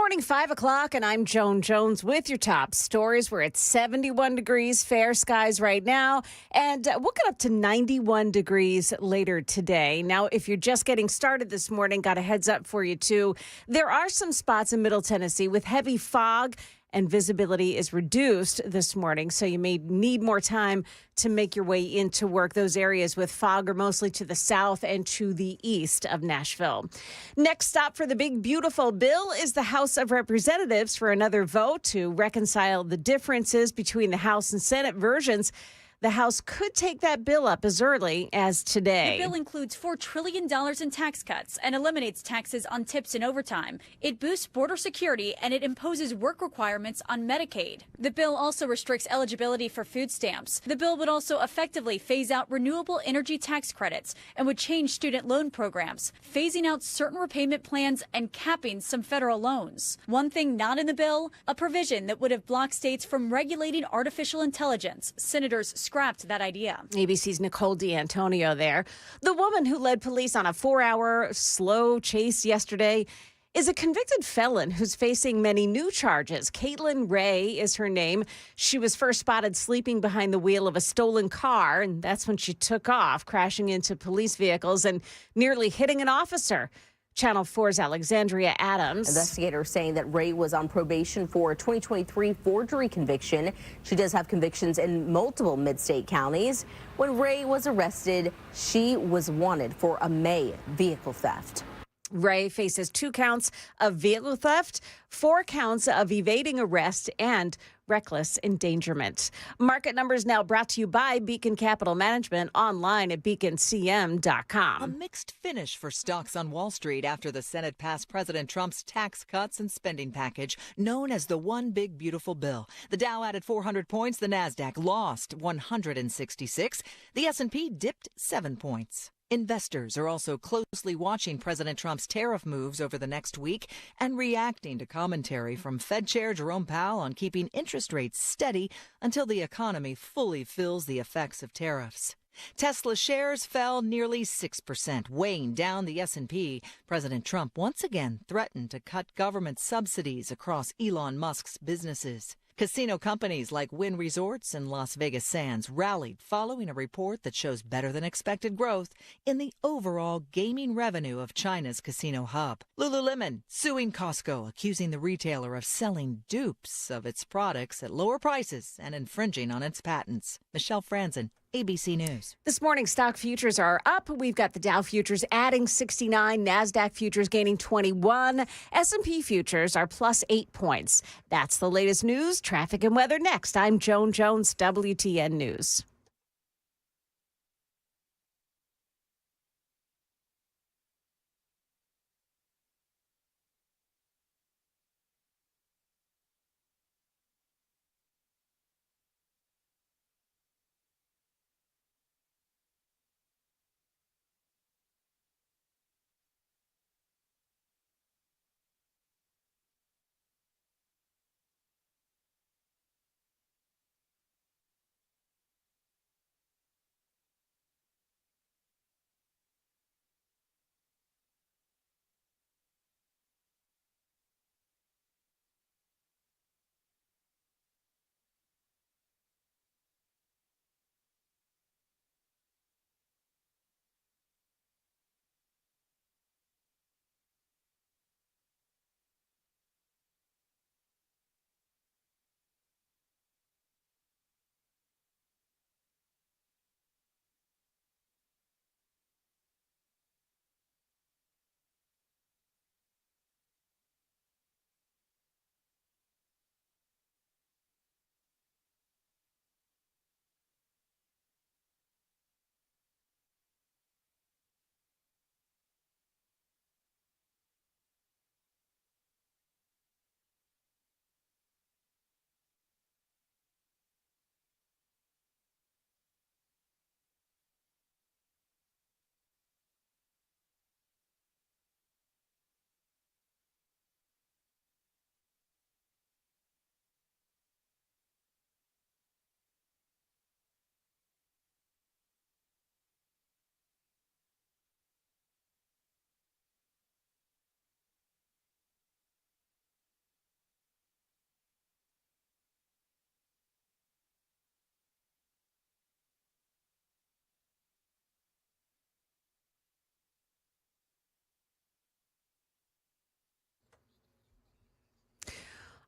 Morning, 5 o'clock, and I'm Joan Jones with your top stories. We're at 71 degrees, fair skies right now, and we'll get up to 91 degrees later today. Now, if you're just getting started this morning, got a heads up for you, too. There are some spots in Middle Tennessee with heavy fog, and visibility is reduced this morning, so you may need more time to make your way into work. Those areas with fog are mostly to the south and to the east of Nashville. Next stop for the big, beautiful bill is the House of Representatives for another vote to reconcile the differences between the House and Senate versions. The House could take that bill up as early as today. The bill includes $4 trillion in tax cuts and eliminates taxes on tips and overtime. It boosts border security and it imposes work requirements on Medicaid. The bill also restricts eligibility for food stamps. The bill would also effectively phase out renewable energy tax credits and would change student loan programs, phasing out certain repayment plans and capping some federal loans. One thing not in the bill, a provision that would have blocked states from regulating artificial intelligence. Senators scrapped that idea. ABC's Nicole D'Antonio there. The woman who led police on a 4-hour slow chase yesterday is a convicted felon who's facing many new charges. Caitlin Ray is her name. She was first spotted sleeping behind the wheel of a stolen car, and that's when she took off, crashing into police vehicles and nearly hitting an officer. Channel 4's Alexandria Adams. Investigators saying that Ray was on probation for a 2023 forgery conviction. She does have convictions in multiple mid-state counties. When Ray was arrested, she was wanted for a May vehicle theft. Ray faces 2 counts of vehicle theft, 4 counts of evading arrest, and reckless endangerment. Market numbers now brought to you by Beacon Capital Management, online at beaconcm.com. A mixed finish for stocks on Wall Street after the Senate passed President Trump's tax cuts and spending package, known as the One Big Beautiful Bill. The Dow added 400 points, the Nasdaq lost 166, the S&P dipped 7 points. Investors are also closely watching President Trump's tariff moves over the next week and reacting to commentary from Fed Chair Jerome Powell on keeping interest rates steady until the economy fully feels the effects of tariffs. Tesla shares fell nearly 6%, weighing down the S&P. President Trump once again threatened to cut government subsidies across Elon Musk's businesses. Casino companies like Wynn Resorts and Las Vegas Sands rallied following a report that shows better than expected growth in the overall gaming revenue of China's casino hub. Lululemon suing Costco, accusing the retailer of selling dupes of its products at lower prices and infringing on its patents. Michelle Franzen, ABC News. This morning, stock futures are up. We've got the Dow futures adding 69, NASDAQ futures gaining 21, S&P futures are plus 8 points. That's the latest news, traffic, and weather next. I'm Joan Jones, WTN News.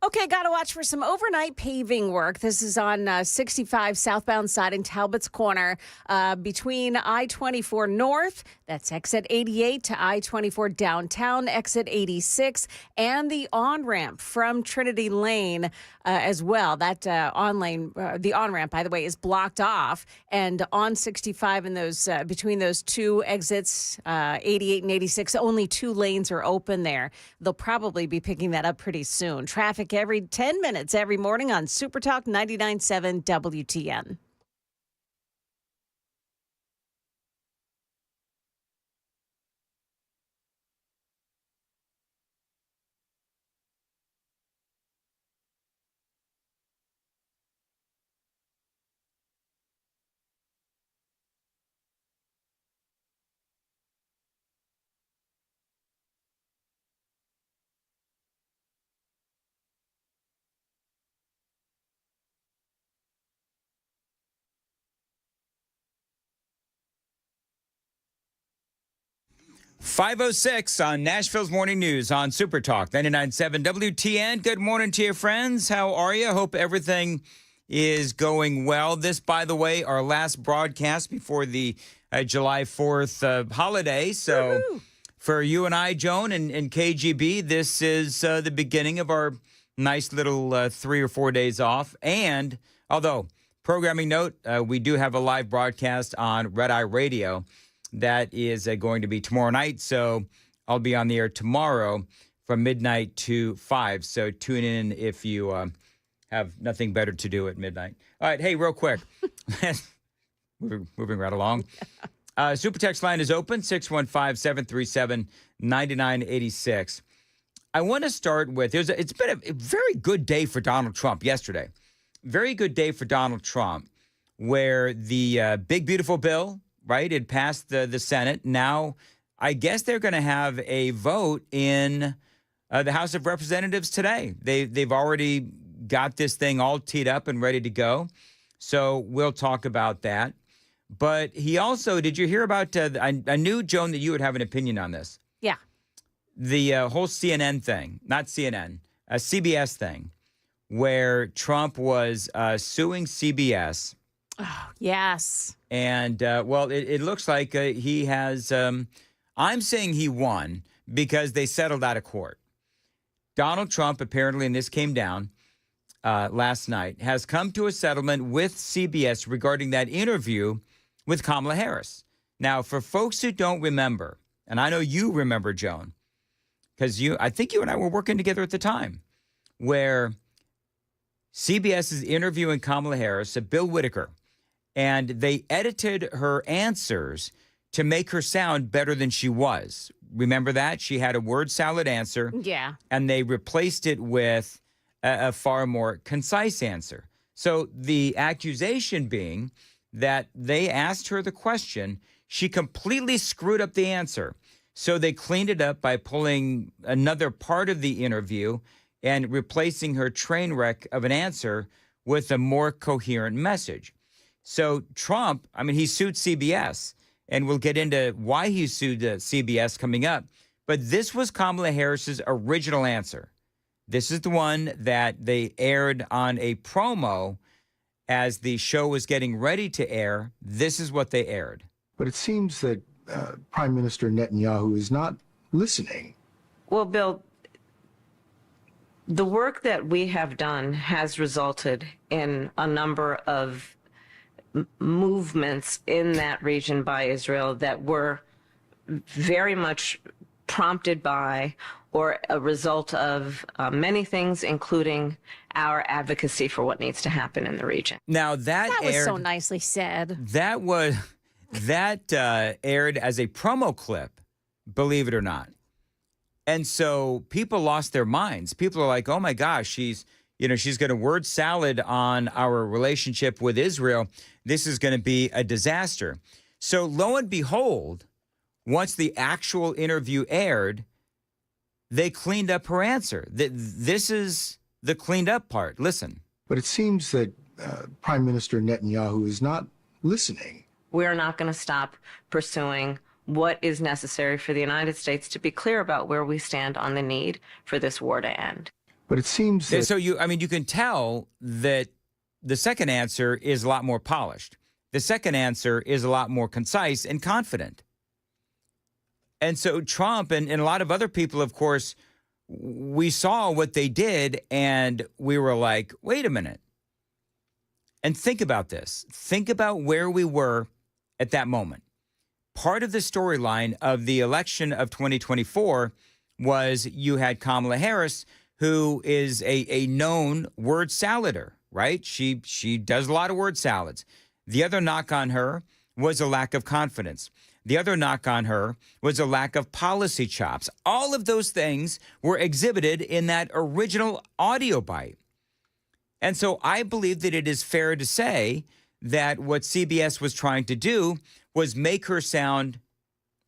Okay, got to watch for some overnight paving work. This is on 65 southbound side in Talbot's Corner between I-24 North, that's exit 88, to I-24 downtown, exit 86, and the on-ramp from Trinity Lane as well. That the on-ramp, by the way, is blocked off. And on 65 in those between those two exits, 88 and 86, only 2 lanes are open there. They'll probably be picking that up pretty soon. Traffic every 10 minutes every morning on Super Talk 99.7 WTN. .506 on Nashville's Morning News on Super Talk 99.7 WTN. Good morning to you, friends. How are you? Hope everything is going well. This, by the way, our last broadcast before the July 4th holiday. So for you and I, Joan, and KGB, this is the beginning of our nice little 3 or 4 days off. And although, programming note, we do have a live broadcast on Red Eye Radio. That is going to be tomorrow night, so I'll be on the air tomorrow from midnight to 5. So tune in if you have nothing better to do at midnight. All right, hey, real quick. moving right along. Super text line is open, 615-737-9986. I want to start with, it's been a very good day for Donald Trump yesterday. Very good day for Donald Trump, where the big, beautiful bill, right? It passed the Senate. Now, I guess they're going to have a vote in the House of Representatives today. They've already got this thing all teed up and ready to go. So we'll talk about that. But he also, did you hear about, I knew, Joan, that you would have an opinion on this. Yeah. The whole CNN thing, not CNN, a CBS thing, where Trump was suing CBS. Oh, yes. And, well, it looks like he has, I'm saying he won because they settled out of court. Donald Trump, apparently, and this came down last night, has come to a settlement with CBS regarding that interview with Kamala Harris. Now, for folks who don't remember, and I know you remember, Joan, because I think you and I were working together at the time, where CBS is interviewing Kamala Harris, Bill Whitaker, and they edited her answers to make her sound better than she was. Remember that? She had a word salad answer. Yeah. And they replaced it with a far more concise answer. So the accusation being that they asked her the question, she completely screwed up the answer. So they cleaned it up by pulling another part of the interview and replacing her train wreck of an answer with a more coherent message. So Trump, I mean, he sued CBS, and we'll get into why he sued CBS coming up. But this was Kamala Harris's original answer. This is the one that they aired on a promo as the show was getting ready to air. This is what they aired. But it seems that Prime Minister Netanyahu is not listening. Well, Bill, the work that we have done has resulted in a number of movements in that region by Israel that were very much prompted by or a result of many things, including our advocacy for what needs to happen in the region. Now that was aired, so nicely said. That aired as a promo clip, believe it or not. And so people lost their minds. People are like, oh my gosh, she's going to word salad on our relationship with Israel. This is going to be a disaster. So lo and behold, once the actual interview aired, they cleaned up her answer. This is the cleaned up part. Listen. But it seems that Prime Minister Netanyahu is not listening. We're not going to stop pursuing what is necessary for the United States to be clear about where we stand on the need for this war to end. But it seems that So you can tell that the second answer is a lot more polished. The second answer is a lot more concise and confident. And so Trump and a lot of other people, of course, we saw what they did and we were like, wait a minute. And think about this. Think about where we were at that moment. Part of the storyline of the election of 2024 was you had Kamala Harris, who is a known word salader, right? She does a lot of word salads. The other knock on her was a lack of confidence. The other knock on her was a lack of policy chops. All of those things were exhibited in that original audio bite. And so I believe that it is fair to say that what CBS was trying to do was make her sound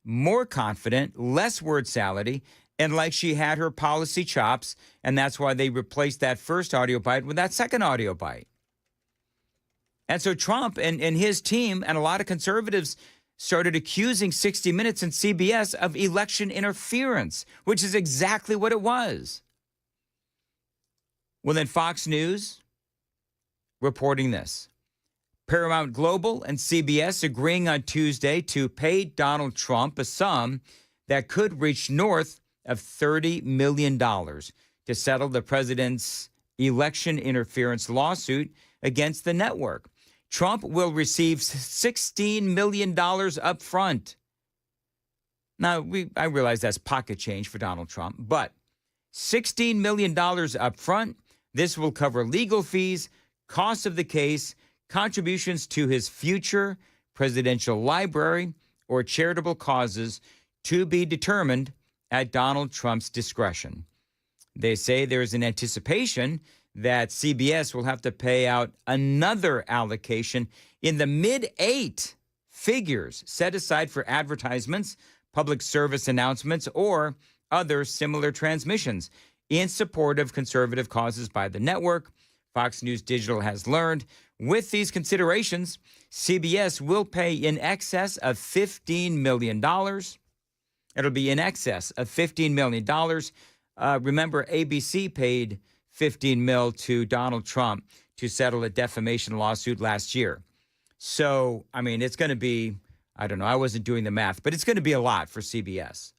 more confident, less word salady, and like she had her policy chops. And that's why they replaced that first audio bite with that second audio bite. And so Trump and his team and a lot of conservatives started accusing 60 Minutes and CBS of election interference, which is exactly what it was. Well, then Fox News reporting this. Paramount Global and CBS agreeing on Tuesday to pay Donald Trump a sum that could reach north of $30 million to settle the president's election interference lawsuit against the network. Trump will receive $16 million up front. Now, I realize that's pocket change for Donald Trump, but $16 million up front. This will cover legal fees, costs of the case, contributions to his future presidential library, or charitable causes to be determined at Donald Trump's discretion. They say there is an anticipation that CBS will have to pay out another allocation in the mid-8 figures set aside for advertisements, public service announcements, or other similar transmissions in support of conservative causes by the network. Fox News Digital has learned with these considerations, CBS will pay in excess of $15 million. It'll be in excess of $15 million. Remember, ABC paid $15 million to Donald Trump to settle a defamation lawsuit last year. So, I mean, it's going to be, I don't know, I wasn't doing the math, but it's going to be a lot for CBS.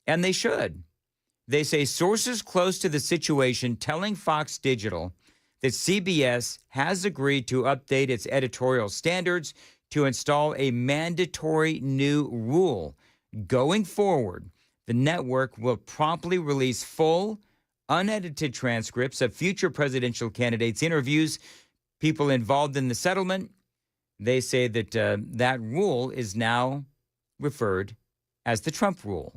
And they should. They say sources close to the situation telling Fox Digital that CBS has agreed to update its editorial standards to install a mandatory new rule. Going forward, the network will promptly release full, unedited transcripts of future presidential candidates' interviews, people involved in the settlement. They say that that rule is now referred as the Trump rule.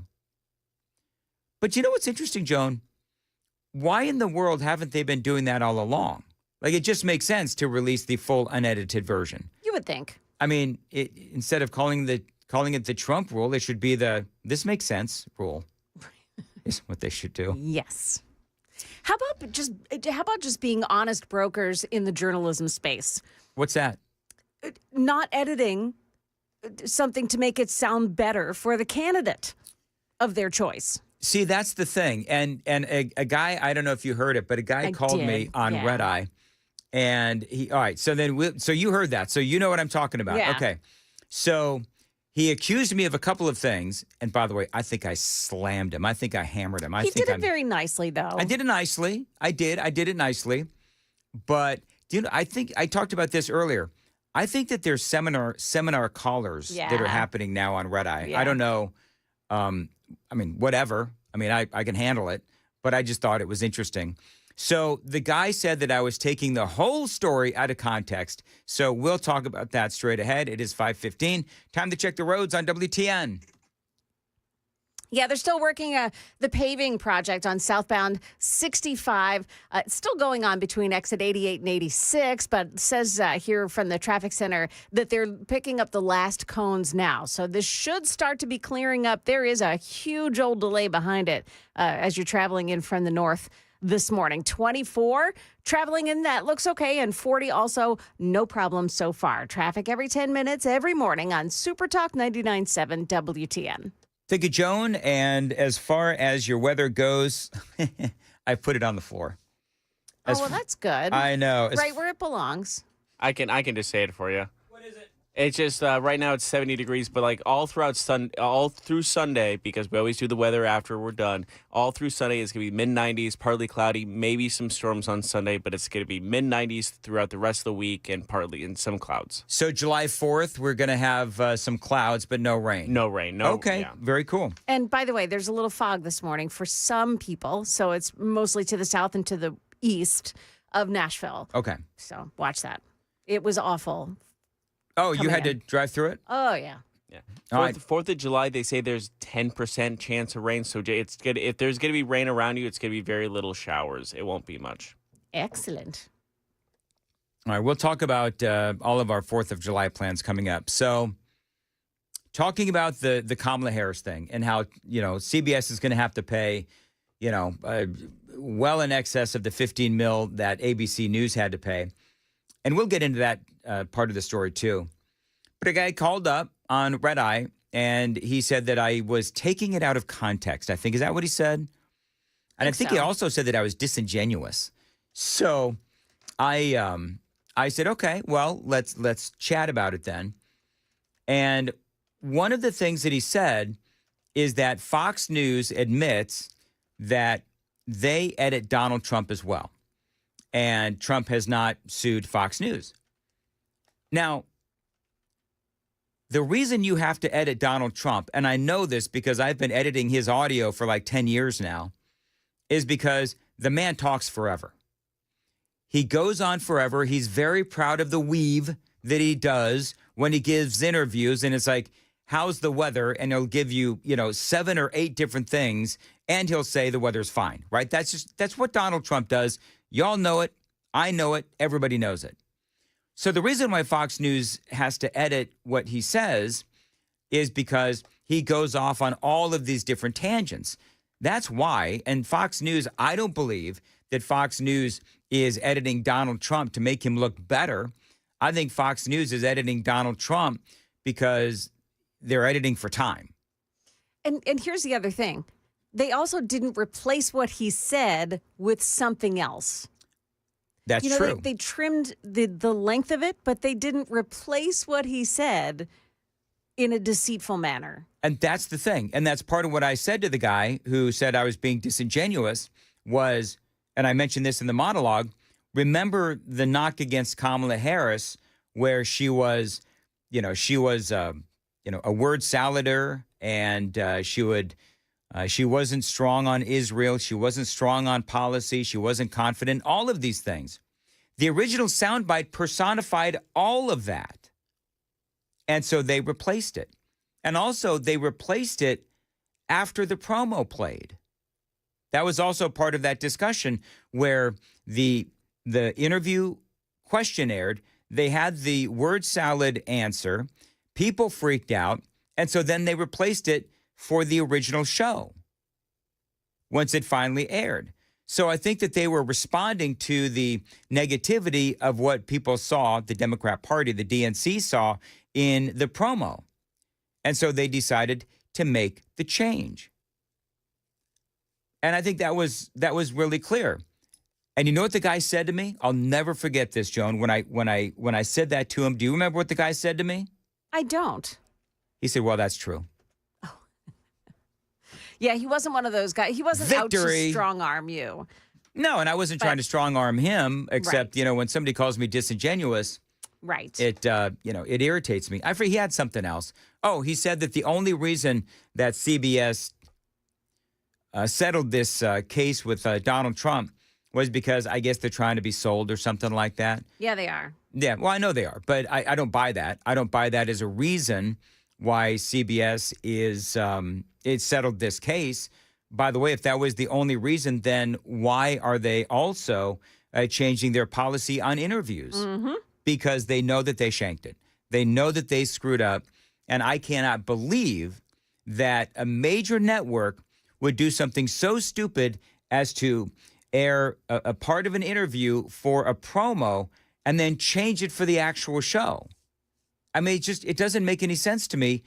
But you know what's interesting, Joan? Why in the world haven't they been doing that all along? Like, it just makes sense to release the full unedited version. You would think. I mean, instead of calling it the Trump rule, it should be the this makes sense rule. Is what they should do. Yes. How about just being honest brokers in the journalism space? What's that? Not editing something to make it sound better for the candidate of their choice. See, that's the thing. And a guy, I don't know if you heard it, but a guy called me on Red Eye. And all right, so you heard that. So you know what I'm talking about. Yeah. Okay. So he accused me of a couple of things. And by the way, I think I slammed him. I think I hammered him. He did it very nicely, though. I did it nicely. I did it nicely. But, I think I talked about this earlier. I think that there's seminar callers that are happening now on Red Eye. Yeah. I don't know. I mean, whatever. I mean, I can handle it, but I just thought it was interesting. So the guy said that I was taking the whole story out of context. So we'll talk about that straight ahead. It is 5:15. Time to check the roads on WTN. Yeah, they're still working the paving project on southbound 65. It's still going on between exit 88 and 86, but it says here from the traffic center that they're picking up the last cones now. So this should start to be clearing up. There is a huge old delay behind it as you're traveling in from the north this morning. 24 traveling in, that looks okay, and 40 also no problem so far. Traffic every 10 minutes every morning on Super Talk 99.7 WTN. Thank you, Joan. And as far as your weather goes, I put it on the floor. Oh, well, that's good. I know. Right where it belongs. I can just say it for you. What is it? It's just right now it's 70 degrees, but like all through Sunday, because we always do the weather after we're done. All through Sunday it's gonna be mid-90s, partly cloudy, maybe some storms on Sunday, but it's gonna be mid-90s throughout the rest of the week and partly in some clouds. So July 4th, we're going to have some clouds, but no rain. No rain. No. Okay, Yeah. very cool. And by the way, there's a little fog this morning for some people. So it's mostly to the south and to the east of Nashville. Okay. So watch that. It was awful. Oh, you Coming had to in. drive through it? Oh, yeah. Yeah. All right. 4th of July, they say there's 10% chance of rain. So it's good. If there's going to be rain around you, it's going to be very little showers. It won't be much. Excellent. All right, we'll talk about all of our 4th of July plans coming up. So talking about the Kamala Harris thing and how, CBS is going to have to pay, well in excess of the $15 million that ABC News had to pay. And we'll get into that part of the story, too. But a guy called up on Red Eye, and he said that I was taking it out of context. I think, is that what he said? And I think he also said that I was disingenuous. So I said, okay, well, let's chat about it then. And one of the things that he said is that Fox News admits that they edit Donald Trump as well. And Trump has not sued Fox News. Now, the reason you have to edit Donald Trump, and I know this because I've been editing his audio for like 10 years now, is because the man talks forever. He goes on forever. He's very proud of the weave that he does when he gives interviews. And it's like, how's the weather? And he'll give you, 7 or 8 different things. And he'll say the weather's fine, right? That's what Donald Trump does. Y'all know it. I know it. Everybody knows it. So the reason why Fox News has to edit what he says is because he goes off on all of these different tangents. That's why. And Fox News, I don't believe that Fox News is editing Donald Trump to make him look better. I think Fox News is editing Donald Trump because they're editing for time. And here's the other thing. They also didn't replace what he said with something else. That's true. They trimmed the length of it, but they didn't replace what he said in a deceitful manner. And that's the thing. And that's part of what I said to the guy who said I was being disingenuous was, and I mentioned this in the monologue, remember the knock against Kamala Harris where she was, a word salader, and she wasn't strong on Israel. She wasn't strong on policy. She wasn't confident. All of these things. The original soundbite personified all of that. And so they replaced it. And also they replaced it after the promo played. That was also part of that discussion where the interview question aired. They had the word salad answer. People freaked out. And so then they replaced it for the original show once it finally aired. So I think that they were responding to the negativity of what people saw, the Democrat Party, the DNC saw in the promo. And so they decided to make the change. And I think that was really clear. And you know what the guy said to me? I'll never forget this, Joan. When I said that to him, do you remember what the guy said to me? I don't. He said, well, that's true. Yeah, he wasn't one of those guys. He wasn't out Victory. to strong arm you. No, and I wasn't trying to strong arm him, except, when somebody calls me disingenuous, right. It irritates me. He had something else. Oh, he said that the only reason that CBS settled this case with Donald Trump was because I guess they're trying to be sold or something like that. Yeah, they are. Yeah, well, I know they are, but I don't buy that. I don't buy that as a reason why CBS it settled this case. By the way, if that was the only reason, then why are they also changing their policy on interviews? Mm-hmm. Because they know that they shanked it. They know that they screwed up. And I cannot believe that a major network would do something so stupid as to air a part of an interview for a promo and then change it for the actual show. I mean, it doesn't make any sense to me.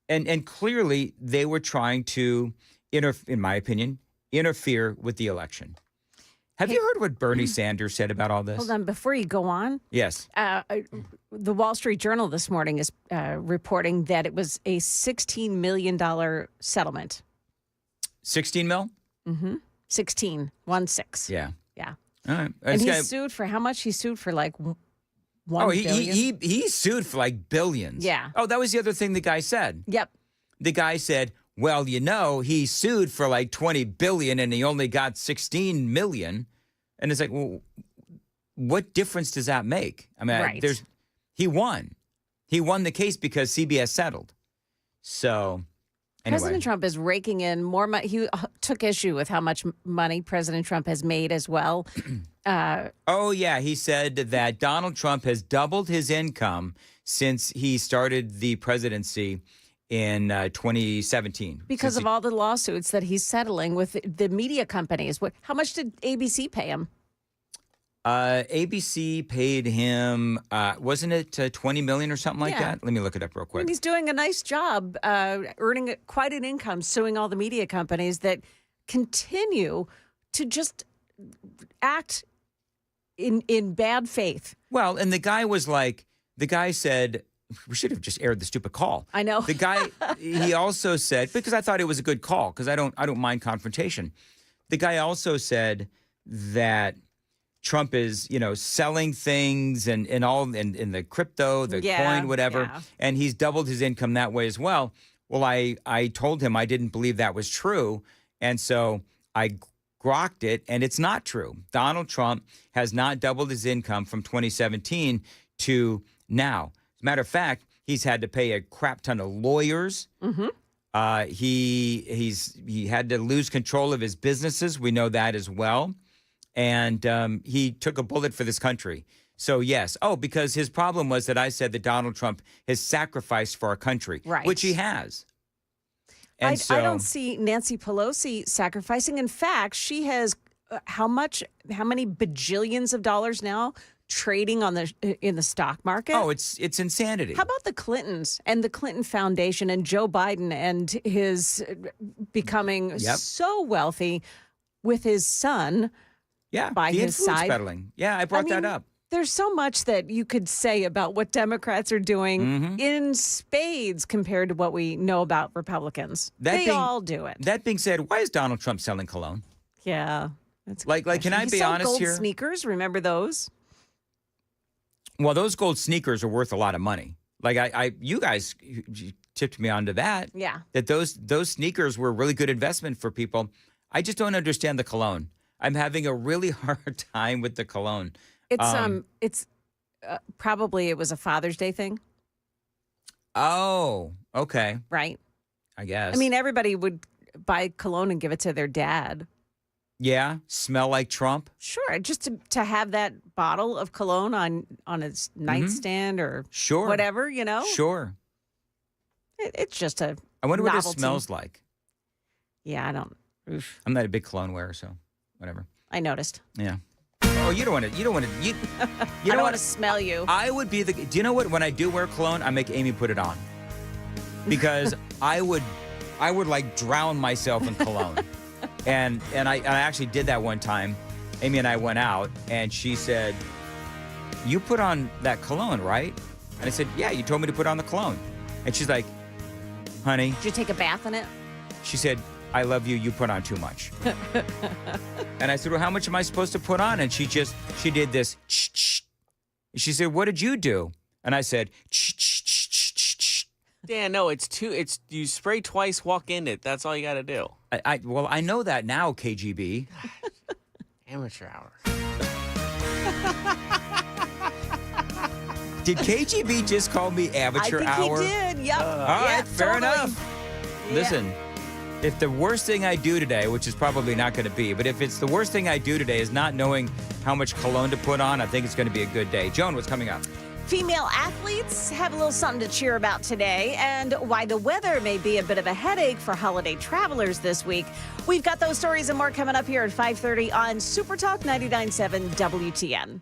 And clearly they were trying to, in my opinion, interfere with the election. Have you heard what Bernie Sanders said about all this? Hold on, before you go on. Yes. The Wall Street Journal this morning is reporting that it was a $16 million settlement. 16 mil? 16. Yeah. Yeah. All right. And he sued for how much? He sued for like $1 billion. He sued for like billions. Yeah. Oh, that was the other thing the guy said. Yep. The guy said, well, he sued for like 20 billion and he only got 16 million. And it's like, well, what difference does that make? I mean, Right. he won. He won the case because CBS settled. So, anyway. President Trump is raking in more money. He took issue with how much money President Trump has made as well. Oh, yeah. He said that Donald Trump has doubled his income since he started the presidency in 2017. Because of all the lawsuits that he's settling with the media companies. How much did ABC pay him? ABC paid him, wasn't it 20 million or something like that? Let me look it up real quick. And he's doing a nice job earning quite an income suing all the media companies that continue to just act in bad faith. Well, and the guy said, we should have just aired the stupid call. I know. The guy, he also said, because I thought it was a good call, because I don't mind confrontation. The guy also said that Trump is, selling things and all in the crypto, the coin, whatever, and he's doubled his income that way as well. Well, I told him I didn't believe that was true, and so I grokked it, and it's not true. Donald Trump has not doubled his income from 2017 to now. As a matter of fact, he's had to pay a crap ton of lawyers. Mm-hmm. He had to lose control of his businesses. We know that as well. And he took a bullet for this country. So, yes. Oh, because his problem was that I said that Donald Trump has sacrificed for our country, right, which he has. And I don't see Nancy Pelosi sacrificing. In fact, she has how many bajillions of dollars now trading in the stock market? Oh, it's insanity. How about the Clintons and the Clinton Foundation and Joe Biden and his becoming so wealthy with his son? Yeah, by the his influence side. peddling. Yeah, I brought that up. There's so much that you could say about what Democrats are doing in spades compared to what we know about Republicans. They all do it. That being said, why is Donald Trump selling cologne? Yeah. That's a like good can I question. be He sold honest gold here? Sneakers, remember those? Well, those gold sneakers are worth a lot of money. Like you guys tipped me onto that. Yeah. That those sneakers were a really good investment for people. I just don't understand the cologne. I'm having a really hard time with the cologne. It's probably it was a Father's Day thing. Oh, okay. Right. I guess. I mean, everybody would buy cologne and give it to their dad. Yeah, smell like Trump. Sure, just to have that bottle of cologne on its nightstand or whatever, Sure. It's just a I wonder what it novelty. smells like. Yeah, I don't. Oof. I'm not a big cologne wearer, so whatever. I noticed. Yeah. Oh, you don't want to. You I don't want to smell you. I would be the. Do you know what? When I do wear cologne, I make Amy put it on because I would like drown myself in cologne, and I actually did that one time. Amy and I went out, and she said, "You put on that cologne, right?" And I said, "Yeah, you told me to put on the cologne," and she's like, "Honey," Did you take a bath in it? she said, "I love you. You put on too much." And I said, "Well, how much am I supposed to put on?" And she did this. She said, "What did you do?" And I said, Dan, no, it's you spray twice, walk in it. That's all you got to do. Well, I know that now, KGB. Amateur hour. Did KGB just call me amateur hour? He did. Yep. All right, fair totally. enough. Yeah. Listen, if the worst thing I do today, which is probably not going to be, but if it's the worst thing I do today is not knowing how much cologne to put on, I think it's going to be a good day. Joan, what's coming up? Female athletes have a little something to cheer about today, and why the weather may be a bit of a headache for holiday travelers this week. We've got those stories and more coming up here at 5:30 on Super Talk 99.7 WTN.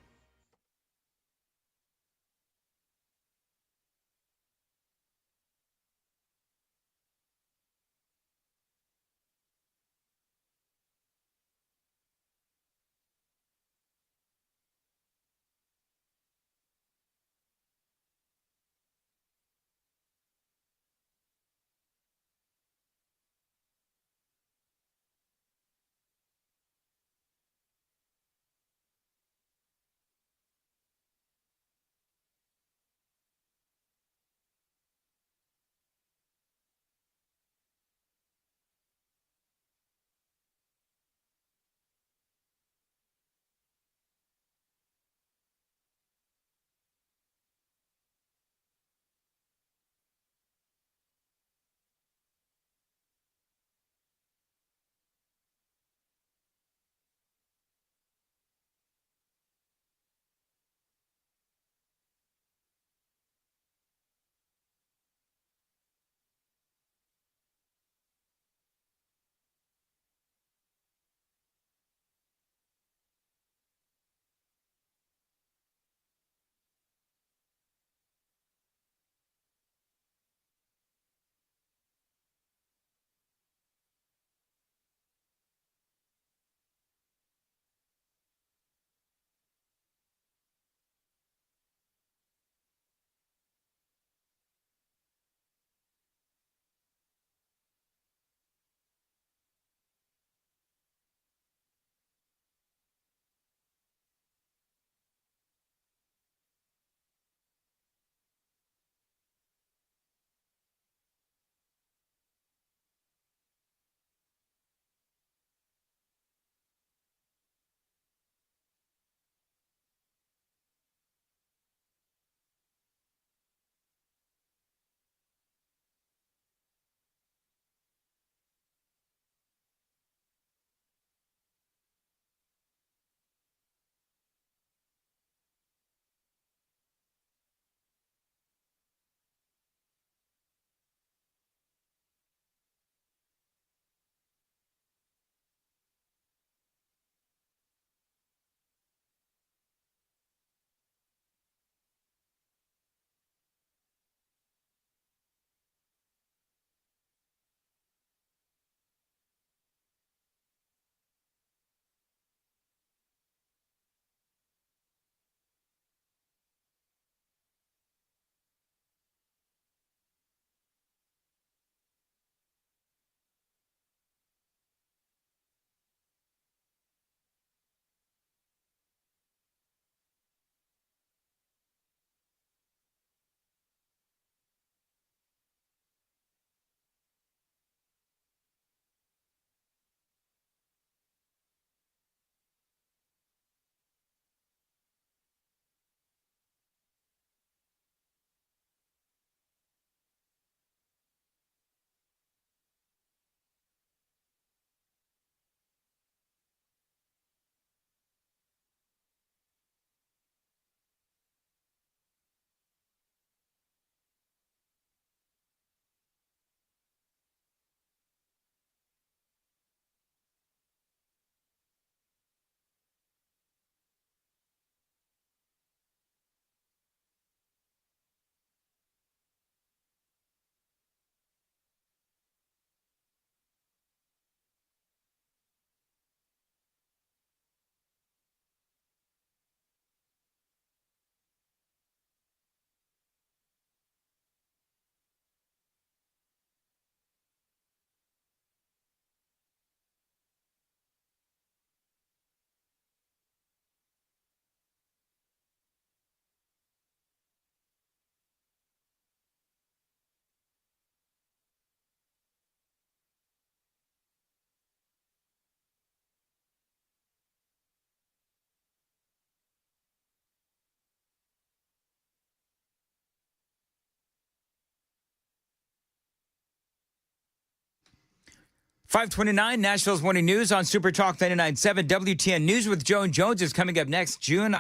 529, Nashville's Morning News on Super Talk 99.7. WTN News with Joan Jones is coming up next. Joan.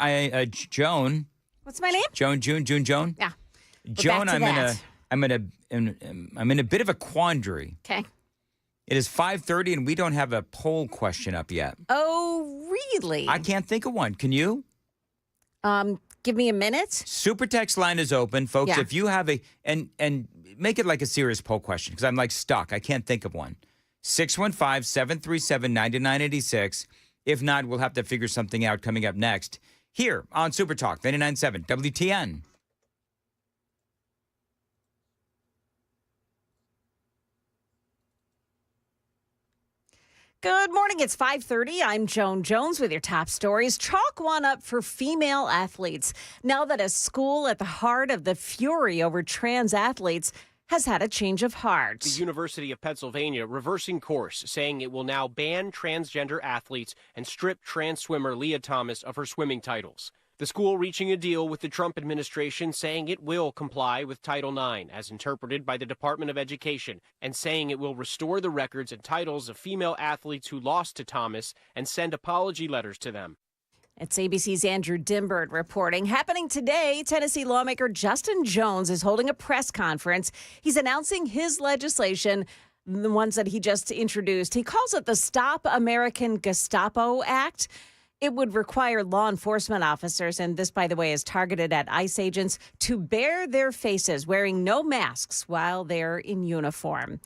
What's my name? Joan. Yeah. Joan, back to I'm in a bit of a quandary. Okay. It is 5:30 and we don't have a poll question up yet. Oh, really? I can't think of one. Can you? Give me a minute. Super text line is open, folks. Yeah. If you have and make it like a serious poll question because I'm like stuck. I can't think of one. 615-737-9986. If not, we'll have to figure something out coming up next here on Super Talk 99.7 WTN. Good morning. It's 5:30. I'm Joan Jones with your top stories. Chalk one up for female athletes. Now that a school at the heart of the fury over trans athletes has had a change of heart. The University of Pennsylvania reversing course, saying it will now ban transgender athletes and strip trans swimmer Leah Thomas of her swimming titles. The school reaching a deal with the Trump administration, saying it will comply with Title IX as interpreted by the Department of Education, and saying it will restore the records and titles of female athletes who lost to Thomas and send apology letters to them. It's ABC's Andrew Dimbert reporting. Happening today, Tennessee lawmaker Justin Jones is holding a press conference. He's announcing his legislation, the ones that he just introduced. He calls it the Stop American Gestapo Act. It would require law enforcement officers, and this, by the way, is targeted at ICE agents, to bare their faces, wearing no masks while they're in uniform.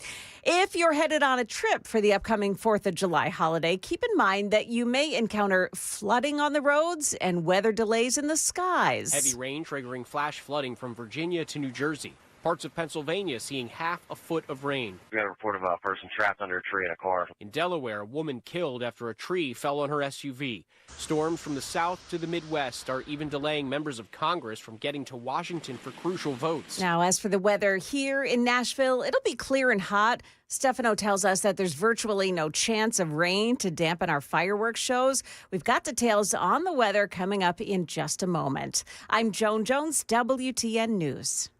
If you're headed on a trip for the upcoming 4th of July holiday, keep in mind that you may encounter flooding on the roads and weather delays in the skies. Heavy rain triggering flash flooding from Virginia to New Jersey. Parts of Pennsylvania seeing half a foot of rain. We got a report of a person trapped under a tree in a car. In Delaware, a woman killed after a tree fell on her SUV. Storms from the south to the Midwest are even delaying members of Congress from getting to Washington for crucial votes. Now, as for the weather here in Nashville, it'll be clear and hot. Stefano tells us that there's virtually no chance of rain to dampen our fireworks shows. We've got details on the weather coming up in just a moment. I'm Joan Jones, WTN News.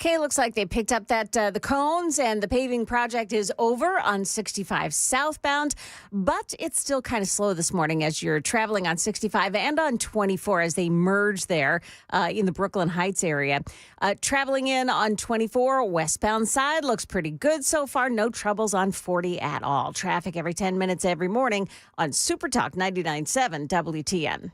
Okay, looks like they picked up that the cones and the paving project is over on 65 southbound, but it's still kind of slow this morning as you're traveling on 65 and on 24 as they merge there in the Brooklyn Heights area. Traveling in on 24 westbound side looks pretty good so far. No troubles on 40 at all. Traffic every 10 minutes every morning on Super Talk 99.7 WTN.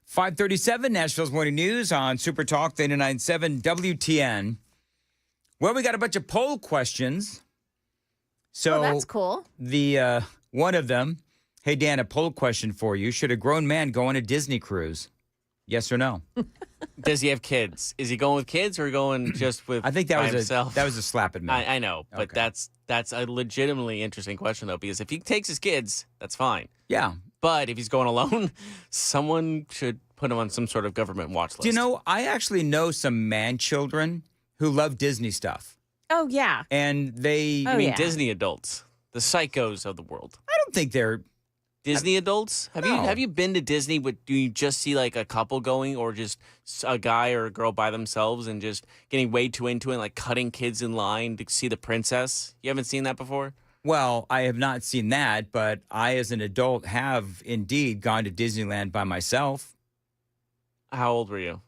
.537 Nashville's Morning News on Super Talk 99.7 WTN. Well, we got a bunch of poll questions. So that's cool. The one of them, hey, Dan, a poll question for you. Should a grown man go on a Disney cruise? Yes or no? Does he have kids? Is he going with kids or going just with I think that by was himself? that was a slap at me. I know, but Okay. that's a legitimately interesting question, though, because if he takes his kids, that's fine. Yeah. But if he's going alone, someone should put him on some sort of government watch list. Do you know, I actually know some man children who love Disney stuff. Oh, yeah. And they, I mean, yeah. Disney adults, the psychos of the world. I don't think they're, Disney adults? Have No. you been to Disney? But do you just see like a couple going, or just a guy or a girl by themselves and just getting way too into it, and like cutting kids in line to see the princess? You haven't seen that before? well, I have not seen that, but I, as an adult, have indeed gone to Disneyland by myself. How old were you?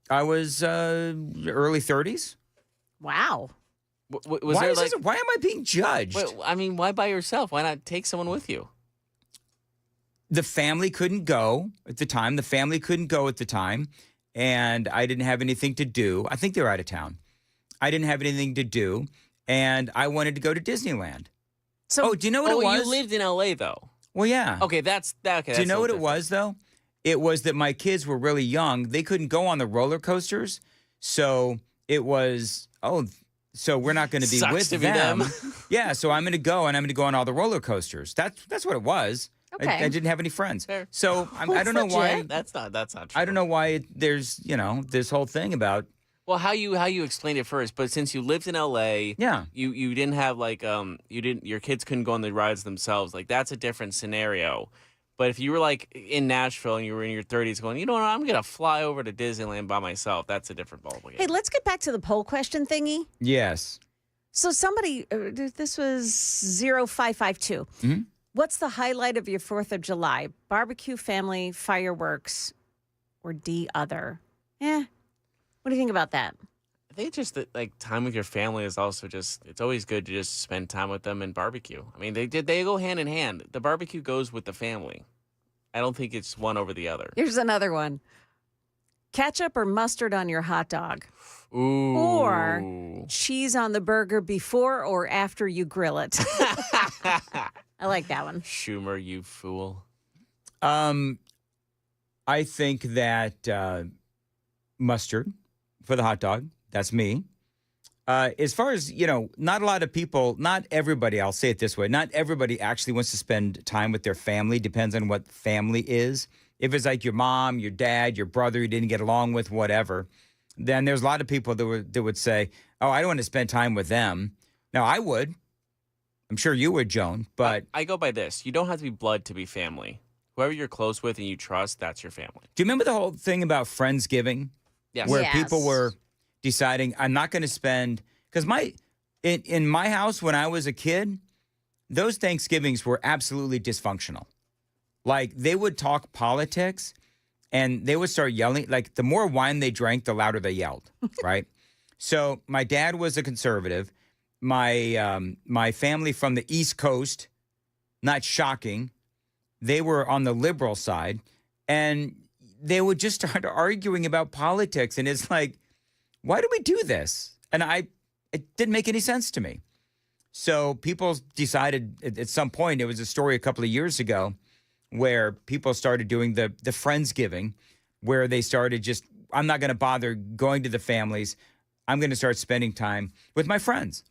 I was early 30s. Wow. Was Why, there is like? this, why am I being judged? Wait, I mean, why by yourself? Why not take someone with you? The family couldn't go at the time. And I didn't have anything to do. I think they were out of town. I didn't have anything to do, and I wanted to go to Disneyland. So, Do you know what it was? You lived in L.A. though. Well, yeah. Okay, that's that. Okay, Do you that's know a what it little was, though? It was that my kids were really young. They couldn't go on the roller coasters. So it was, so we're not going to be Sucks with to be them. them. Yeah, so I'm going to go, and I'm going to go on all the roller coasters. That's what it was. Okay. I didn't have any friends. Fair. So I don't know why. That's not true. I don't know why there's, this whole thing about, Well, how you explained it first, but since you lived in L.A., yeah. you didn't have like your kids couldn't go on the rides themselves. Like that's a different scenario. But if you were like in Nashville and you were in your 30s going, you know what, I'm gonna fly over to Disneyland by myself. That's a different ballgame. hey, let's get back to the poll question thingy. Yes. So somebody, this was 0552. Mhm. What's the highlight of your 4th of July? Barbecue, family, fireworks, or D, other? What do you think about that? I think just that like time with your family is also just it's always good to just spend time with them and barbecue. I mean, they go hand in hand. The barbecue goes with the family. I don't think it's one over the other. Here's another one. Ketchup or mustard on your hot dog? Ooh. Or cheese on the burger before or after you grill it? I like that one. Schumer, you fool. I think that mustard for the hot dog. That's me. As far as, not a lot of people, not everybody, I'll say it this way, not everybody actually wants to spend time with their family. Depends on what family is. If it's like your mom, your dad, your brother you didn't get along with, whatever, then there's a lot of people that would say, oh, I don't want to spend time with them. Now, I would. I'm sure you would, Joan, but I go by this. You don't have to be blood to be family. Whoever you're close with and you trust, that's your family. Do you remember the whole thing about Friendsgiving? Yes. Where Yes. people were deciding, I'm not going to spend, because in my house when I was a kid, those Thanksgivings were absolutely dysfunctional. Like they would talk politics and they would start yelling. Like the more wine they drank, the louder they yelled, right? So my dad was a conservative. My family from the East Coast, not shocking, they were on the liberal side, and they would just start arguing about politics. And it's like, why do we do this? And it didn't make any sense to me. So people decided at some point, it was a story a couple of years ago, where people started doing the Friendsgiving, where they started just, I'm not going to bother going to the families. I'm going to start spending time with my friends.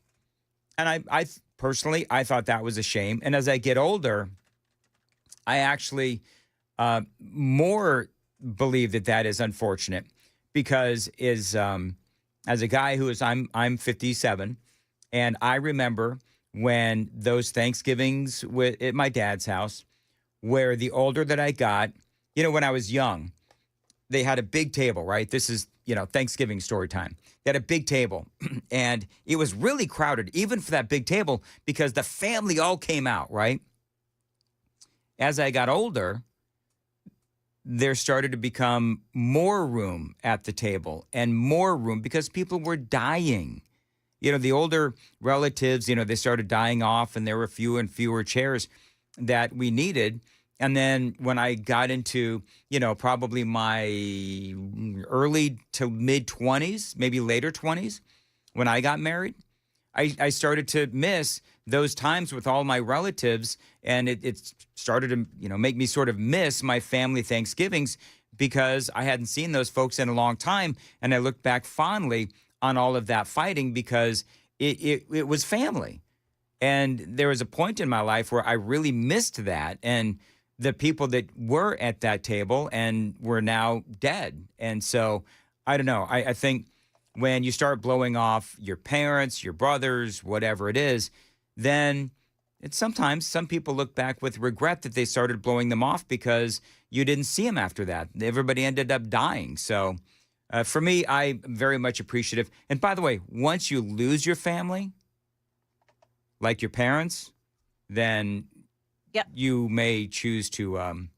And I personally, I thought that was a shame. And as I get older, I actually more believe that is unfortunate, because as a guy who is, I'm 57, and I remember when those Thanksgivings at my dad's house, where the older that I got, when I was young, they had a big table, right? This is, Thanksgiving story time. They had a big table, and it was really crowded, even for that big table, because the family all came out, right? As I got older, there started to become more room at the table and more room because people were dying. The older relatives, they started dying off, and there were fewer and fewer chairs that we needed. And then when I got into, probably my early to mid 20s, maybe later 20s, when I got married, I started to miss those times with all my relatives. And it started to, make me sort of miss my family Thanksgivings, because I hadn't seen those folks in a long time. And I looked back fondly on all of that fighting, because it was family. And there was a point in my life where I really missed that. And the people that were at that table and were now dead. And so, I don't know. I think when you start blowing off your parents, your brothers, whatever it is, then sometimes some people look back with regret that they started blowing them off because you didn't see them after that. Everybody ended up dying. So for me, I'm very much appreciative. And by the way, once you lose your family, like your parents, then Yep. you may choose to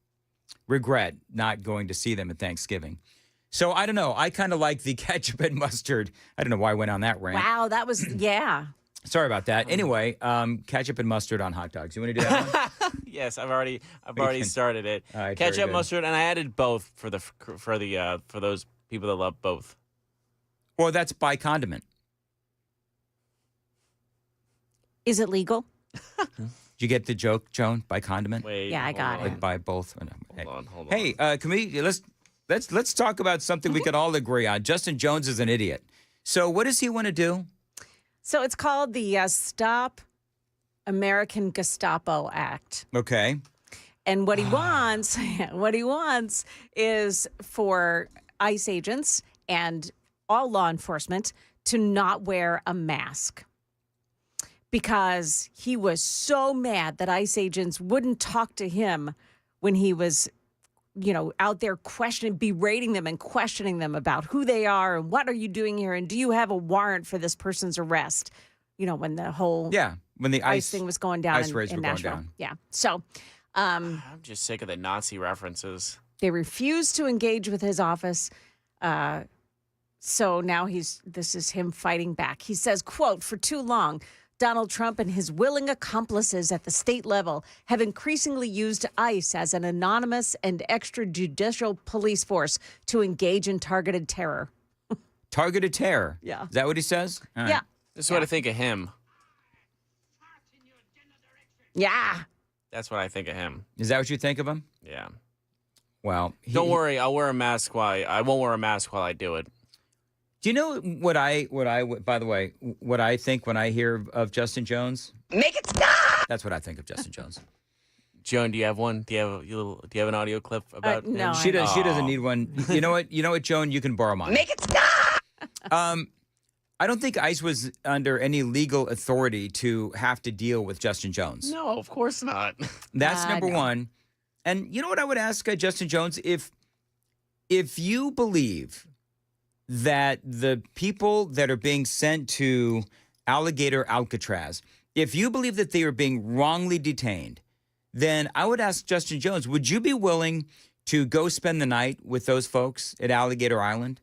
regret not going to see them at Thanksgiving. So I don't know. I kind of like the ketchup and mustard. I don't know why I went on that rant. Wow, that was, yeah. Sorry about that. Anyway, ketchup and mustard on hot dogs. You want to do that one? Yes, I've already started it. All right, very Ketchup, good. mustard, and I added both for those people that love both. Well, that's by condiment. Is it legal? Did you get the joke, Joan? By condiment? Wait, Yeah, I hold got on. it. Like by both? Hold on. Hey, can we let's talk about something we could all agree on. Justin Jones is an idiot. So what does he want to do? So it's called the Stop American Gestapo Act. Okay. And what he wants is for ICE agents and all law enforcement to not wear a mask, because he was so mad that ICE agents wouldn't talk to him when he was, out there berating them and questioning them about who they are and what are you doing here and do you have a warrant for this person's arrest? When the whole when the ICE thing was going down ICE raids in were going Nashville. down. Yeah. So I'm just sick of the Nazi references. they refused to engage with his office. So now this is him fighting back. He says, quote, "For too long, Donald Trump and his willing accomplices at the state level have increasingly used ICE as an anonymous and extrajudicial police force to engage in targeted terror." Targeted terror. Yeah. Is that what he says? All right. Yeah. This is what I think of him. Yeah. That's what I think of him. Is that what you think of him? Yeah. Well, Don't worry, I'll wear a mask I won't wear a mask while I do it. Do you know by the way, what I think when I hear of Justin Jones? Make it stop! That's what I think of Justin Jones. Joan, do you have one? Do you have an audio clip about no, him? She doesn't need one. You know what, Joan? You can borrow mine. Make it stop! I don't think ICE was under any legal authority to have to deal with Justin Jones. No, of course not. That's number no. one. And you know what I would ask Justin Jones? If you believe that the people that are being sent to Alligator Alcatraz, if you believe that they are being wrongly detained, then I would ask Justin Jones, would you be willing to go spend the night with those folks at Alligator Island?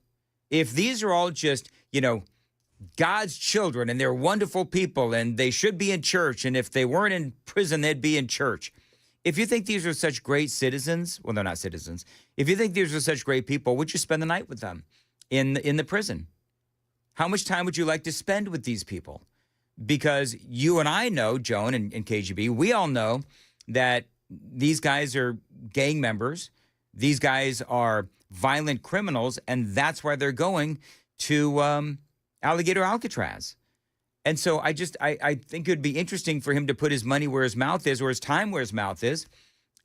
If these are all just, God's children and they're wonderful people and they should be in church, and if they weren't in prison, they'd be in church. If you think these are such great citizens, well, they're not citizens. If you think these are such great people, would you spend the night with them in the prison? How much time would you like to spend with these people? Because you and I know, Joan and KGB, we all know that these guys are gang members. These guys are violent criminals, and that's why they're going to Alligator Alcatraz. And so I think it would be interesting for him to put his money where his mouth is, or his time where his mouth is.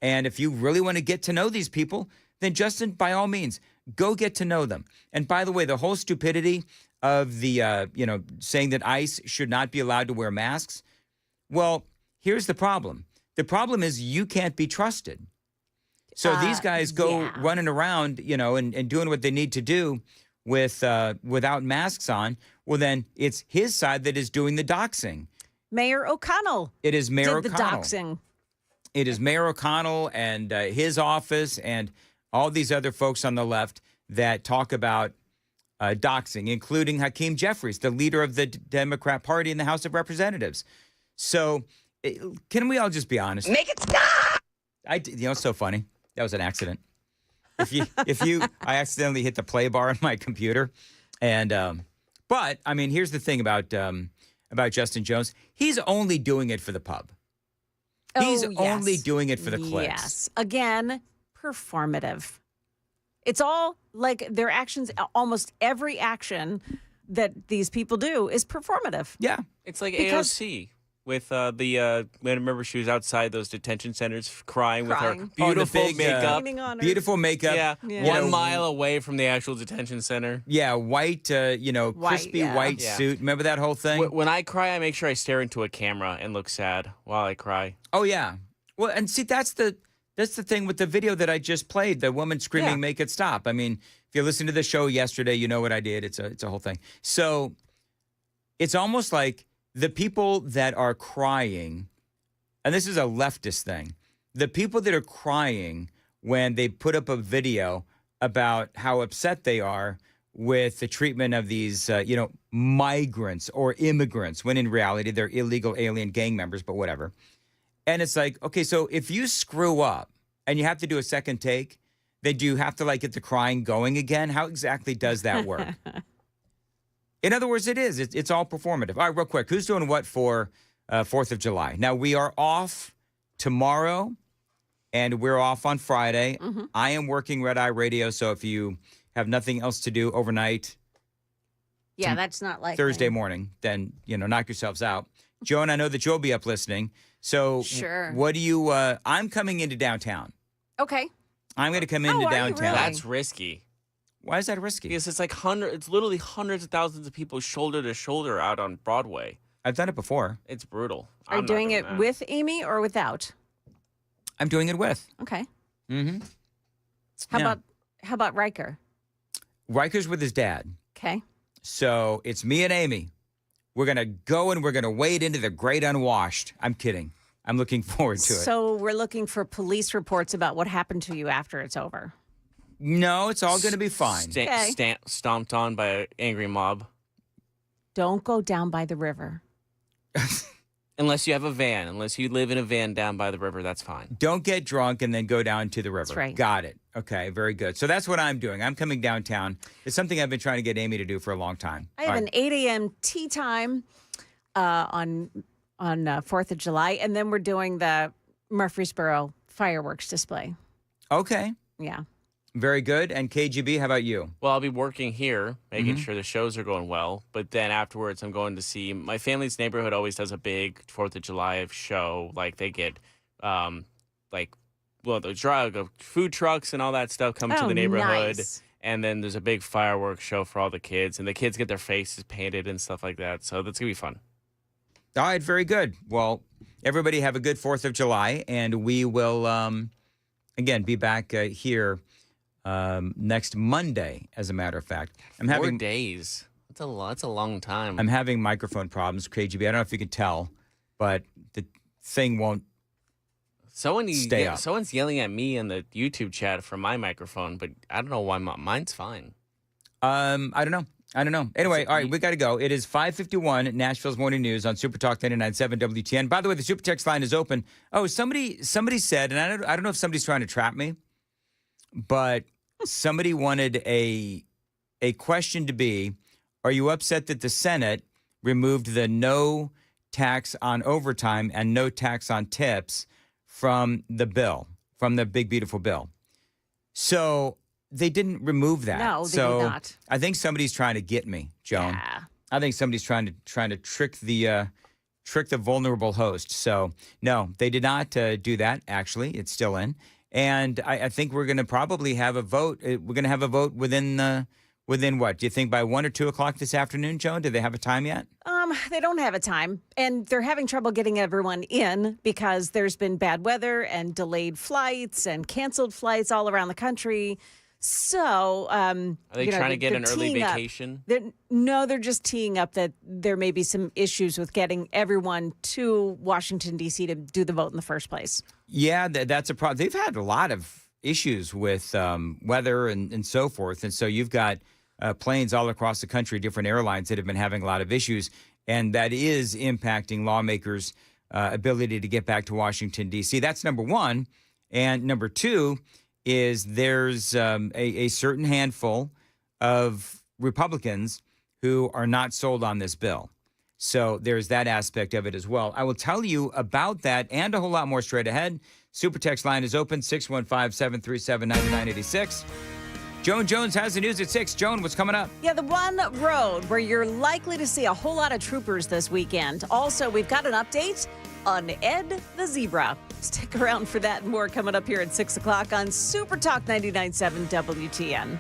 And if you really want to get to know these people, then Justin, by all means, go get to know them. And by the way, the whole stupidity of the, saying that ICE should not be allowed to wear masks. Well, here's the problem. The problem is you can't be trusted. So these guys go running around, and doing what they need to do without masks on. Well, then it's his side that is doing the doxing. Mayor O'Connell. It is Mayor did O'Connell. The doxing. It is Mayor O'Connell and his office and all these other folks on the left that talk about doxing, including Hakeem Jeffries, the leader of the Democrat Party in the House of Representatives. So can we all just be honest? Make it stop! It's so funny. That was an accident. I accidentally hit the play bar on my computer. And, but I mean, here's the thing about Justin Jones. He's only doing it for the pub. He's only doing it for the clicks. Yes. Again, performative. It's all like their actions, almost every action that these people do is performative. Yeah. It's like AOC with I remember she was outside those detention centers crying. With her beautiful big, makeup. Beautiful makeup. Yeah. 1 mile away from the actual detention center. Yeah, white, crispy white suit. Remember that whole thing? When I cry, I make sure I stare into a camera and look sad while I cry. Oh, yeah. Well, and see, that's the thing with the video that I just played, the woman screaming, "Make it stop." I mean, if you listened to the show yesterday, you know what I did. It's a whole thing. So it's almost like the people that are crying, and this is a leftist thing, the people that are crying when they put up a video about how upset they are with the treatment of these, migrants or immigrants, when in reality they're illegal alien gang members, but whatever. And it's like, okay, so if you screw up and you have to do a second take, then do you have to get the crying going again? How exactly does that work? In other words, it's all performative. All right, real quick, who's doing what for 4th of July? Now, we are off tomorrow, and we're off on Friday. Mm-hmm. I am working Red Eye Radio, so if you have nothing else to do overnight, that's not like Thursday morning, then, knock yourselves out. Joan, I know that you'll be up listening. So sure. What do you, I'm coming into downtown. Okay. I'm going to come into downtown. Really? That's risky. Why is that risky? Because it's it's literally hundreds of thousands of people shoulder to shoulder out on Broadway. I've done it before. It's brutal. Are you doing it with Amy or without? I'm doing it with. Okay. Mm-hmm. How about Riker? Riker's with his dad. Okay. So it's me and Amy. We're going to go and we're going to wade into the great unwashed. I'm kidding. I'm looking forward to it. So we're looking for police reports about what happened to you after it's over. No, it's all going to be fine. Stomped on by an angry mob. Don't go down by the river. Unless you have a van. Unless you live in a van down by the river, that's fine. Don't get drunk and then go down to the river. That's right. Got it. Okay, very good. So that's what I'm doing. I'm coming downtown. It's something I've been trying to get Amy to do for a long time. I have an 8 a.m. tea time on 4th of July, and then we're doing the Murfreesboro fireworks display. Okay. Yeah. Very good. And KGB, how about you? Well, I'll be working here, making sure the shows are going well. But then afterwards, I'm going to see my family's neighborhood always does a big 4th of July show. Like they get, the food trucks and all that stuff come to the neighborhood. Nice. And then there's a big fireworks show for all the kids. And the kids get their faces painted and stuff like that. So that's going to be fun. All right, very good. Well, everybody have a good 4th of July. And we will again, be back here next Monday, as a matter of fact. 4 days. That's a long time. I'm having microphone problems, KGB. I don't know if you can tell, but the thing won't stay up. Someone's yelling at me in the YouTube chat from my microphone, but I don't know why mine's fine. I don't know. Anyway, all right, we got to go. It is 5:51 at Nashville's Morning News on Super Talk 99.7 WTN. By the way, the Super Text line is open. Oh, somebody said, and I don't know if somebody's trying to trap me, but somebody wanted a question to be, are you upset that the Senate removed the no tax on overtime and no tax on tips from the bill, from the big, beautiful bill? So they didn't remove that. No, they did not. I think somebody's trying to get me, Joan. Yeah. I think somebody's trying to trick the vulnerable host. So no, they did not do that. Actually, it's still in, and I think we're going to probably have a vote. We're going to have a vote within what? Do you think by 1 or 2 o'clock this afternoon, Joan? Do they have a time yet? They don't have a time, and they're having trouble getting everyone in because there's been bad weather and delayed flights and canceled flights all around the country. So, are they trying to get an early vacation? They're just teeing up that there may be some issues with getting everyone to Washington, D.C. to do the vote in the first place. Yeah, that's a problem. They've had a lot of issues with weather and so forth. And so you've got planes all across the country, different airlines that have been having a lot of issues. And that is impacting lawmakers' ability to get back to Washington, D.C. That's number one. And number two is there's a certain handful of Republicans who are not sold on this bill. So there's that aspect of it as well. I will tell you about that and a whole lot more straight ahead. Super text line is open, 615-737-9986. Joan Jones has the news at 6. Joan, what's coming up? Yeah, the one road where you're likely to see a whole lot of troopers this weekend. Also, we've got an update on Ed the Zebra. Stick around for that and more coming up here at 6 o'clock on Super Talk 99.7 WTN.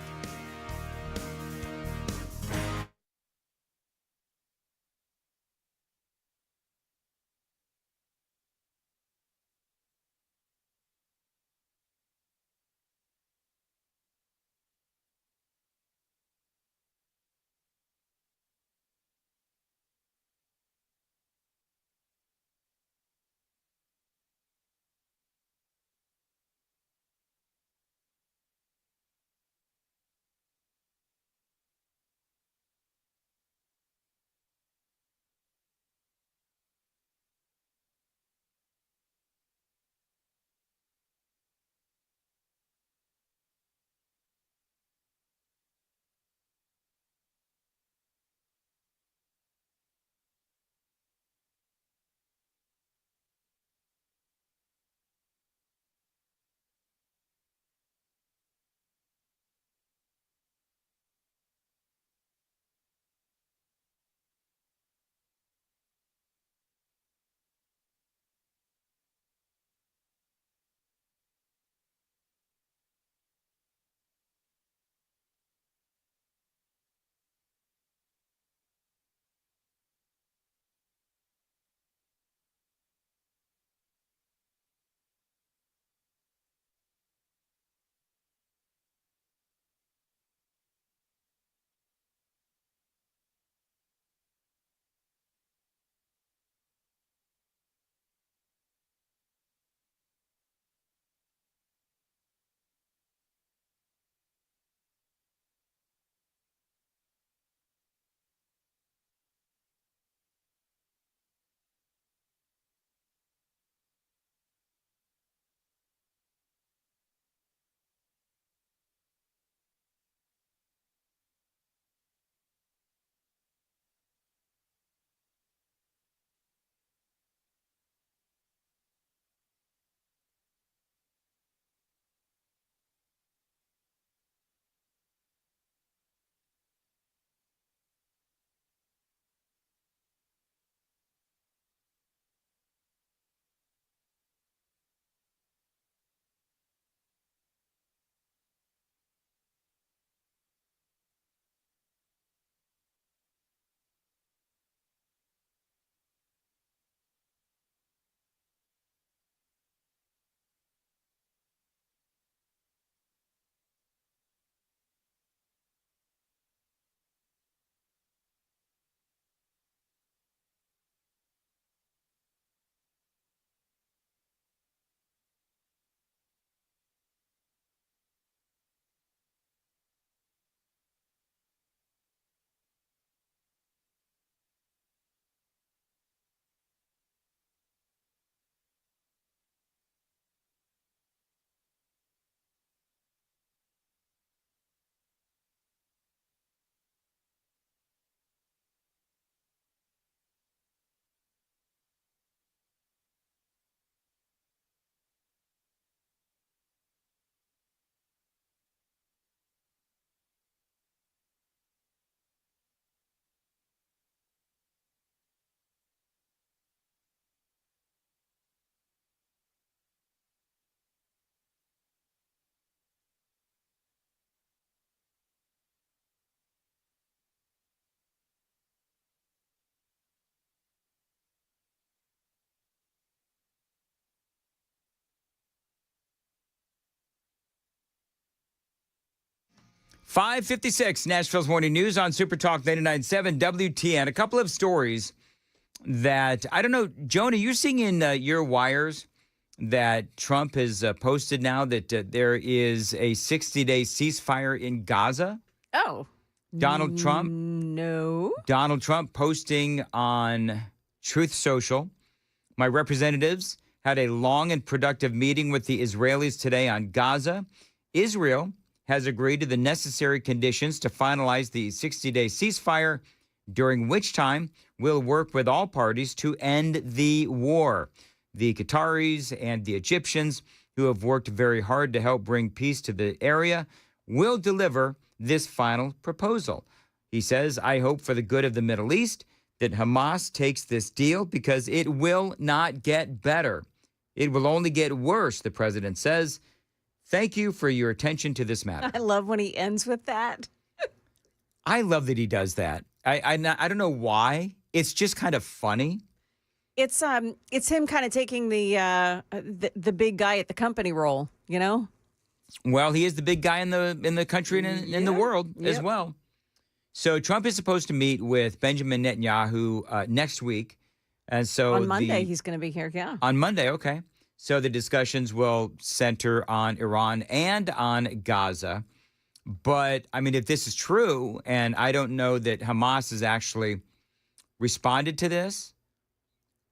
5:56, Nashville's Morning News on Super Talk 99.7 WTN. A couple of stories that, I don't know, Joan, are you seeing in your wires that Trump has posted now that there is a 60-day ceasefire in Gaza? Oh. Donald Trump? No. Donald Trump posting on Truth Social. My representatives had a long and productive meeting with the Israelis today on Gaza. Israel has agreed to the necessary conditions to finalize the 60-day ceasefire, during which time we'll work with all parties to end the war. The Qataris and the Egyptians, who have worked very hard to help bring peace to the area, will deliver this final proposal. He says, I hope for the good of the Middle East that Hamas takes this deal because it will not get better. It will only get worse, the president says. Thank you for your attention to this matter. I love when he ends with that. I love that he does that. I don't know why. It's just kind of funny. It's him kind of taking the big guy at the company role, you know? Well, he is the big guy in the country and in the world as well. So Trump is supposed to meet with Benjamin Netanyahu next week. And so on Monday, he's going to be here, yeah. On Monday, okay. So the discussions will center on Iran and on Gaza. But, I mean, if this is true, and I don't know that Hamas has actually responded to this,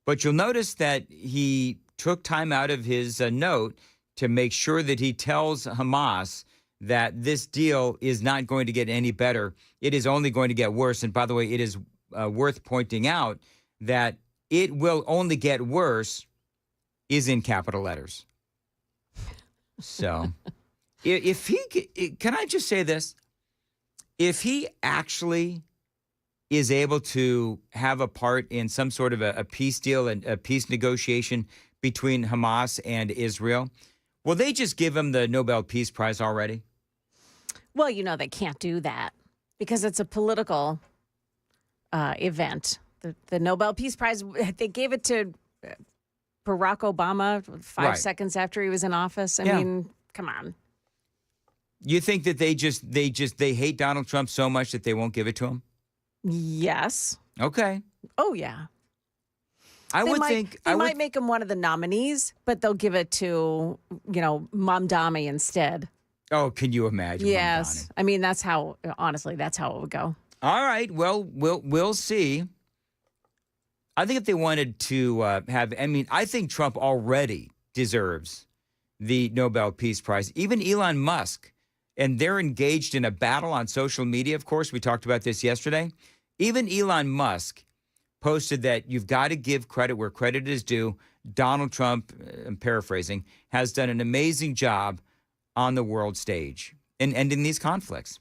but you'll notice that he took time out of his note to make sure that he tells Hamas that this deal is not going to get any better. It is only going to get worse. And by the way, it is worth pointing out that it will only get worse is in capital letters. So if he, can I just say this? If he actually is able to have a part in some sort of a peace deal and a peace negotiation between Hamas and Israel, will they just give him the Nobel Peace Prize already? Well, you know, they can't do that because it's a political event. The Nobel Peace Prize, they gave it to Barack Obama 5 seconds after he was in office. I mean, come on. You think that they hate Donald Trump so much that they won't give it to him? Yes. Okay. Oh, yeah. I might make him one of the nominees, but they'll give it to, Mamdani instead. Oh, can you imagine? Yes. I mean, that's how it would go. All right. Well, we'll see. I think if they wanted to I think Trump already deserves the Nobel Peace Prize. Even Elon Musk, and they're engaged in a battle on social media. Of course, we talked about this yesterday. Even Elon Musk posted that you've got to give credit where credit is due. Donald Trump, I'm paraphrasing, has done an amazing job on the world stage and in these conflicts.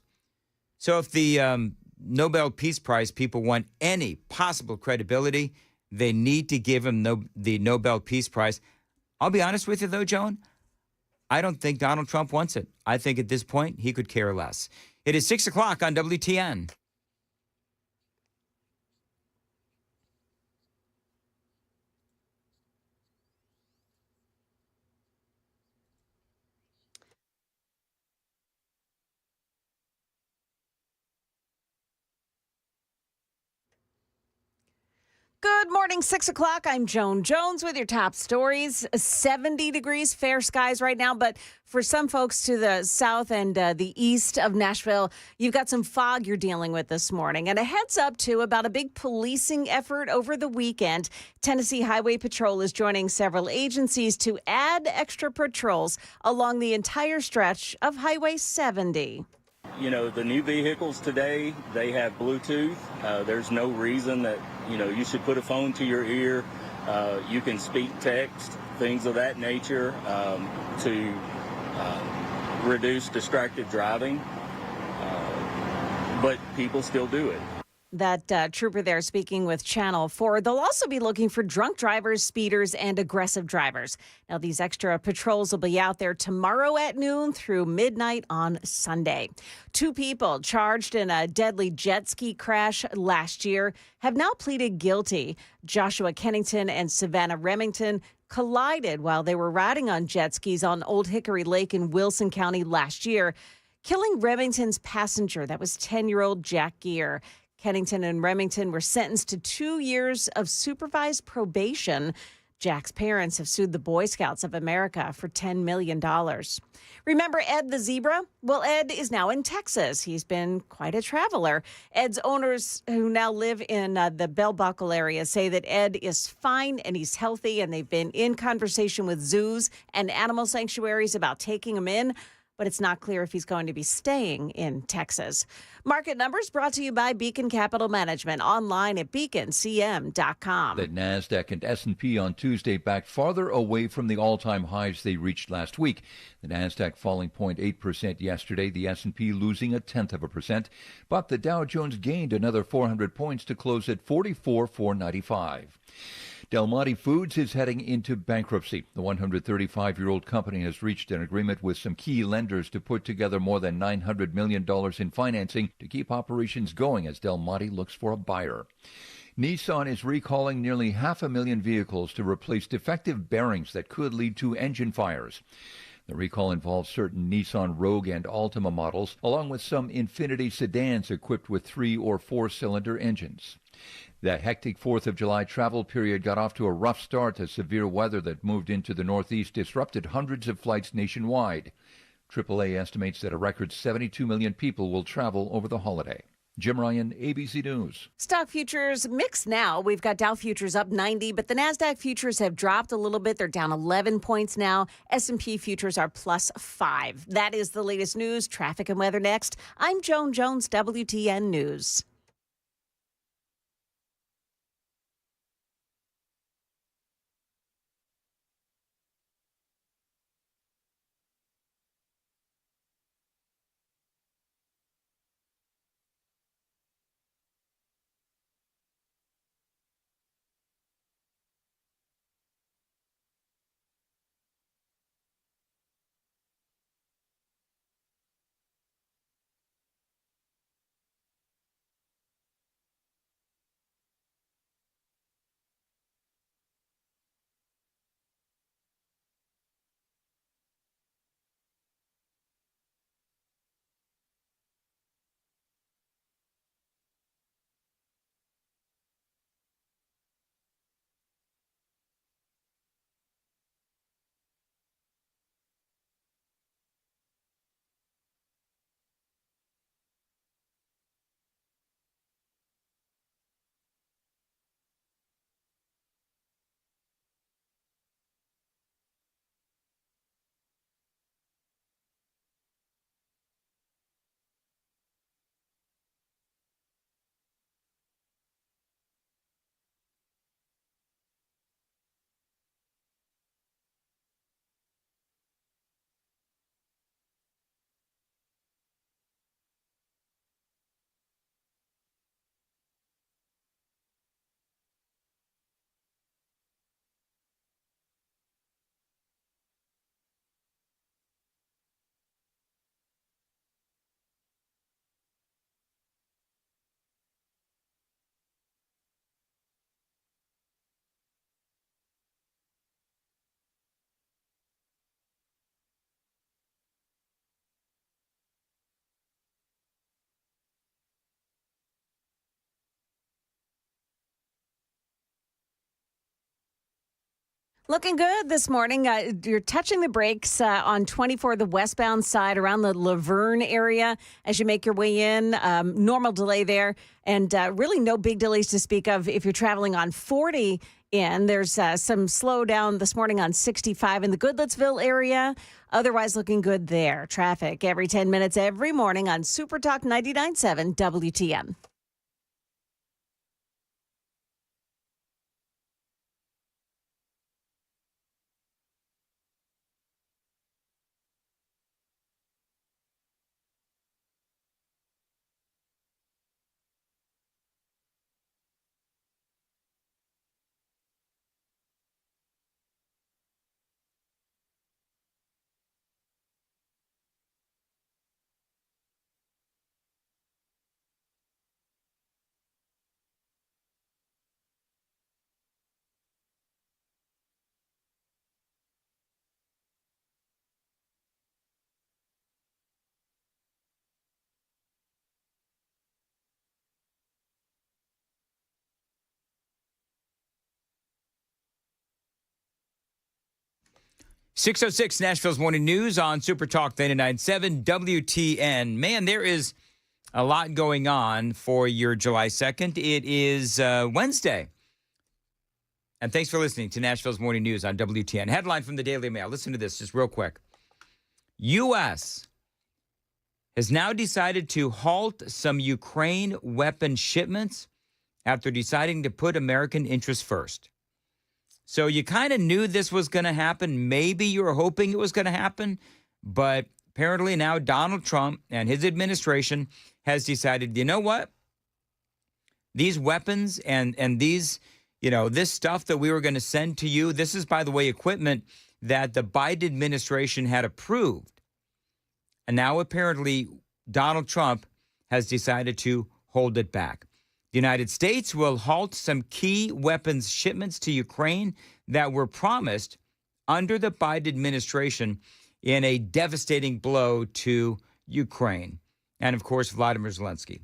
So if the Nobel Peace Prize people want any possible credibility, they need to give him the Nobel Peace Prize. I'll be honest with you, though, Joan. I don't think Donald Trump wants it. I think at this point, he could care less. It is 6 o'clock on WTN. Good morning, 6 o'clock. I'm Joan Jones with your top stories. 70 degrees, fair skies right now. But for some folks to the south and the east of Nashville, you've got some fog you're dealing with this morning. And a heads up, too, about a big policing effort over the weekend. Tennessee Highway Patrol is joining several agencies to add extra patrols along the entire stretch of Highway 70. You know, the new vehicles today, they have Bluetooth. There's no reason that, you should put a phone to your ear. You can speak text, things of that nature to reduce distracted driving. But people still do it. That trooper there speaking with Channel 4. They'll also be looking for drunk drivers, speeders, and aggressive drivers. Now, these extra patrols will be out there tomorrow at noon through midnight on Sunday. 2 people charged in a deadly jet ski crash last year have now pleaded guilty. Joshua Kennington and Savannah Remington collided while they were riding on jet skis on Old Hickory Lake in Wilson County last year. killing Remington's passenger. That was 10-year-old Jack Gear. Kennington and Remington were sentenced to 2 years of supervised probation. Jack's parents have sued the Boy Scouts of America for $10 million. Remember Ed the zebra? Well, Ed is now in Texas. He's been quite a traveler. Ed's owners, who now live in the Bell Buckle area, say that Ed is fine and he's healthy, and they've been in conversation with zoos and animal sanctuaries about taking him in. But it's not clear if he's going to be staying in Texas. Market numbers brought to you by Beacon Capital Management, online at beaconcm.com. The NASDAQ and S&P on Tuesday backed farther away from the all-time highs they reached last week. The NASDAQ falling 0.8% yesterday, the S&P losing 0.1%. But the Dow Jones gained another 400 points to close at 44,495. Del Monte Foods is heading into bankruptcy. The 135-year-old company has reached an agreement with some key lenders to put together more than $900 million in financing to keep operations going as Del Monte looks for a buyer. Nissan is recalling nearly 500,000 vehicles to replace defective bearings that could lead to engine fires. The recall involves certain Nissan Rogue and Altima models, along with some Infiniti sedans equipped with 3- or 4-cylinder engines. The hectic 4th of July travel period got off to a rough start as severe weather that moved into the Northeast disrupted hundreds of flights nationwide. AAA estimates that a record 72 million people will travel over the holiday. Jim Ryan, ABC News. Stock futures mixed now. We've got Dow futures up 90, but the NASDAQ futures have dropped a little bit. They're down 11 points now. S&P futures are plus 5. That is the latest news. Traffic and weather next. I'm Joan Jones, WTN News. Looking good this morning. You're touching the brakes on 24, the westbound side around the Laverne area as you make your way in. Normal delay there, and really no big delays to speak of if you're traveling on 40 in. There's some slowdown this morning on 65 in the Goodlettsville area. Otherwise, looking good there. Traffic every 10 minutes every morning on Super Talk 99.7 WTN. 6:06 Nashville's Morning News on Super Talk 99.7 WTN. Man, there is a lot going on for your July 2nd. It is Wednesday. And thanks for listening to Nashville's Morning News on WTN. Headline from the Daily Mail. Listen to this just real quick. U.S. has now decided to halt some Ukraine weapon shipments after deciding to put American interests first. So you kind of knew this was going to happen. Maybe you were hoping it was going to happen. But apparently now Donald Trump and his administration has decided, you know what? These weapons and these, this stuff that we were going to send to you, this is, by the way, equipment that the Biden administration had approved. And now apparently Donald Trump has decided to hold it back. The United States will halt some key weapons shipments to Ukraine that were promised under the Biden administration in a devastating blow to Ukraine. And, of course, Vladimir Zelensky.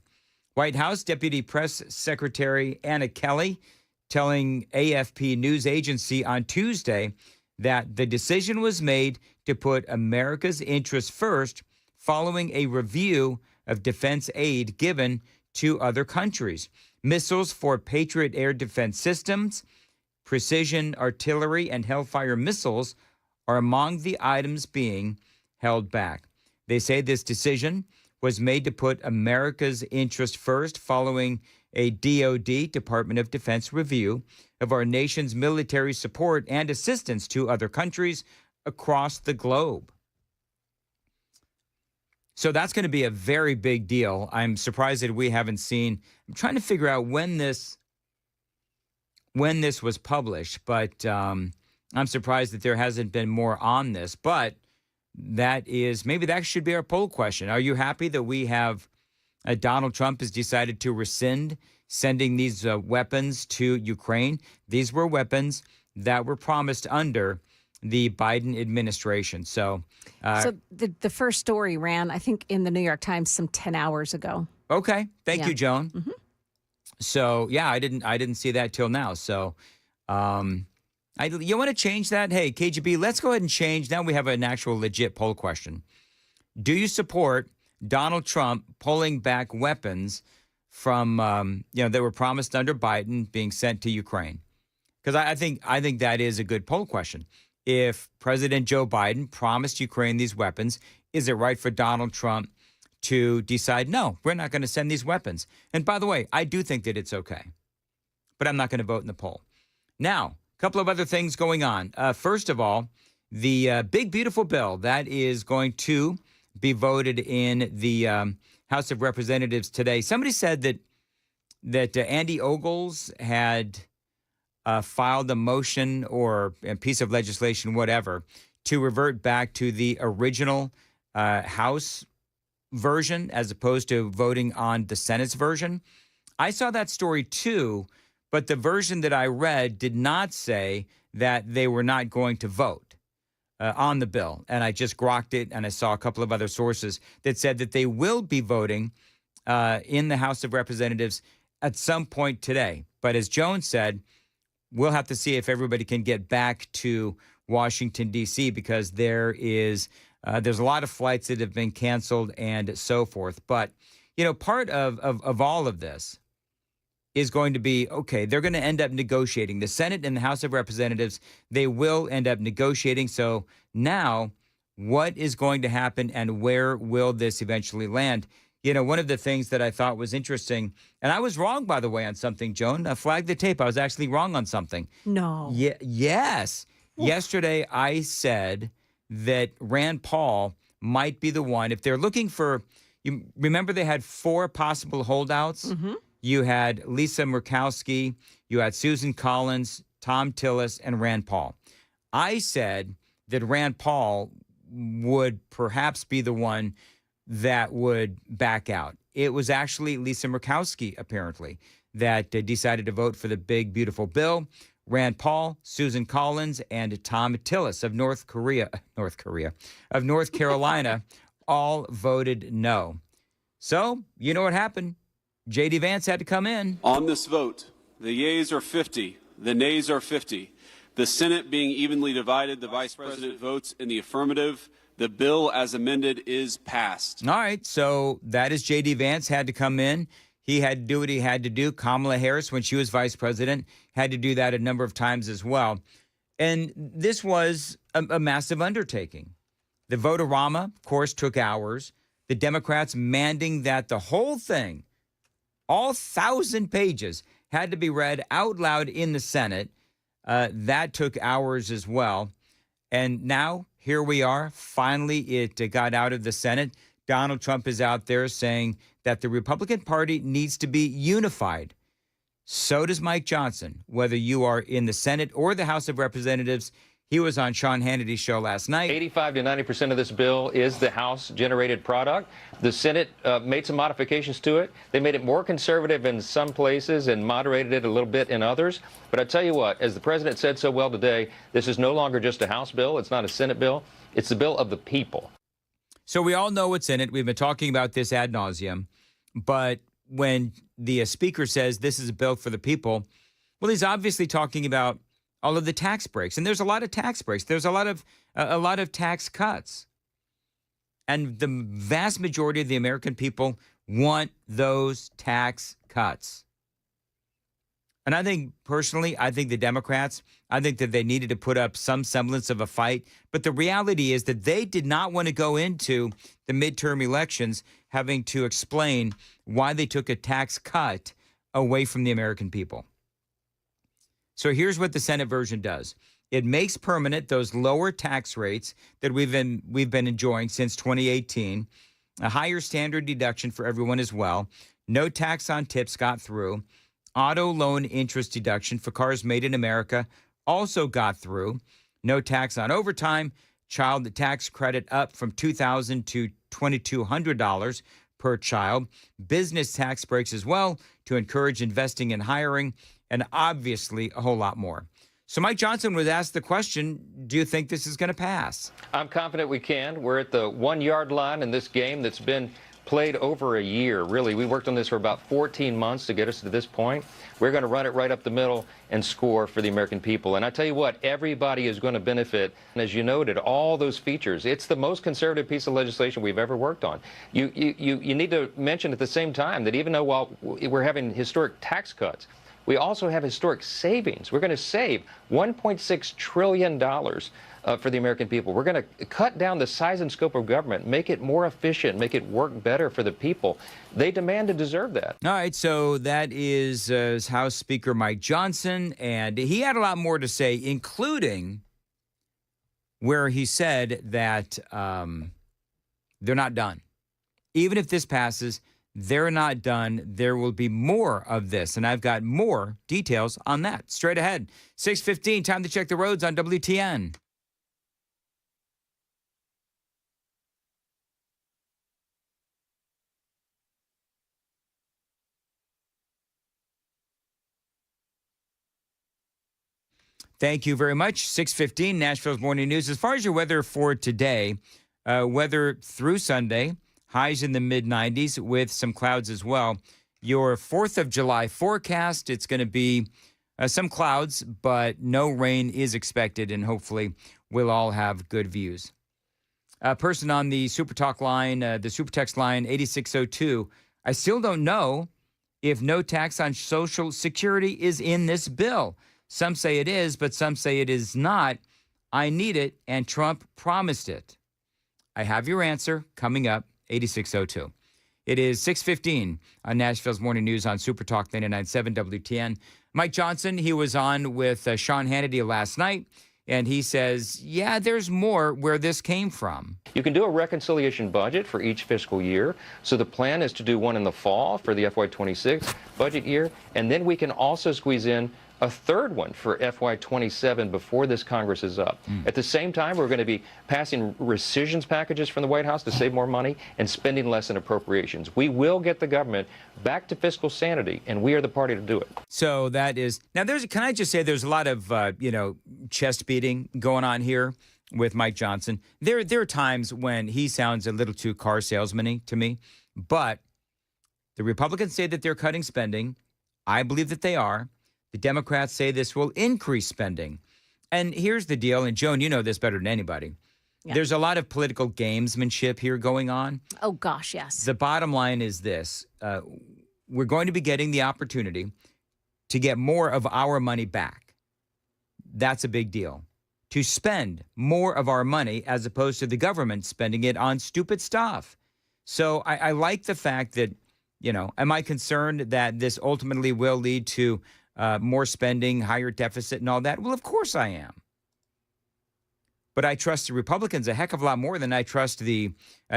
White House Deputy Press Secretary Anna Kelly telling AFP news agency on Tuesday that the decision was made to put America's interests first following a review of defense aid given to other countries. Missiles for Patriot air defense systems, precision artillery, and Hellfire missiles are among the items being held back. They say this decision was made to put America's interest first following a DoD, Department of Defense, review of our nation's military support and assistance to other countries across the globe. So that's going to be a very big deal. I'm surprised that we haven't seen. I'm trying to figure out when this was published, but I'm surprised that there hasn't been more on this. But maybe that should be our poll question. Are you happy that we have Donald Trump has decided to rescind sending these weapons to Ukraine? These were weapons that were promised under the Biden administration. So the first story ran, I think, in the New York Times some 10 hours ago. Okay. Thank you, Joan. Mm-hmm. So, yeah, I didn't see that till now. So, you want to change that? Hey, KGB, let's go ahead and change. Now we have an actual legit poll question. Do you support Donald Trump pulling back weapons from, that were promised under Biden being sent to Ukraine? Because I think that is a good poll question. If President Joe Biden promised Ukraine these weapons, is it right for Donald Trump to decide, no, we're not going to send these weapons? And by the way, I do think that it's okay, but I'm not going to vote in the poll. Now, a couple of other things going on. First of all, the big, beautiful bill that is going to be voted in the House of Representatives today. Somebody said that Andy Ogles had filed a motion or a piece of legislation, whatever, to revert back to the original House version as opposed to voting on the Senate's version. I saw that story too, but the version that I read did not say that they were not going to vote on the bill. And I just grokked it, and I saw a couple of other sources that said that they will be voting in the House of Representatives at some point today. But as Joan said, we'll have to see if everybody can get back to Washington, D.C., because there's a lot of flights that have been canceled and so forth. But, part of all of this is going to be, okay, they're going to end up negotiating. The Senate and the House of Representatives, they will end up negotiating. So now what is going to happen and where will this eventually land? One of the things that I thought was interesting, and I was wrong, by the way, on something, Joan. Flag the tape. I was actually wrong on something. No. Yes. Yesterday, I said that Rand Paul might be the one. If they're looking for, you remember they had 4 possible holdouts? Mm-hmm. You had Lisa Murkowski, you had Susan Collins, Tom Tillis, and Rand Paul. I said that Rand Paul would perhaps be the one that would back out. It was actually Lisa Murkowski, apparently, that decided to vote for the big, beautiful bill. Rand Paul, Susan Collins, and Tom Tillis of North Carolina all voted no. So, you know what happened? J.D. Vance had to come in. On this vote, the yeas are 50, the nays are 50. The Senate being evenly divided, the Vice President votes in the affirmative. The bill as amended is passed. All right, so that is J.D. Vance had to come in. He had to do what he had to do. Kamala Harris, when she was vice president, had to do that a number of times as well. And this was a massive undertaking. The vote-a-rama, of course, took hours. The Democrats mandating that the whole thing, all 1,000 pages, had to be read out loud in the Senate. That took hours as well. And now, here we are. Finally, it got out of the Senate. Donald Trump is out there saying that the Republican Party needs to be unified. So does Mike Johnson, whether you are in the Senate or the House of Representatives. He was on Sean Hannity's show last night. 85 to 90% of this bill is the House-generated product. The Senate made some modifications to it. They made it more conservative in some places and moderated it a little bit in others. But I tell you what, as the president said so well today, this is no longer just a House bill. It's not a Senate bill. It's the bill of the people. So we all know what's in it. We've been talking about this ad nauseum. But when the speaker says this is a bill for the people, well, he's obviously talking about all of the tax breaks. And there's a lot of tax breaks. There's a lot of tax cuts. And the vast majority of the American people want those tax cuts. And I think, personally, the Democrats, I think that they needed to put up some semblance of a fight. But the reality is that they did not want to go into the midterm elections having to explain why they took a tax cut away from the American people. So here's what the Senate version does. It makes permanent those lower tax rates that we've been enjoying since 2018, a higher standard deduction for everyone as well, no tax on tips got through, auto loan interest deduction for cars made in America also got through, no tax on overtime, child tax credit up from $2,000 to $2,200 per child, business tax breaks as well to encourage investing and hiring, and obviously a whole lot more. So Mike Johnson was asked the question, do you think this is going to pass? I'm confident we can. We're at the 1 yard line in this game that's been played over a year, really. We worked on this for about 14 months to get us to this point. We're going to run it right up the middle and score for the American people. And I tell you what, everybody is going to benefit. And as you noted, all those features. It's the most conservative piece of legislation we've ever worked on. You need to mention at the same time that even though while we're having historic tax cuts, we also have historic savings. We're going to save $1.6 trillion for the American people. We're going to cut down the size and scope of government, make it more efficient, make it work better for the people. They demand and deserve that. All right, so that is House Speaker Mike Johnson, and he had a lot more to say, including where he said that they're not done. Even if this passes, they're not done. There will be more of this, and I've got more details on that straight ahead. 6:15, time to check the roads on WTN. Thank you very much. 6:15, Nashville's Morning News. As far as your weather for today, weather through Sunday, highs in the mid-90s with some clouds as well. Your 4th of July forecast, it's going to be some clouds, but no rain is expected, and hopefully we'll all have good views. A person on the Super Talk line, the Super Text line, 8602, I still don't know if no tax on Social Security is in this bill. Some say it is, but some say it is not. I need it, and Trump promised it. I have your answer coming up, 8602. It is 6:15 on Nashville's Morning News on Super Talk 99.7 WTN. Mike Johnson, he was on with Sean Hannity last night, and he says, yeah, there's more where this came from. You can do a reconciliation budget for each fiscal year. So the plan is to do one in the fall for the FY26 budget year, and then we can also squeeze in a third one for FY27 before this Congress is up. At the same time, we're going to be passing rescissions packages from the White House to save more money and spending less in appropriations. We will get the government back to fiscal sanity, and we are the party to do it. So that is now. Can I just say there's a lot of chest beating going on here with Mike Johnson. There are times when he sounds a little too car salesman-y to me, but the Republicans say that they're cutting spending. I believe that they are. The Democrats say this will increase spending. And here's the deal, and Joan, you know this better than anybody. Yeah. There's a lot of political gamesmanship here going on. Oh, gosh, yes. The bottom line is this. We're going to be getting the opportunity to get more of our money back. That's a big deal. To spend more of our money as opposed to the government spending it on stupid stuff. So I like the fact that, am I concerned that this ultimately will lead to more spending, higher deficit and all that? Well, of course I am. But I trust the Republicans a heck of a lot more than I trust the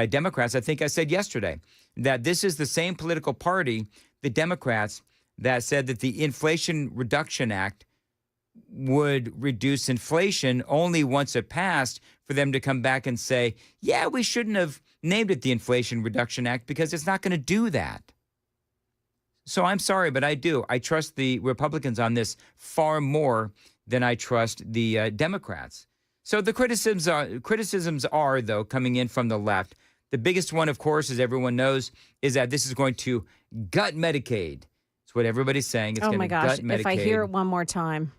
Democrats. I think I said yesterday that this is the same political party, the Democrats, that said that the Inflation Reduction Act would reduce inflation only once it passed, for them to come back and say, yeah, we shouldn't have named it the Inflation Reduction Act because it's not going to do that. So I'm sorry, but I do. I trust the Republicans on this far more than I trust the Democrats. So the criticisms are, though, coming in from the left. The biggest one, of course, as everyone knows, is that this is going to gut Medicaid. It's what everybody's saying. It's oh, going my to gosh. gut Medicaid. If I hear it one more time.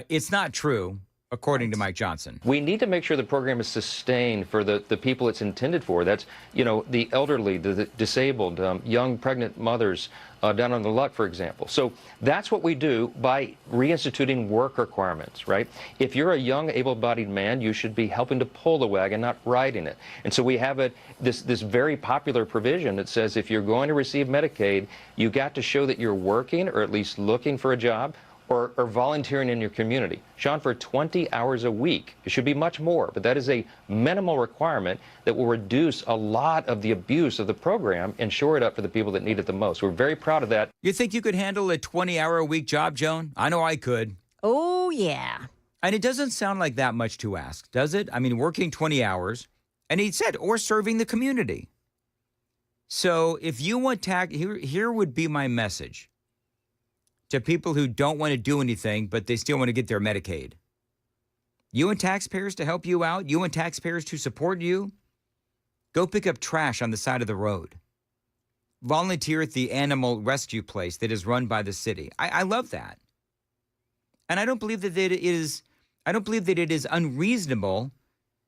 It's not true, according to Mike Johnson. We need to make sure the program is sustained for the people it's intended for. That's, the elderly, the disabled, young pregnant mothers down on the Luck, for example. So that's what we do by reinstituting work requirements, right? If you're a young, able-bodied man, you should be helping to pull the wagon, not riding it. And so we have this very popular provision that says if you're going to receive Medicaid, you got to show that you're working or at least looking for a job, or volunteering in your community. Sean, for 20 hours a week. It should be much more, but that is a minimal requirement that will reduce a lot of the abuse of the program and shore it up for the people that need it the most. We're very proud of that. You think you could handle a 20-hour-a-week job, Joan? I know I could. Oh, yeah. And it doesn't sound like that much to ask, does it? I mean, working 20 hours, and he said, or serving the community. So if you want here would be my message to people who don't want to do anything, but they still want to get their Medicaid. You want taxpayers to help you out? You want taxpayers to support you? Go pick up trash on the side of the road. Volunteer at the animal rescue place that is run by the city. I love that. And I don't believe that it is unreasonable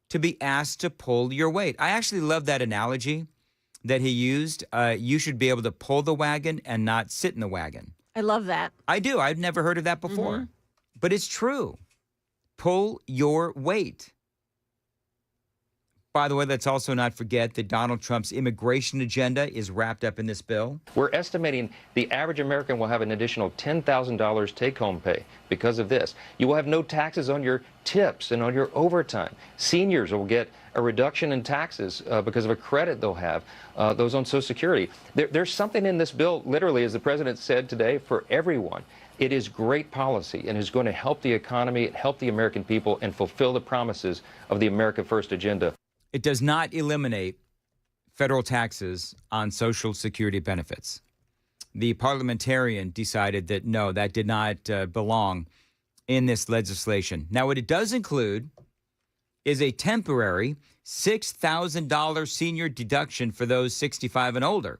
to be asked to pull your weight. I actually love that analogy that he used. You should be able to pull the wagon and not sit in the wagon. I love that. I do. I've never heard of that before. But it's true. Pull your weight. By the way, let's also not forget that Donald Trump's immigration agenda is wrapped up in this bill. We're estimating the average American will have an additional $10,000 take-home pay because of this. You will have no taxes on your tips and on your overtime. Seniors will get a reduction in taxes because of a credit they'll have, those on Social Security. There's something in this bill, literally, as the president said today, for everyone. It is great policy and is going to help the economy, help the American people, and fulfill the promises of the America First agenda. It does not eliminate federal taxes on Social Security benefits. The parliamentarian decided that, no, that did not belong in this legislation. Now, what it does include is a temporary $6,000 senior deduction for those 65 and older.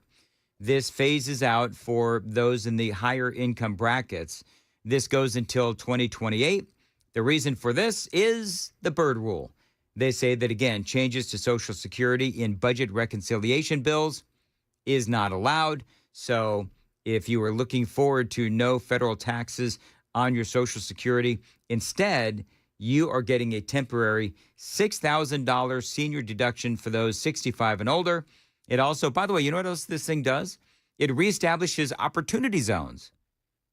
This phases out for those in the higher income brackets. This goes until 2028. The reason for this is the Byrd Rule. They say that, again, changes to Social Security in budget reconciliation bills is not allowed. So if you are looking forward to no federal taxes on your Social Security, instead, you are getting a temporary $6,000 senior deduction for those 65 and older. It also, by the way, you know what else this thing does? It reestablishes opportunity zones.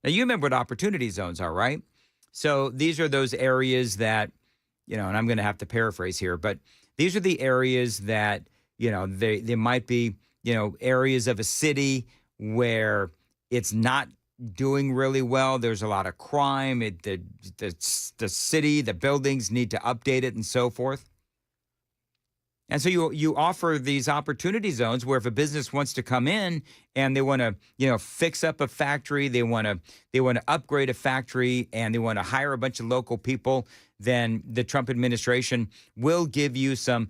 Now, you remember what opportunity zones are, right? So these are those areas that, and I'm going to have to paraphrase here, but these are the areas that, they might be, areas of a city where it's not doing really well. There's a lot of crime. The city, the buildings need to update it and so forth. And so you offer these opportunity zones where if a business wants to come in and they want to, fix up a factory, they want to upgrade a factory, and they want to hire a bunch of local people, then the Trump administration will give you some,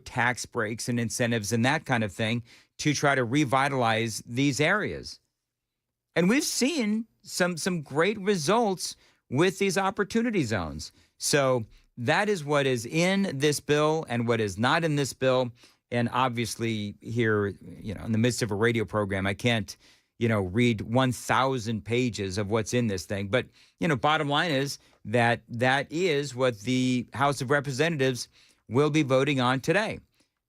tax breaks and incentives and that kind of thing to try to revitalize these areas. And we've seen some great results with these opportunity zones. So that is what is in this bill and what is not in this bill. And obviously here, in the midst of a radio program, I can't, read 1,000 pages of what's in this thing. But, bottom line is that is what the House of Representatives will be voting on today.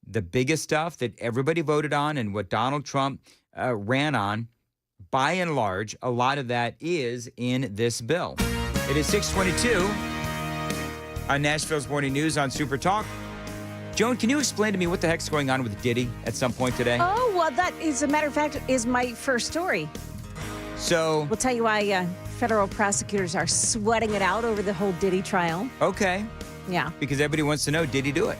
The biggest stuff that everybody voted on and what Donald Trump ran on, by and large, a lot of that is in this bill. It is 6:22 on Nashville's Morning News on Super Talk. Joan, can you explain to me what the heck's going on with Diddy at some point today? Oh, well, that, as a matter of fact, is my first story. So we'll tell you why federal prosecutors are sweating it out over the whole Diddy trial. Okay. Yeah. Because everybody wants to know, did he do it?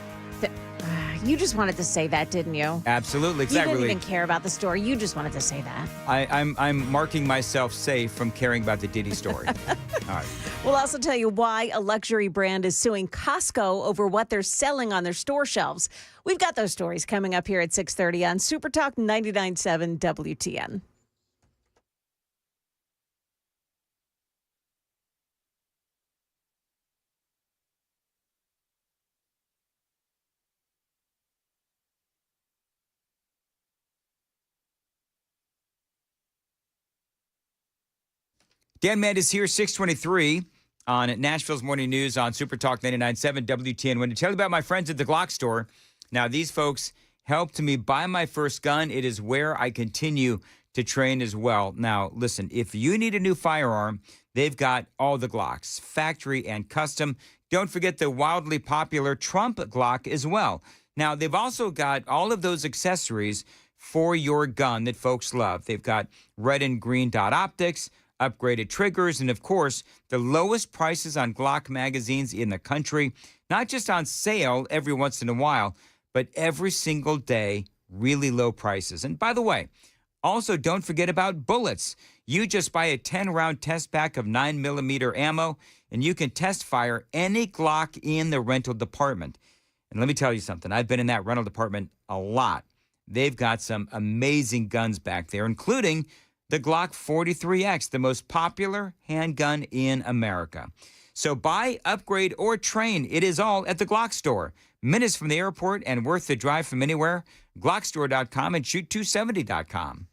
You just wanted to say that, didn't you? Absolutely. You didn't even care about the story. You just wanted to say that. I'm marking myself safe from caring about the Diddy story. All right. We'll also tell you why a luxury brand is suing Costco over what they're selling on their store shelves. We've got those stories coming up here at 6:30 on Super Talk 99.7 WTN. Dan Mandis here, 623 on Nashville's Morning News on Super Talk 99.7 WTN. I want to tell you about my friends at the Glock store. Now, these folks helped me buy my first gun. It is where I continue to train as well. Now, listen, if you need a new firearm, they've got all the Glocks, factory and custom. Don't forget the wildly popular Trump Glock as well. Now, they've also got all of those accessories for your gun that folks love. They've got red and green dot optics, upgraded triggers, and of course, the lowest prices on Glock magazines in the country, not just on sale every once in a while, but every single day, really low prices. And by the way, also don't forget about bullets. You just buy a 10-round test pack of 9mm ammo, and you can test fire any Glock in the rental department. And let me tell you something, I've been in that rental department a lot. They've got some amazing guns back there, including the Glock 43X, the most popular handgun in America. So buy, upgrade, or train. It is all at the Glock store. Minutes from the airport and worth the drive from anywhere. Glockstore.com and shoot270.com.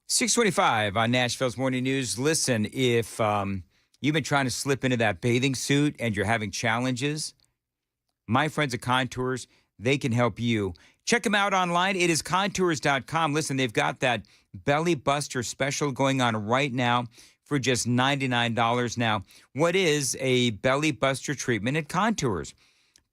.625 on Nashville's Morning News. Listen, if you've been trying to slip into that bathing suit and you're having challenges, my friends at Contours, they can help you. Check them out online. It is contours.com. Listen, they've got that belly buster special going on right now for just $99. Now, what is a belly buster treatment at Contours?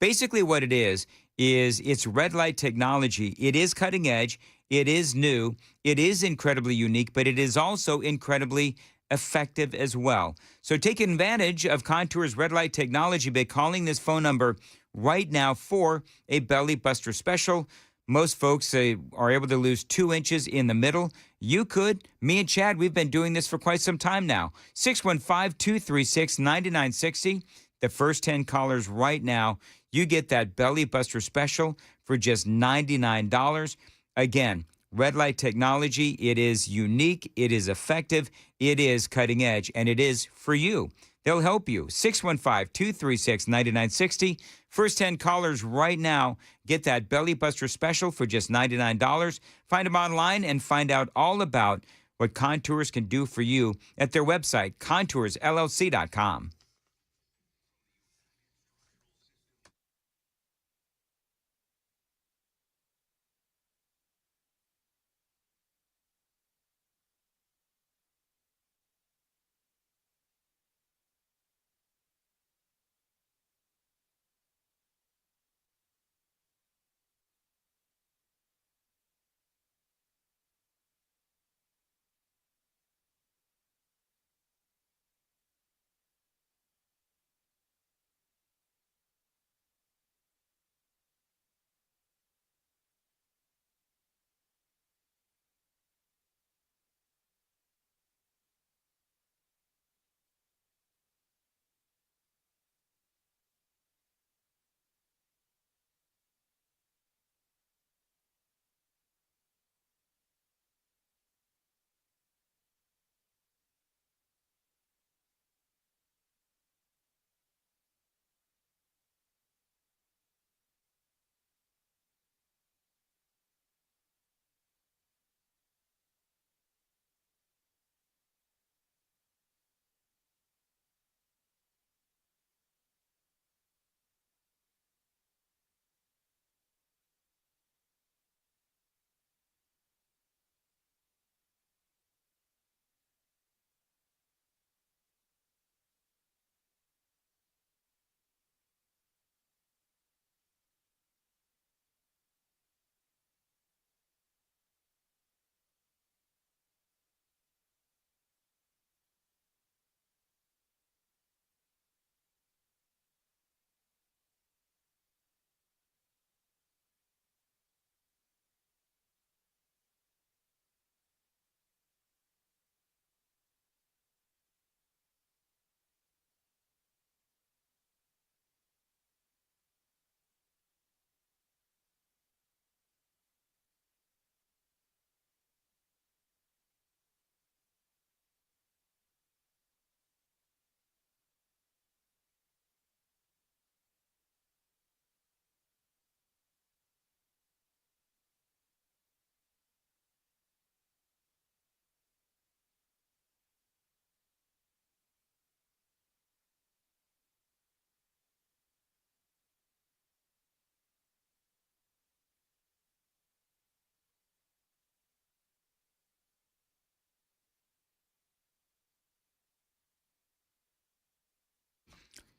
Basically what it is it's red light technology. It is cutting edge. It is new. It is incredibly unique, but it is also incredibly effective as well. So take advantage of Contour's red light technology by calling this phone number right now for a belly buster special. Most folks are able to lose 2 inches in the middle. You could. Me and Chad, we've been doing this for quite some time now. 615-236-9960. The first 10 callers right now, you get that belly buster special for just $99. Again, red light technology, it is unique, it is effective, it is cutting edge, and it is for you. They'll help you. 615-236-9960. First 10 callers right now get that belly buster special for just $99. Find them online and find out all about what Contours can do for you at their website, contoursllc.com.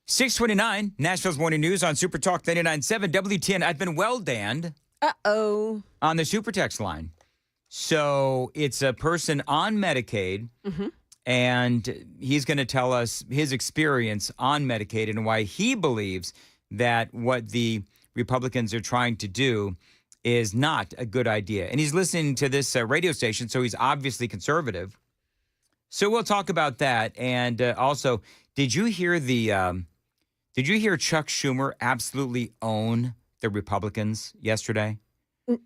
629, Nashville's Morning News on Super Talk 99.7 WTN. I've been well danned. Uh-oh. On the Super Text line. So it's a person on Medicaid, and he's going to tell us his experience on Medicaid and why he believes that what the Republicans are trying to do is not a good idea. And he's listening to this radio station, so he's obviously conservative. So we'll talk about that. And also, did you hear Chuck Schumer absolutely own the Republicans yesterday?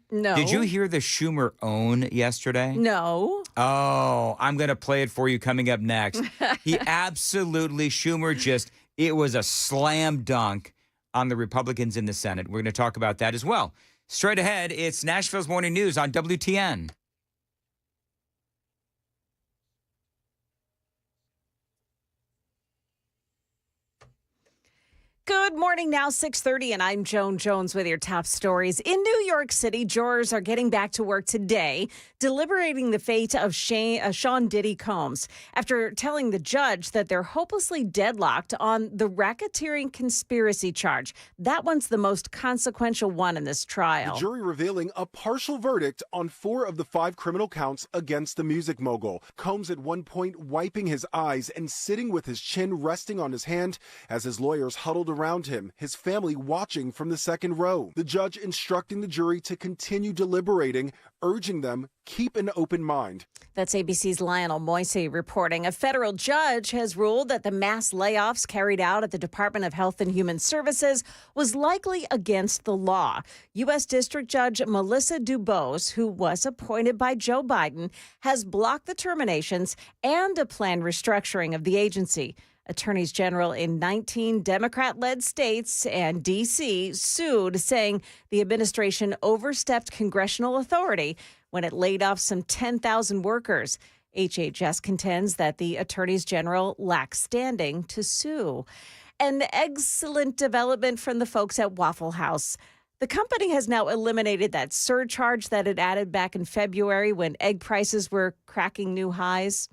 No. Did you hear the Schumer own yesterday? No. Oh, I'm going to play it for you coming up next. He absolutely, Schumer it was a slam dunk on the Republicans in the Senate. We're going to talk about that as well. Straight ahead, it's Nashville's Morning News on WTN. Good morning, now 6:30, and I'm Joan Jones with your top stories. In New York City, jurors are getting back to work today, deliberating the fate of Sean Diddy Combs after telling the judge that they're hopelessly deadlocked on the racketeering conspiracy charge. That one's the most consequential one in this trial. The jury revealing a partial verdict on 4 of the 5 criminal counts against the music mogul. Combs at one point wiping his eyes and sitting with his chin resting on his hand as his lawyers huddled around him, his family watching from the second row. The judge instructing the jury to continue deliberating, urging them keep an open mind. That's ABC's Lionel Moisey reporting. A federal judge has ruled that the mass layoffs carried out at the Department of Health and Human Services was likely against the law. U.S. District Judge Melissa Dubose, who was appointed by Joe Biden, has blocked the terminations and a planned restructuring of the agency. Attorneys general in 19 Democrat-led states and D.C. sued, saying the administration overstepped congressional authority when it laid off some 10,000 workers. HHS contends that the attorneys general lack standing to sue. An excellent development from the folks at Waffle House. The company has now eliminated that surcharge that it added back in February when egg prices were cracking new highs.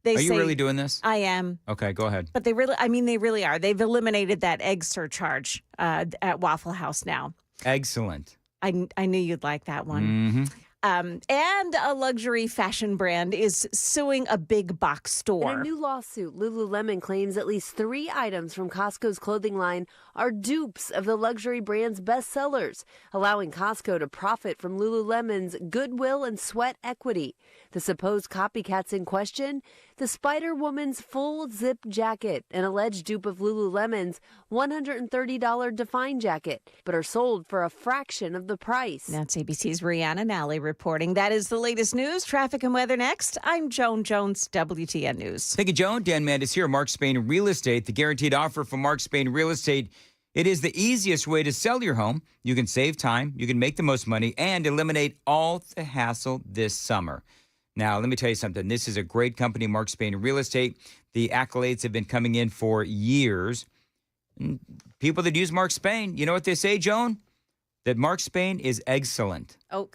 Are you really doing this? I am. Okay, go ahead. But they really are. They've eliminated that egg surcharge at Waffle House now. Excellent. I knew you'd like that one. Mm-hmm. And a luxury fashion brand is suing a big box store. In a new lawsuit, Lululemon claims at least 3 items from Costco's clothing line are dupes of the luxury brand's bestsellers, allowing Costco to profit from Lululemon's goodwill and sweat equity. The supposed copycats in question, the Spider-Woman's full zip jacket, an alleged dupe of Lululemon's $130 Define jacket, but are sold for a fraction of the price. That's ABC's Rhiannon Alley reporting. That is the latest news. Traffic and weather next. I'm Joan Jones, WTN News. Thank you, Joan. Dan Mandis here. Mark Spain Real Estate. The guaranteed offer from Mark Spain Real Estate. It is the easiest way to sell your home. You can save time, you can make the most money, and eliminate all the hassle this summer. Now, let me tell you something. This is a great company, Mark Spain Real Estate. The accolades have been coming in for years. And people that use Mark Spain, you know what they say, Joan? That Mark Spain is excellent. Oh.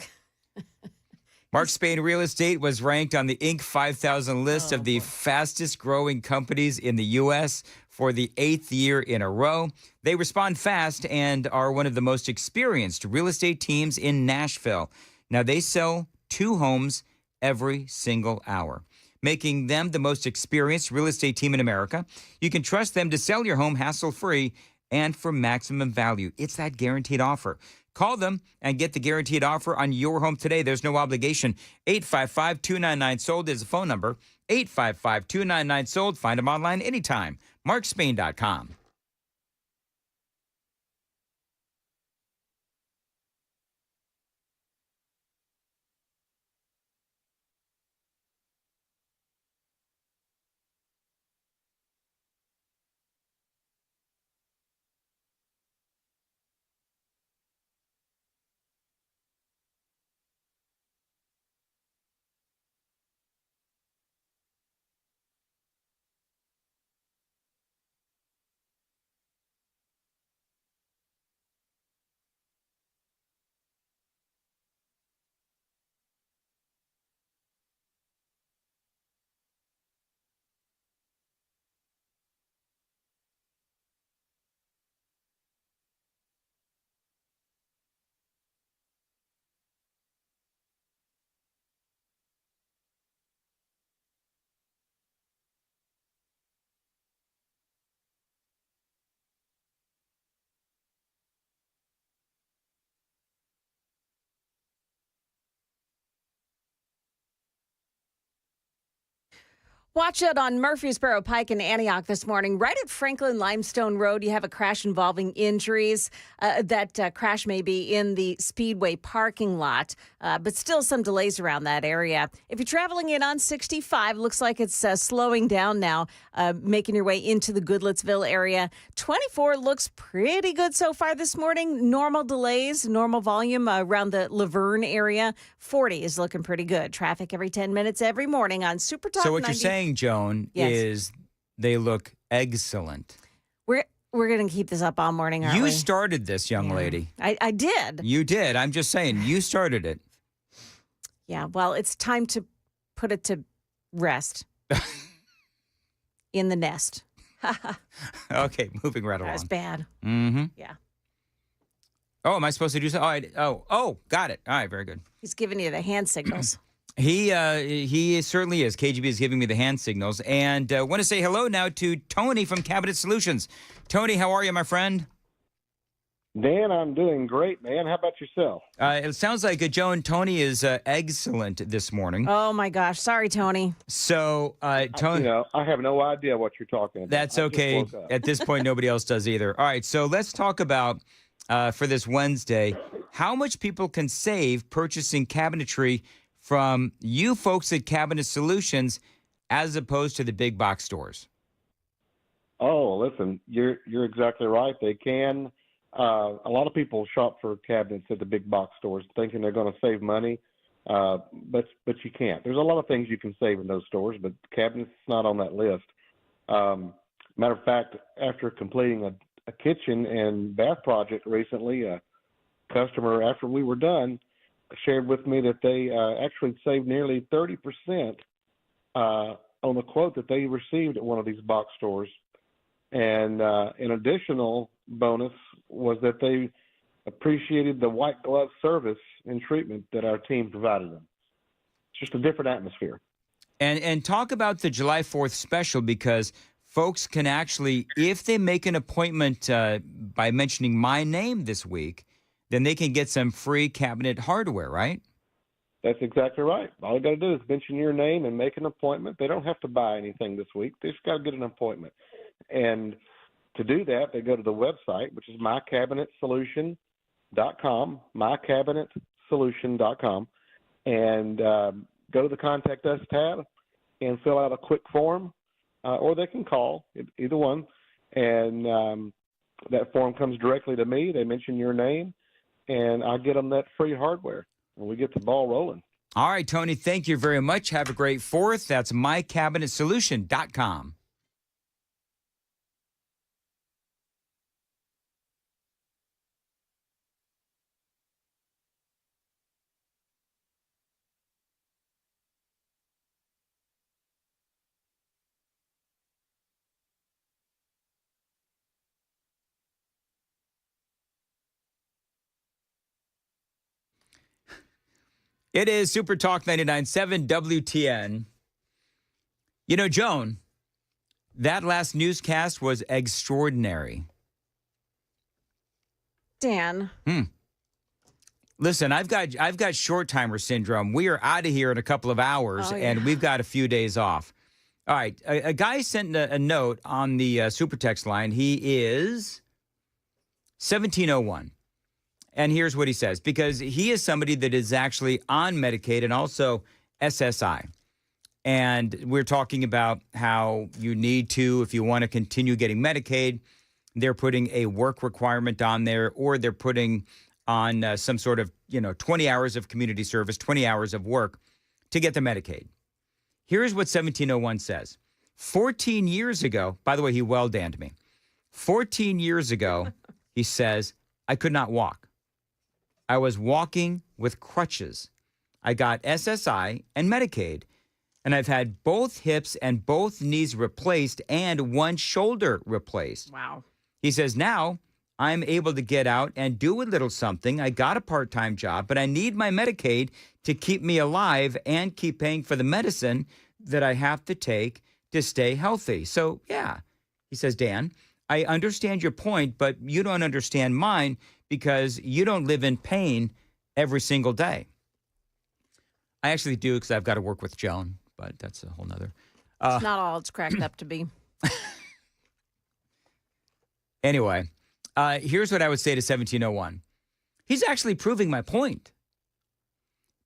Mark Spain Real Estate was ranked on the Inc. 5000 list of the fastest growing companies in the U.S. for the 8th year in a row. They respond fast and are one of the most experienced real estate teams in Nashville. Now, they sell 2 homes every single hour, making them the most experienced real estate team in America. You can trust them to sell your home hassle-free and for maximum value. It's that guaranteed offer. Call them and get the guaranteed offer on your home today. There's no obligation. 855-299-SOLD is the phone number. 855-299-SOLD. Find them online anytime. MarkSpain.com. Watch out on Murfreesboro Pike and Antioch this morning. Right at Franklin Limestone Road, you have a crash involving injuries. That crash may be in the Speedway parking lot, but still some delays around that area. If you're traveling in on 65, looks like it's slowing down now, making your way into the Goodlettsville area. 24 looks pretty good so far this morning. Normal delays, normal volume around the Laverne area. 40 is looking pretty good. Traffic every 10 minutes every morning on Super Talk. So what you're saying, Joan, Yes. is they look excellent. We're going to keep this up all morning, aren't we? You started this, young lady. I did. You did. I'm just saying, you started it. Yeah, well, it's time to put it to rest in the nest. Okay, moving right along. That was bad. Mm-hmm. Yeah. Oh, am I supposed to do so? Oh, got it. All right, very good. He's giving you the hand signals. He certainly is. KGB is giving me the hand signals. And I want to say hello now to Tony from Cabinet Solutions. Tony, how are you, my friend? Dan, I'm doing great, man. How about yourself? It sounds like Joan, Tony is excellent this morning. Oh, my gosh. Sorry, Tony. So, Tony. I have no idea what you're talking about. That's okay. At this point, nobody else does either. All right, so let's talk about, for this Wednesday, how much people can save purchasing cabinetry from you folks at Cabinet Solutions as opposed to the big box stores. Oh, listen, you're exactly right. They can. A lot of people shop for cabinets at the big box stores thinking they're going to save money, but you can't. There's a lot of things you can save in those stores, but cabinets is not on that list. Matter of fact, after completing a kitchen and bath project recently, a customer, after we were done, shared with me that they actually saved nearly 30% on the quote that they received at one of these box stores. And an additional bonus was that they appreciated the white glove service and treatment that our team provided them. It's just a different atmosphere. And talk about the July 4th special, because folks can actually, if they make an appointment by mentioning my name this week, then they can get some free cabinet hardware, right? That's exactly right. All you got to do is mention your name and make an appointment. They don't have to buy anything this week. They just got to get an appointment. And to do that, they go to the website, which is mycabinetsolution.com, mycabinetsolution.com, and go to the Contact Us tab and fill out a quick form, or they can call, either one, and that form comes directly to me. They mention your name, and I get them that free hardware, and we get the ball rolling. All right, Tony, thank you very much. Have a great 4th. That's mycabinetsolution.com. It is Super Talk 99.7 WTN. You know, Joan, that last newscast was extraordinary. Dan. Listen, I've got short timer syndrome. We are out of here in a couple of hours, and we've got a few days off. All right, a guy sent a note on the super text line. He is 1701. And here's what he says, because he is somebody that is actually on Medicaid and also SSI. And we're talking about how you need to, if you want to continue getting Medicaid, they're putting a work requirement on there, or they're putting on some sort of, 20 hours of community service, 20 hours of work to get the Medicaid. Here's what 1701 says. 14 years ago, by the way, he well-danned me. 14 years ago, he says, I could not walk. I was walking with crutches. I got SSI and Medicaid, and I've had both hips and both knees replaced and one shoulder replaced. Wow. He says, now I'm able to get out and do a little something. I got a part-time job, but I need my Medicaid to keep me alive and keep paying for the medicine that I have to take to stay healthy. So, yeah, he says, Dan, I understand your point, but you don't understand mine, because you don't live in pain every single day. I actually do, because I've got to work with Joan, but that's a whole nother. It's not all it's cracked up to be. Anyway, here's what I would say to 1701. He's actually proving my point.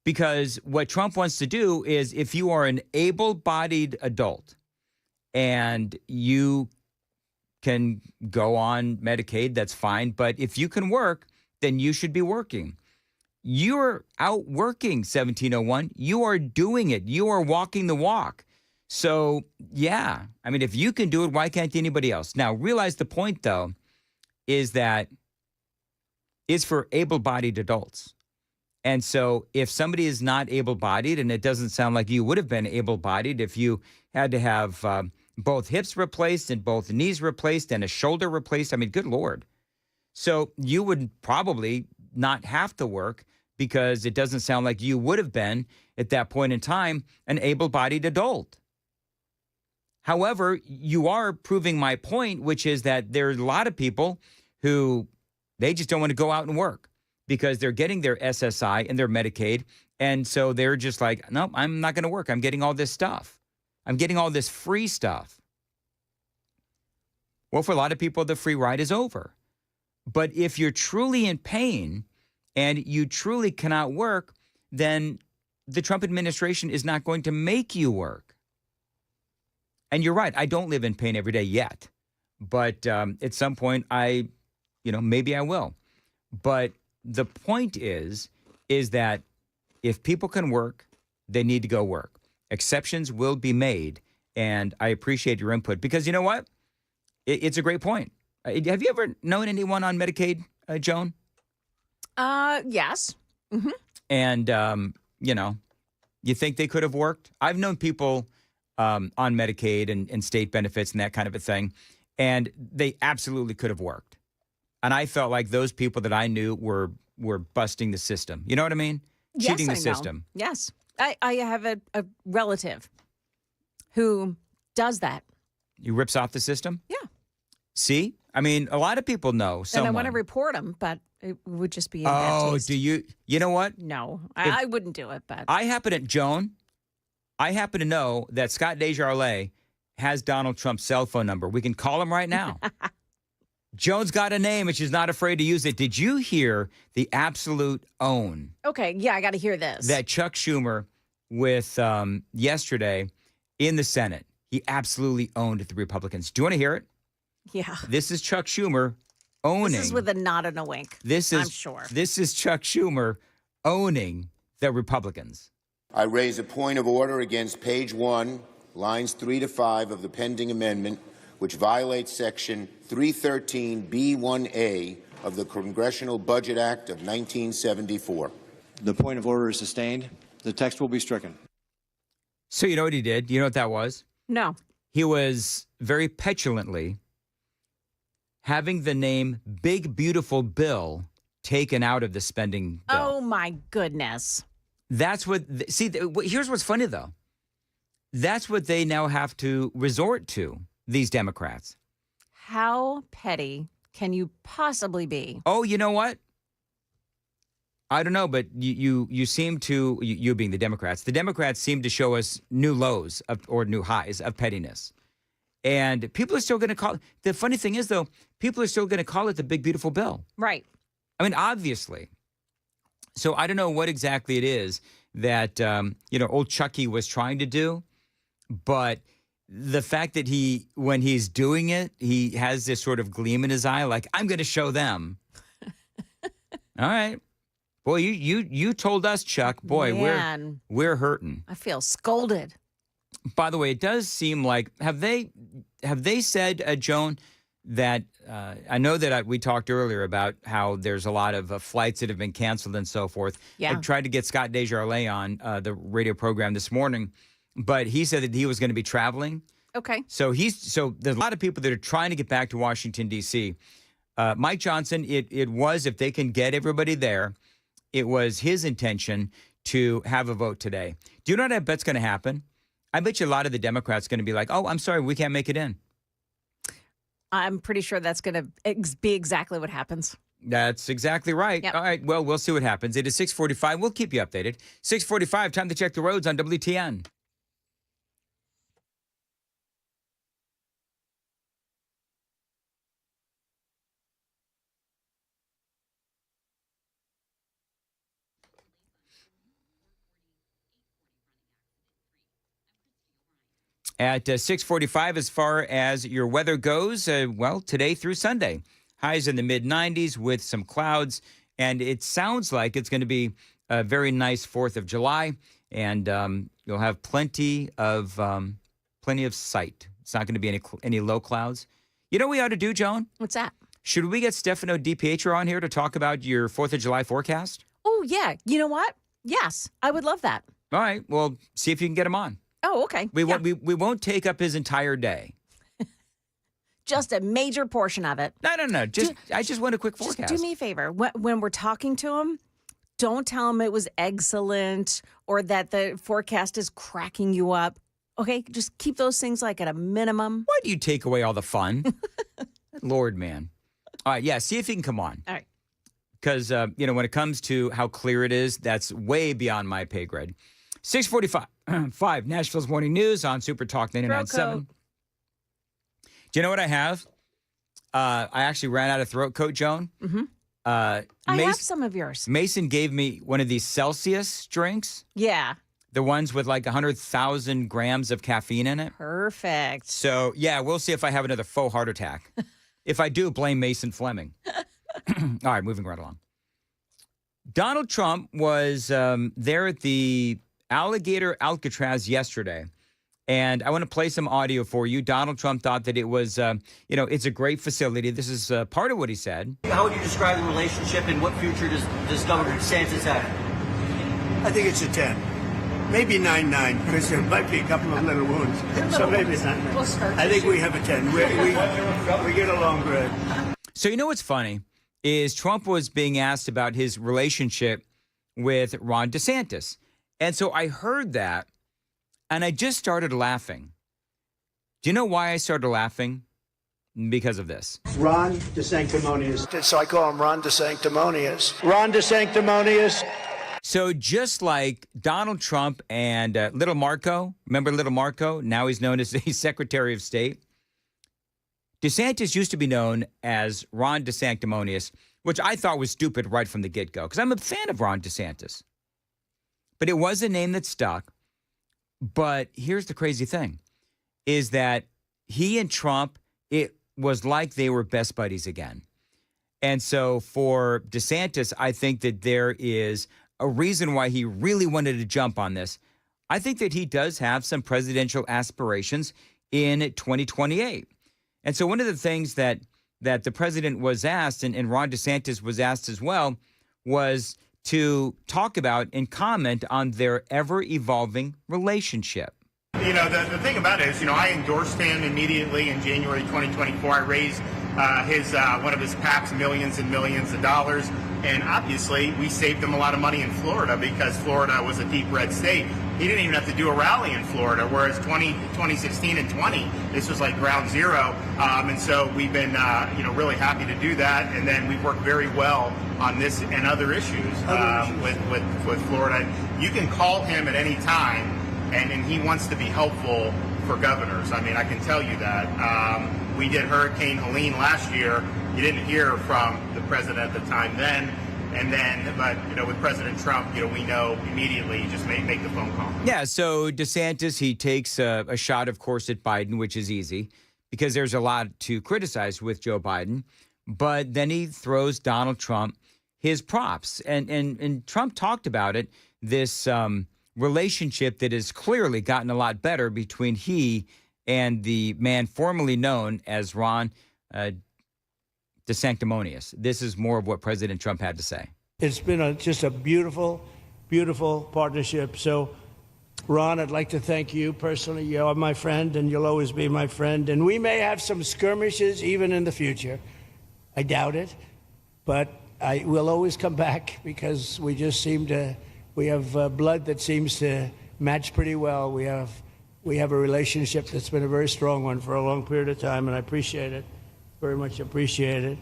Because what Trump wants to do is if you are an able-bodied adult and you can go on Medicaid, that's fine. But if you can work, then you should be working. You're out working, 1701. You are doing it. You are walking the walk. So, yeah, I mean, if you can do it, why can't anybody else? Now, realize the point, though, is that it's for able-bodied adults. And so if somebody is not able-bodied, and it doesn't sound like you would have been able-bodied if you had to have both hips replaced and both knees replaced and a shoulder replaced, I mean, good Lord. So you would probably not have to work because it doesn't sound like you would have been, at that point in time, an able-bodied adult. However, you are proving my point, which is that there are a lot of people who they just don't want to go out and work because they're getting their SSI and their Medicaid. And so they're just like, no, I'm not going to work. I'm getting all this stuff. I'm getting all this free stuff. Well, for a lot of people, the free ride is over. But if you're truly in pain and you truly cannot work, then the Trump administration is not going to make you work. And you're right. I don't live in pain every day yet. But at some point, maybe I will. But the point is that if people can work, they need to go work. Exceptions will be made, and I appreciate your input because you know what? It's a great point. Have you ever known anyone on Medicaid, Joan? Yes. Mm-hmm. And, you think they could have worked? I've known people on Medicaid and state benefits and that kind of a thing, and they absolutely could have worked. And I felt like those people that I knew were busting the system. You know what I mean? Yes, Cheating the I know. system. Yes. I have a relative who does that. He rips off the system? Yeah. See? I mean, a lot of people know someone. And I want to report him, but it would just be in bad taste. Do you? You know what? No, I wouldn't do it, but. I happen to know that Scott Desjardins has Donald Trump's cell phone number. We can call him right now. Joan's got a name and she's not afraid to use it. Did you hear the absolute own? Okay, yeah, I got to hear this. That Chuck Schumer with yesterday in the Senate. He absolutely owned the Republicans. Do you want to hear it? Yeah. This is Chuck Schumer owning. This is with a nod and a wink. I'm sure. This is Chuck Schumer owning the Republicans. I raise a point of order against page 1, lines 3 to 5 of the pending amendment, which violates Section 313B1A of the Congressional Budget Act of 1974. The point of order is sustained. The text will be stricken. So you know what he did? You know what that was? No. He was very petulantly having the name Big Beautiful Bill taken out of the spending bill. Oh, my goodness. That's what, here's what's funny, though. That's what they now have to resort to, these Democrats. How petty can you possibly be? Oh, you know what? I don't know, but you seem to, you being the Democrats seem to show us new lows or new highs of pettiness. And people are still going to call, the funny thing is, though, people are still going to call it the Big Beautiful Bill. Right. I mean, obviously. So I don't know what exactly it is that, old Chucky was trying to do. But the fact that when he's doing it, he has this sort of gleam in his eye, like, I'm going to show them. All right. Boy, you told us, Chuck. Boy, Man. we're hurting. I feel scolded. By the way, it does seem like, have they said, Joan, that I know that we talked earlier about how there's a lot of flights that have been canceled and so forth. Yeah. I tried to get Scott Desjardins on the radio program this morning, but he said that he was going to be traveling. Okay. So there's a lot of people that are trying to get back to Washington, D.C. Mike Johnson, it was, if they can get everybody there, it was his intention to have a vote today. Do you know what I bet's going to happen? I bet you a lot of the Democrats are going to be like, oh, I'm sorry, we can't make it in. I'm pretty sure that's going to be exactly what happens. That's exactly right. Yep. All right, well, we'll see what happens. It is 6:45. We'll keep you updated. 6:45, time to check the roads on WTN. At 6:45, as far as your weather goes, well, today through Sunday, highs in the mid-90s with some clouds, and it sounds like it's going to be a very nice 4th of July, and you'll have plenty of sight. It's not going to be any low clouds. You know what we ought to do, Joan? What's that? Should we get Stefano DiPietro on here to talk about your 4th of July forecast? Oh, yeah. You know what? Yes, I would love that. All right. Well, see if you can get him on. Oh, okay. We won't take up his entire day. Just a major portion of it. No. I just want a quick forecast. Just do me a favor. When we're talking to him, don't tell him it was excellent or that the forecast is cracking you up. Okay? Just keep those things like at a minimum. Why do you take away all the fun? Lord, man. All right. Yeah. See if he can come on. All right. Because, when it comes to how clear it is, that's way beyond my pay grade. 6:45, Nashville's Morning News on Super Talk 99.7. Do you know what I have? I actually ran out of throat coat, Joan. Mm-hmm. I have some of yours. Mason gave me one of these Celsius drinks. Yeah. The ones with like 100,000 grams of caffeine in it. Perfect. So, yeah, we'll see if I have another faux heart attack. If I do, blame Mason Fleming. All right, moving right along. Donald Trump was there at the Alligator Alcatraz yesterday, and I want to play some audio for you. Donald Trump thought that it was, it's a great facility. This is part of what he said. How would you describe the relationship, and what future does Governor DeSantis have? I think it's a 10. Maybe 9-9, because there might be a couple of little wounds. So maybe it's not 9. I think we have a 10. We get along good. So you know what's funny is Trump was being asked about his relationship with Ron DeSantis. And so I heard that, and I just started laughing. Do you know why I started laughing? Because of this. Ron DeSanctimonious. So I call him Ron DeSanctimonious. Ron DeSanctimonious. So just like Donald Trump and Little Marco, remember Little Marco? Now he's known as the Secretary of State. DeSantis used to be known as Ron DeSanctimonious, which I thought was stupid right from the get-go, because I'm a fan of Ron DeSantis. But it was a name that stuck. But here's the crazy thing, is that he and Trump, it was like they were best buddies again. And so for DeSantis, I think that there is a reason why he really wanted to jump on this. I think that he does have some presidential aspirations in 2028. And so one of the things that the president was asked, and Ron DeSantis was asked as well, was to talk about and comment on their ever-evolving relationship. The thing about it is, I endorsed him immediately in January 2024. I raised one of his PACs millions and millions of dollars. And obviously, we saved him a lot of money in Florida because Florida was a deep red state. He didn't even have to do a rally in Florida, whereas 2016 and 20, this was like ground zero. And so we've been, really happy to do that. And then we've worked very well on this and other issues with Florida. You can call him at any time, and he wants to be helpful for governors. I mean, I can tell you that. We did Hurricane Helene last year. You didn't hear from the president at the time then. But with President Trump, we know immediately, you just make the phone call. Yeah, so DeSantis, he takes a shot, of course, at Biden, which is easy because there's a lot to criticize with Joe Biden. But then he throws Donald Trump his props. And Trump talked about it, this relationship that has clearly gotten a lot better between he and the man formerly known as Ron DeSanctimonious. This is more of what President Trump had to say. It's been just a beautiful, beautiful partnership. So, Ron, I'd like to thank you personally. You are my friend, and you'll always be my friend. And we may have some skirmishes even in the future. I doubt it, but I will always come back because we just we have blood that seems to match pretty well. We have a relationship that's been a very strong one for a long period of time, and I appreciate it. Very much appreciate it.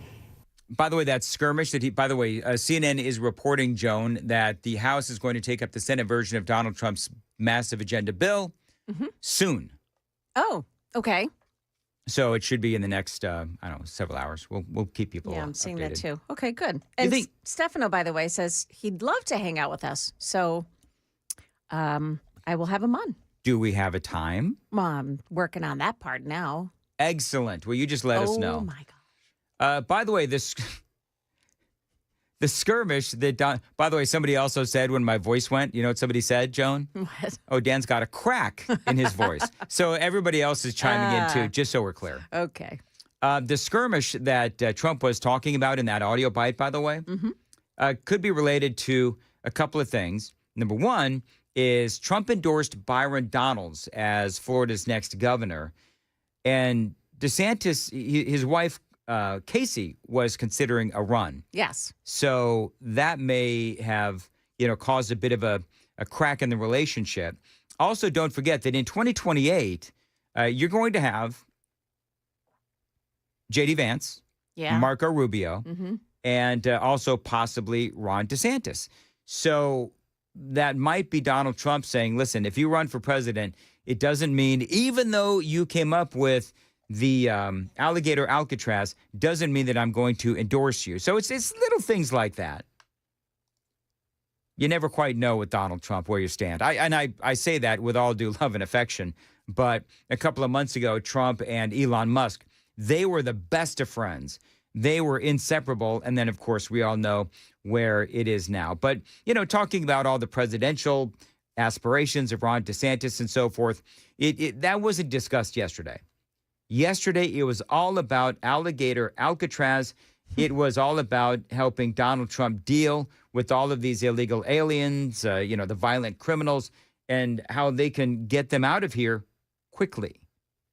By the way, that skirmish CNN is reporting, Joan, that the House is going to take up the Senate version of Donald Trump's massive agenda bill soon. Oh, okay. So it should be in the next, several hours. We'll keep people I'm seeing updated. that too. Okay, good. And Stefano, by the way, says he'd love to hang out with us. So I will have him on. Do we have a time? Well, I'm working on that part now. Excellent. Well, you just let us know. Oh, my gosh. By the way, the skirmish that by the way, somebody also said when my voice went, you know what somebody said, Joan? What? Oh, Dan's got a crack in his voice. So everybody else is chiming in too, just so we're clear. Okay. The skirmish that Trump was talking about in that audio bite, by the way, could be related to a couple of things. Number one is Trump endorsed Byron Donalds as Florida's next governor. And DeSantis, his wife, Casey, was considering a run. Yes. So that may have, caused a bit of a crack in the relationship. Also, don't forget that in 2028, you're going to have J.D. Vance, Marco Rubio, and also possibly Ron DeSantis. So that might be Donald Trump saying, listen, if you run for president, it doesn't mean, even though you came up with the alligator Alcatraz, doesn't mean that I'm going to endorse you. So it's little things like that. You never quite know with Donald Trump where you stand. I say that with all due love and affection. But a couple of months ago, Trump and Elon Musk, they were the best of friends. They were inseparable. And then, of course, we all know where it is now. But, talking about all the presidential aspirations of Ron DeSantis and so forth, that wasn't discussed yesterday. Yesterday, it was all about alligator Alcatraz. It was all about helping Donald Trump deal with all of these illegal aliens, the violent criminals, and how they can get them out of here quickly.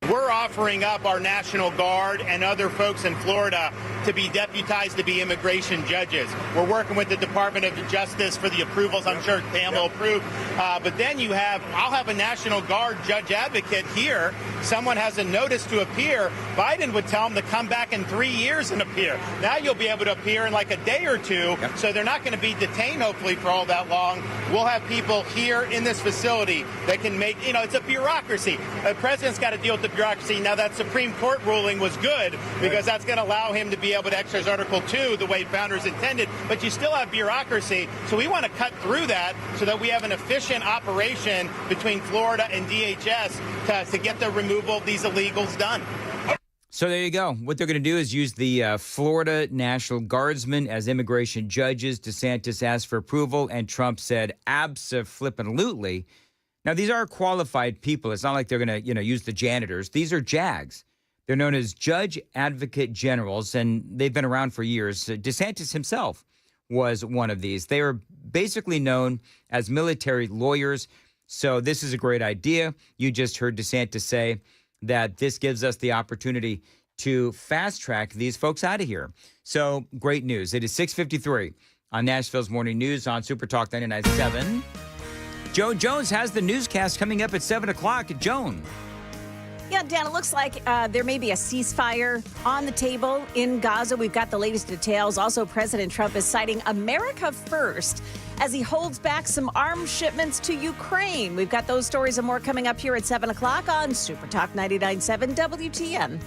We're offering up our National Guard and other folks in Florida to be deputized to be immigration judges. We're working with the Department of Justice for the approvals. I'm sure Pam will approve. But then I'll have a National Guard judge advocate here. Someone has a notice to appear. Biden would tell them to come back in 3 years and appear. Now you'll be able to appear in like a day or two. Yep. So they're not going to be detained, hopefully, for all that long. We'll have people here in this facility that can make, it's a bureaucracy. The president's got to deal with the bureaucracy. Now, that Supreme Court ruling was good because that's going to allow him to be able to exercise Article 2 the way founders intended, but you still have bureaucracy. So we want to cut through that so that we have an efficient operation between Florida and DHS to get the removal of these illegals done. So there you go. What they're going to do is use the Florida National Guardsmen as immigration judges. DeSantis asked for approval, and Trump said abso-flippin'-lutely. Now, these are qualified people. It's not like they're going to, use the janitors. These are JAGs. They're known as Judge Advocate Generals, and they've been around for years. DeSantis himself was one of these. They are basically known as military lawyers. So this is a great idea. You just heard DeSantis say that this gives us the opportunity to fast track these folks out of here. So great news. It is 6:53 on Nashville's Morning News on Super Talk 99.7. Joan Jones has the newscast coming up at 7 o'clock. Joan. Yeah, Dan, it looks like there may be a ceasefire on the table in Gaza. We've got the latest details. Also, President Trump is citing America first as he holds back some arms shipments to Ukraine. We've got those stories and more coming up here at 7 o'clock on Super Talk 99.7 WTN.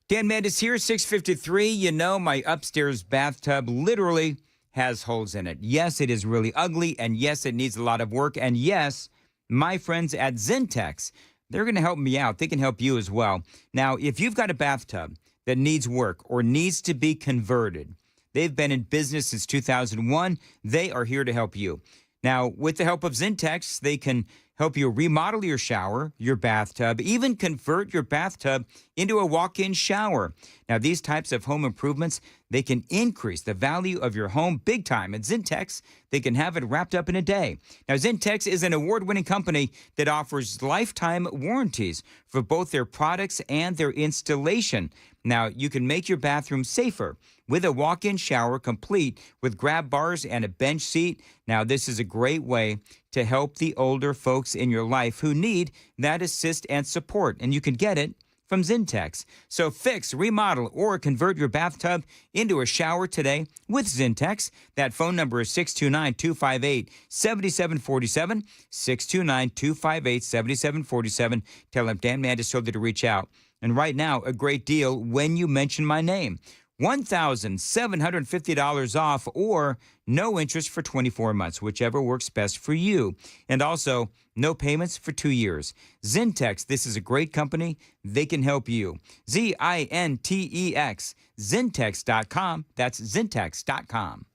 Dan Mandis here, 6:53. My upstairs bathtub literally has holes in it. Yes, it is really ugly, and yes, it needs a lot of work. And yes, my friends at Zentex, they're going to help me out. They can help you as well. Now, if you've got a bathtub that needs work or needs to be converted, they've been in business since 2001. They are here to help you. Now, with the help of Zentex, they can help you remodel your shower, your bathtub, even convert your bathtub into a walk-in shower. Now, these types of home improvements, they can increase the value of your home big time. At Zentex, they can have it wrapped up in a day. Now, Zentex is an award-winning company that offers lifetime warranties for both their products and their installation. Now, you can make your bathroom safer with a walk-in shower complete with grab bars and a bench seat. Now, this is a great way to help the older folks in your life who need that assist and support. And you can get it from Zintex. So fix, remodel, or convert your bathtub into a shower today with Zintex. That phone number is 629-258-7747, 629-258-7747. Tell them Dan Man just told you to reach out. And right now, a great deal when you mention my name. $1,750 off or no interest for 24 months, whichever works best for you. And also, no payments for 2 years. Zintex, this is a great company. They can help you. Zintex, Zintex.com. That's Zintex.com.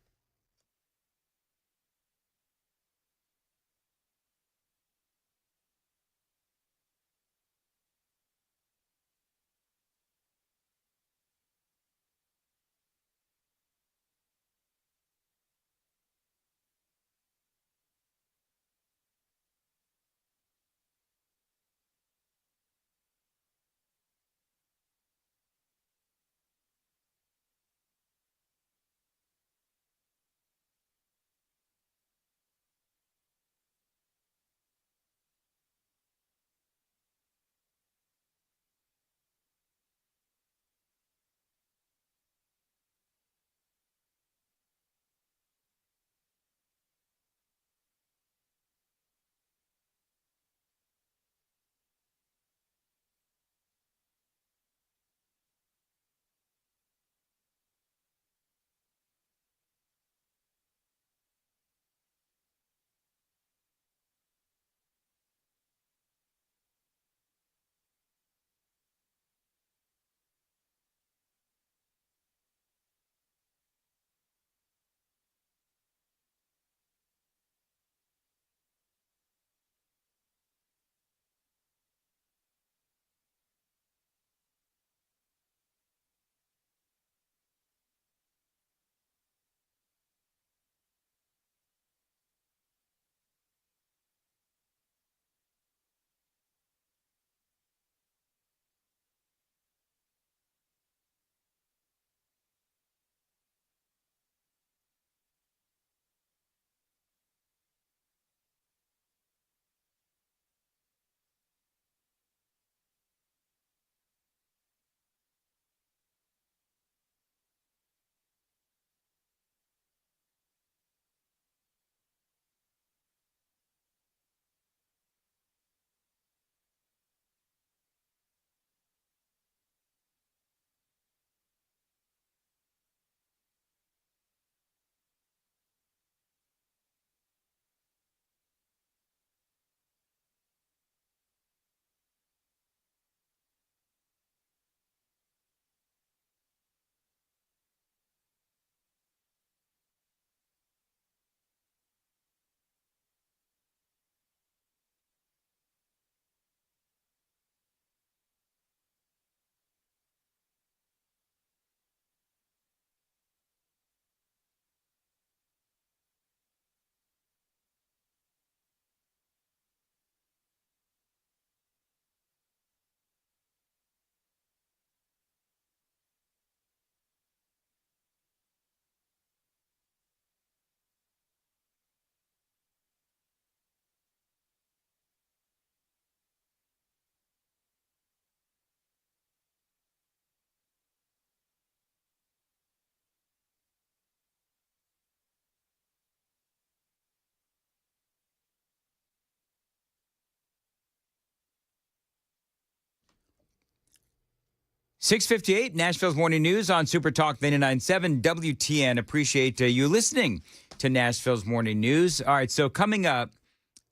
$6:58, Nashville's Morning News on Super Talk 99.7 WTN. Appreciate you listening to Nashville's Morning News. All right, so coming up,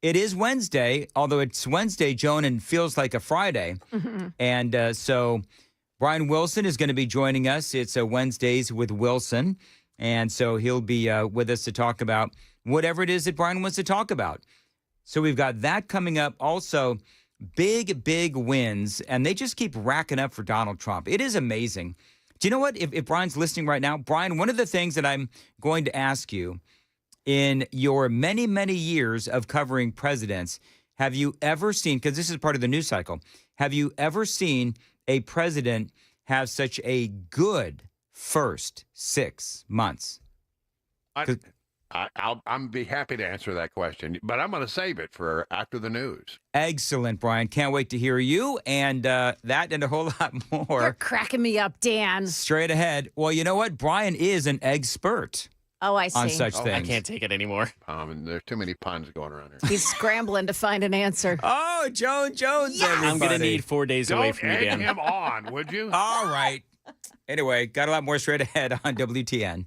it is Wednesday, although it's Wednesday, Joan, and feels like a Friday. And so Brian Wilson is going to be joining us. It's Wednesdays with Wilson. And so he'll be with us to talk about whatever it is that Brian wants to talk about. So we've got that coming up. Also, big wins, and they just keep racking up for Donald Trump. It is amazing. Do you know what? If Brian's listening right now, Brian, one of the things that I'm going to ask you, in your many years of covering presidents, have you ever seen, because this is part of the news cycle, have you ever seen a president have such a good first 6 months? I'm be happy to answer that question, but I'm going to save it for after the news. Excellent, Brian. Can't wait to hear you and that and a whole lot more. You're cracking me up, Dan. Straight ahead. Well, you know what? Brian is an expert. Oh, I see. On such things. I can't take it anymore. There's too many puns going around here. He's scrambling to find an answer. Oh, Jones, yes! I'm going to need 4 days away from you, Dan. Don't egg him on, would you? All right. Anyway, got a lot more straight ahead on WTN.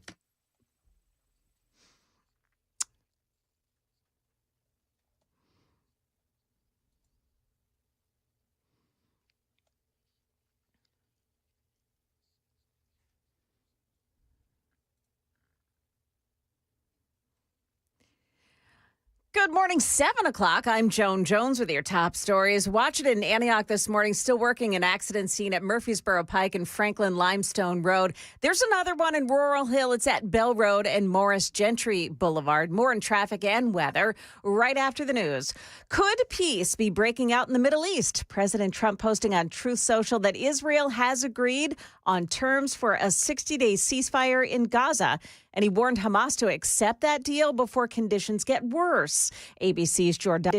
Good morning, 7 o'clock. I'm Joan Jones with your top stories. Watch it in Antioch this morning. Still working an accident scene at Murfreesboro Pike and Franklin Limestone Road. There's another one in Rural Hill. It's at Bell Road and Morris Gentry Boulevard. More in traffic and weather right after the news. Could peace be breaking out in the Middle East? President Trump posting on Truth Social that Israel has agreed on terms for a 60-day ceasefire in Gaza. And he warned Hamas to accept that deal before conditions get worse. ABC's Jordana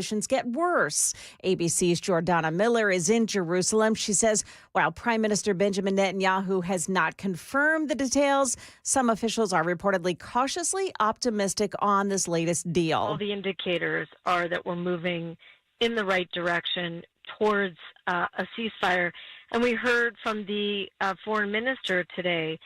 Miller is in Jerusalem. She says while Prime Minister Benjamin Netanyahu has not confirmed the details, some officials are reportedly cautiously optimistic on this latest deal. All the indicators are that we're moving in the right direction towards a ceasefire. And we heard from the foreign minister today,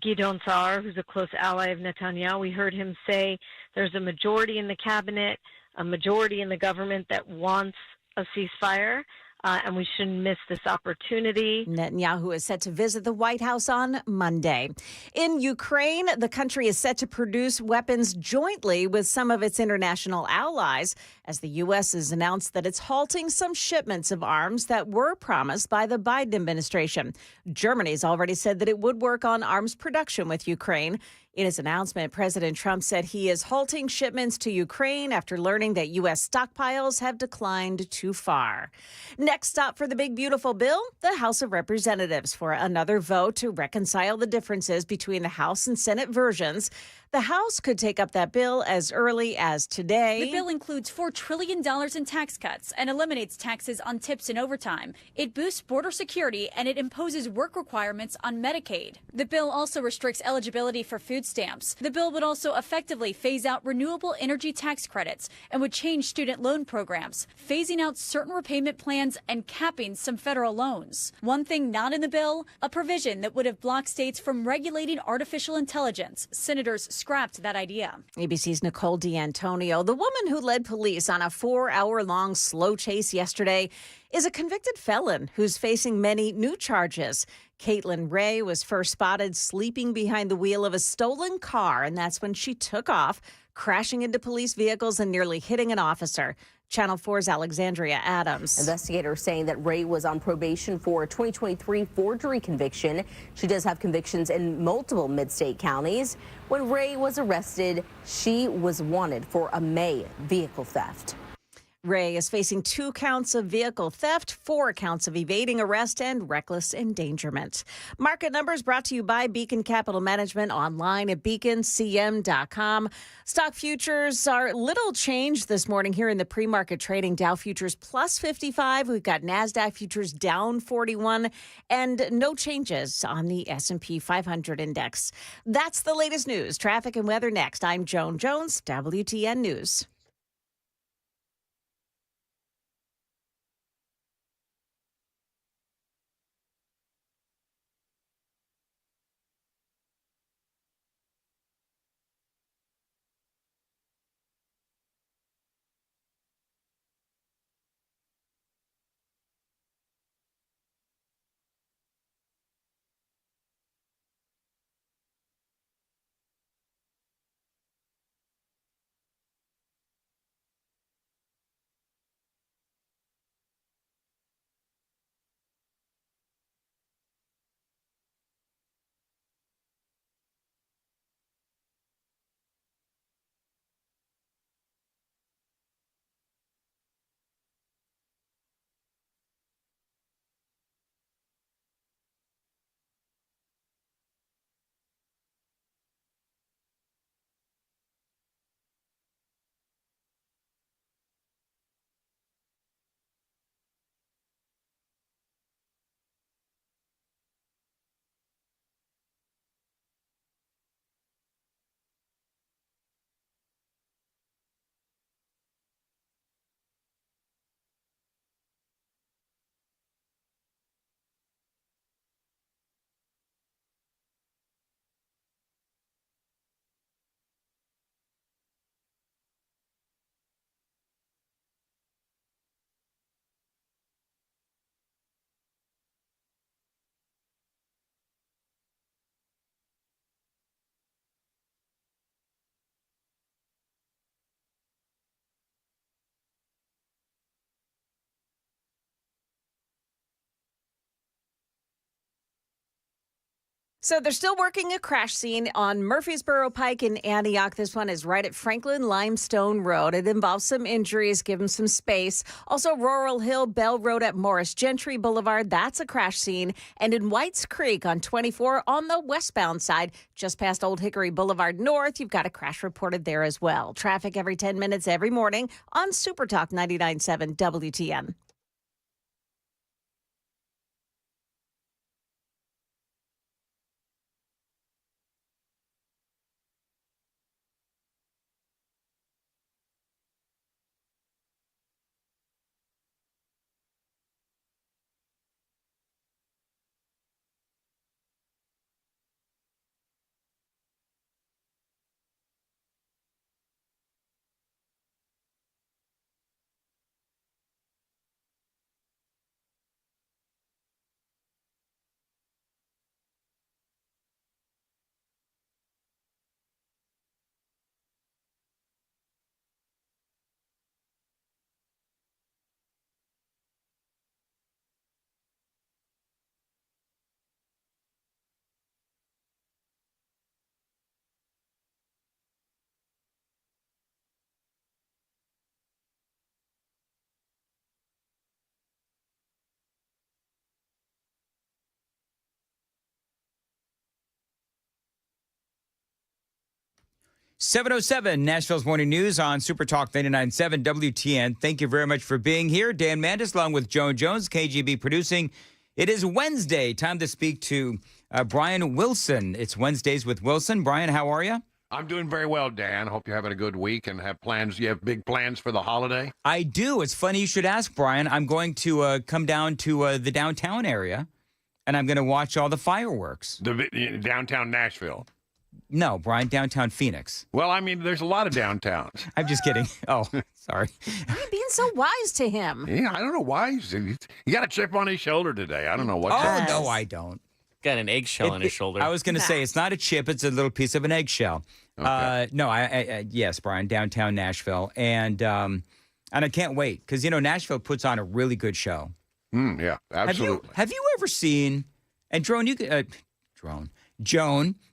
Gideon Saar, who's a close ally of Netanyahu. We heard him say there's a majority in the cabinet, a majority in the government that wants a ceasefire, and we shouldn't miss this opportunity. Netanyahu is set to visit the White House on Monday. In Ukraine, the country is set to produce weapons jointly with some of its international allies, as the U.S. has announced that it's halting some shipments of arms that were promised by the Biden administration. Germany's already said that it would work on arms production with Ukraine. In his announcement, President Trump said he is halting shipments to Ukraine after learning that U.S. stockpiles have declined too far. Next stop for the big, beautiful bill, the House of Representatives for another vote to reconcile the differences between the House and Senate versions. The House could take up that bill as early as today. The bill includes $4 trillion in tax cuts and eliminates taxes on tips and overtime. It boosts border security and it imposes work requirements on Medicaid. The bill also restricts eligibility for food stamps. The bill would also effectively phase out renewable energy tax credits and would change student loan programs, phasing out certain repayment plans and capping some federal loans. One thing not in the bill, a provision that would have blocked states from regulating artificial intelligence. Senators scrapped that idea. ABC's Nicole D'Antonio, the woman who led police on a 4-hour-long slow chase yesterday, is a convicted felon who's facing many new charges. Caitlin Ray was first spotted sleeping behind the wheel of a stolen car, and that's when she took off, crashing into police vehicles and nearly hitting an officer. Channel 4's Alexandria Adams. Investigators saying that Ray was on probation for a 2023 forgery conviction. She does have convictions in multiple mid-state counties. When Ray was arrested, she was wanted for a May vehicle theft. Ray is facing 2 counts of vehicle theft, 4 counts of evading arrest, and reckless endangerment. Market numbers brought to you by Beacon Capital Management, online at beaconcm.com. Stock futures are little changed this morning here in the pre-market trading. Dow futures plus 55. We've got NASDAQ futures down 41, and no changes on the S&P 500 index. That's the latest news. Traffic and weather next. I'm Joan Jones, WTN News. So they're still working a crash scene on Murfreesboro Pike in Antioch. This one is right at Franklin Limestone Road. It involves some injuries. Give them some space. Also, Laurel Hill Bell Road at Morris Gentry Boulevard. That's a crash scene. And in Whites Creek on 24 on the westbound side, just past Old Hickory Boulevard North, you've got a crash reported there as well. Traffic every 10 minutes every morning on Super Talk 99.7 WTN. .707 Nashville's Morning News on Super Talk 99.7 WTN. Thank you very much for being here. Dan Mandis along with Joan Jones, KGB producing. It is Wednesday. Time to speak to Brian Wilson. It's Wednesdays with Wilson. Brian, how are you? I'm doing very well, Dan. Hope you're having a good week and have plans. You have big plans for the holiday? I do. It's funny you should ask, Brian. I'm going to come down to the downtown area, and I'm going to watch all the fireworks. The downtown Nashville. No, Brian, downtown Phoenix. Well, I mean, there's a lot of downtowns. I'm just kidding. Oh, sorry. Why are you being so wise to him? Yeah, I don't know why. You got a chip on his shoulder today. I don't know what. Oh, no, I don't. Got an eggshell on his shoulder. I was going to say, it's not a chip. It's a little piece of an eggshell. Okay. No, yes, Brian, downtown Nashville. And I can't wait because, Nashville puts on a really good show. Yeah, absolutely. Have you ever seen, and Joan,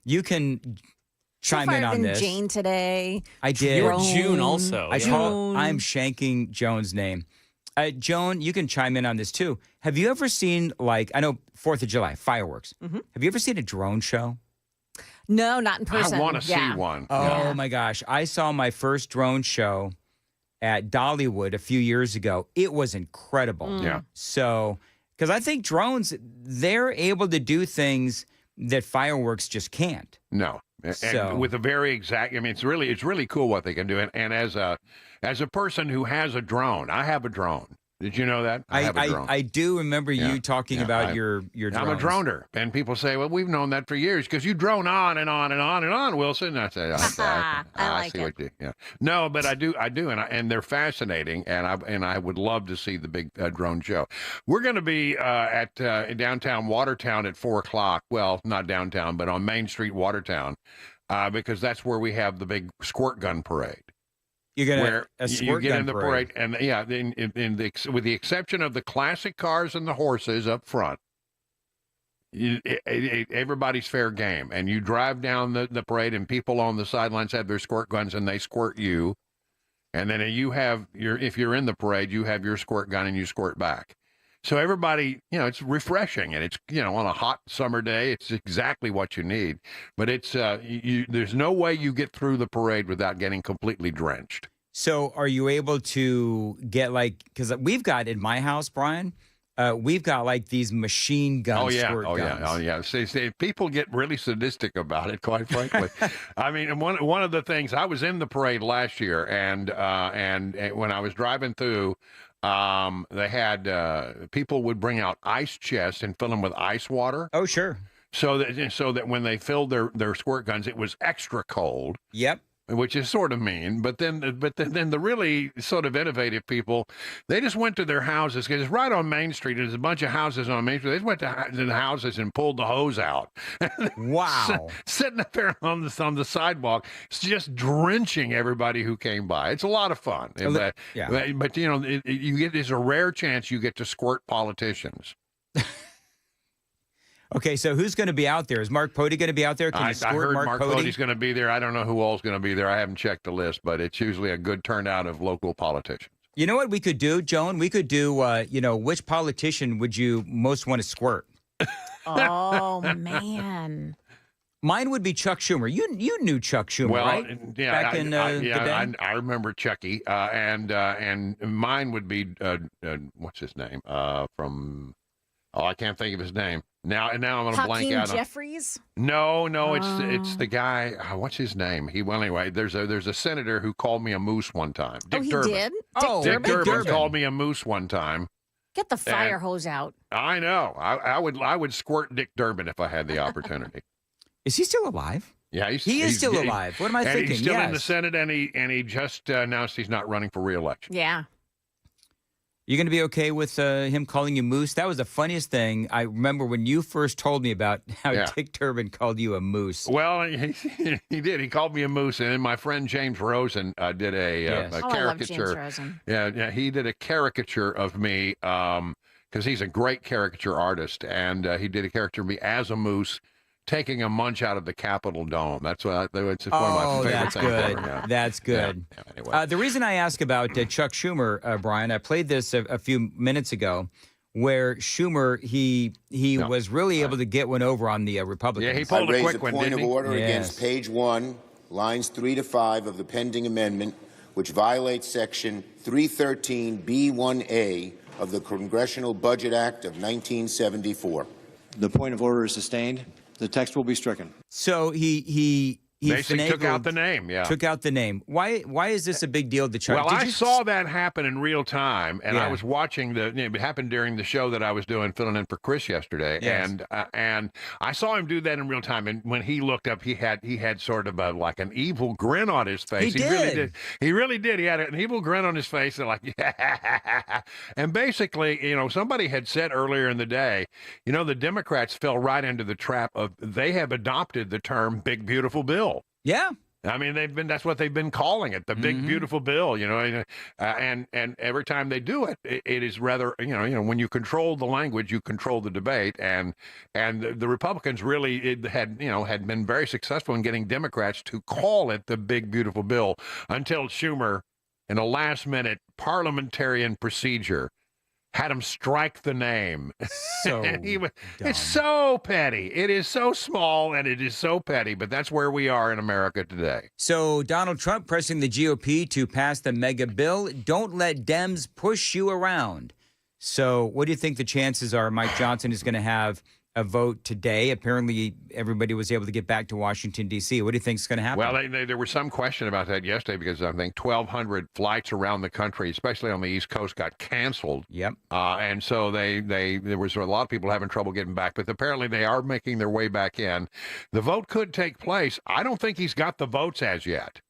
you can chime in on this. Jane today. I did. You were June also. I'm shanking Joan's name. Joan, you can chime in on this too. Have you ever seen, I know 4th of July, fireworks. Mm-hmm. Have you ever seen a drone show? No, not in person. I want to see one. Oh, my gosh. I saw my first drone show at Dollywood a few years ago. It was incredible. Yeah. So, because I think drones, they're able to do things that fireworks just can't. No. And with a very exact, I mean, it's really cool what they can do. And as a person who has a drone, I have a drone. Did you know that? I have a drone. I do remember you talking about your drones. I'm a droner. And people say, well, we've known that for years because you drone on and on and on and on, Wilson. And I say, I see what you do. Yeah. No, but I do. And they're fascinating. And I would love to see the big drone show. We're going to be at downtown Watertown at 4 o'clock. Well, not downtown, but on Main Street, Watertown, because that's where we have the big squirt gun parade. You're gonna where you get in the parade, and with the exception of the classic cars and the horses up front, everybody's fair game. And you drive down the parade, and people on the sidelines have their squirt guns, and they squirt you. And then if you're in the parade, you have your squirt gun, and you squirt back. So everybody, it's refreshing, and it's, on a hot summer day, it's exactly what you need. But it's there's no way you get through the parade without getting completely drenched. So are you able to get because we've got in my house, Brian, we've got these machine gun squirt guns. Oh yeah. See, people get really sadistic about it, quite frankly. I mean, one of the things, I was in the parade last year, and when I was driving through, they had people would bring out ice chests and fill them with ice water. Oh, sure. So that when they filled their squirt guns, it was extra cold. Yep. Which is sort of mean, but then the really sort of innovative people, they just went to their houses, because it's right on Main Street. There's a bunch of houses on Main Street. They just went to the houses and pulled the hose out. Wow! Sitting up there on the sidewalk, just drenching everybody who came by. It's a lot of fun. But you get, there's a rare chance you get to squirt politicians. Okay, so who's going to be out there? Is Mark Pody going to be out there? Can you I escort heard Mark Pody? Pody's going to be there. I don't know who all's going to be there. I haven't checked the list, but it's usually a good turnout of local politicians. You know what we could do, Joan? We could do, which politician would you most want to squirt? Oh, man. Mine would be Chuck Schumer. You knew Chuck Schumer, right? Yeah, Back in the day? I remember Chucky, and mine would be what's his name from? Oh, I can't think of his name now. I'm going to blank out. Jeffries? No, it's the guy. What's his name? Anyway. There's a senator who called me a moose one time. Dick Durbin. Did? Dick Durbin called me a moose one time. Get the fire hose out. I know. I would squirt Dick Durbin if I had the opportunity. Is he still alive? Yeah, he is still alive. What am I thinking? He's still in the Senate, and he just announced he's not running for re-election. Yeah. You going to be okay with him calling you Moose? That was the funniest thing. I remember when you first told me about how Dick Durbin called you a moose. Well, he did. He called me a moose, and then my friend James Rosen did a caricature. I love James Rosen. Yeah, he did a caricature of me because he's a great caricature artist, and he did a caricature of me as a moose taking a munch out of the Capitol Dome. It's one of my favorite things ever. Yeah. That's good. Yeah, anyway. The reason I ask about Chuck Schumer, Brian, I played this a few minutes ago, where Schumer he was really able to get one over on the Republicans. Yeah, he pulled a quick one. Point of order against page 1, lines 3 to 5 of the pending amendment, which violates Section 313B1A of the Congressional Budget Act of 1974. The point of order is sustained. The text will be stricken. So he basically took out the name. Yeah, took out the name. Why is this a big deal to Chuck? Well, I saw that happen in real time, and I was watching it happened during the show that I was doing, filling in for Chris yesterday, and I saw him do that in real time. And when he looked up, he had sort of like an evil grin on his face. He really did. He really did. He had an evil grin on his face, and like, yeah. And basically, somebody had said earlier in the day, the Democrats fell right into the trap of they have adopted the term "big beautiful bill." Yeah. I mean, that's what they've been calling it, the big, beautiful bill, and every time they do it, it is rather, when you control the language, you control the debate. And the Republicans really had been very successful in getting Democrats to call it the big, beautiful bill until Schumer, in a last minute parliamentarian procedure, had him strike the name. So it's so petty. It is so small and it is so petty, but that's where we are in America today. So Donald Trump pressing the GOP to pass the mega bill. Don't let Dems push you around. So what do you think the chances are Mike Johnson is going to have a vote today? Apparently, everybody was able to get back to Washington, D.C. What do you think is going to happen? Well, there was some question about that yesterday because I think 1,200 flights around the country, especially on the East Coast, got canceled. Yep. And so there was a lot of people having trouble getting back, but apparently they are making their way back in. The vote could take place. I don't think he's got the votes as yet.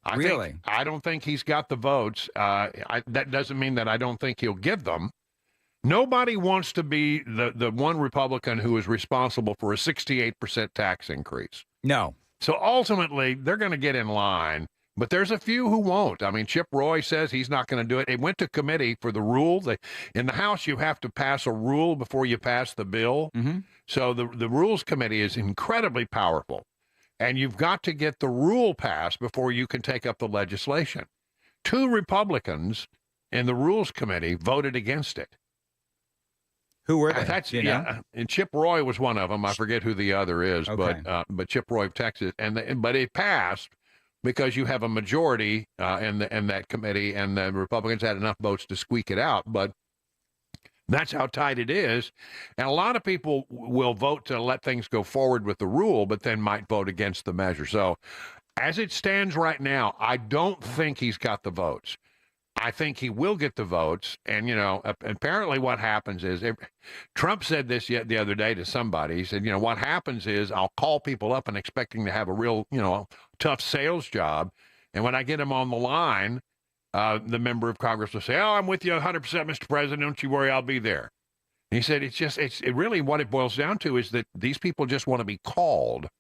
I don't think he's got the votes. That doesn't mean that I don't think he'll give them. Nobody wants to be the one Republican who is responsible for a 68% tax increase. No. So ultimately, they're going to get in line, but there's a few who won't. I mean, Chip Roy says he's not going to do it. It went to committee for the rule. In the House, you have to pass a rule before you pass the bill. Mm-hmm. So the Rules Committee is incredibly powerful, and you've got to get the rule passed before you can take up the legislation. 2 Republicans in the Rules Committee voted against it. Who were they? And Chip Roy was one of them. I forget who the other is, but Chip Roy of Texas, but it passed because you have a majority in that committee, and the Republicans had enough votes to squeak it out. But that's how tight it is, and a lot of people will vote to let things go forward with the rule, but then might vote against the measure. So, as it stands right now, I don't think he's got the votes. I think he will get the votes. And, apparently what happens is Trump said this the other day to somebody. He said, what happens is I'll call people up and expecting to have a real, tough sales job. And when I get them on the line, the member of Congress will say, oh, I'm with you 100%, Mr. President. Don't you worry. I'll be there. And he said, it's really what it boils down to is that these people just want to be called.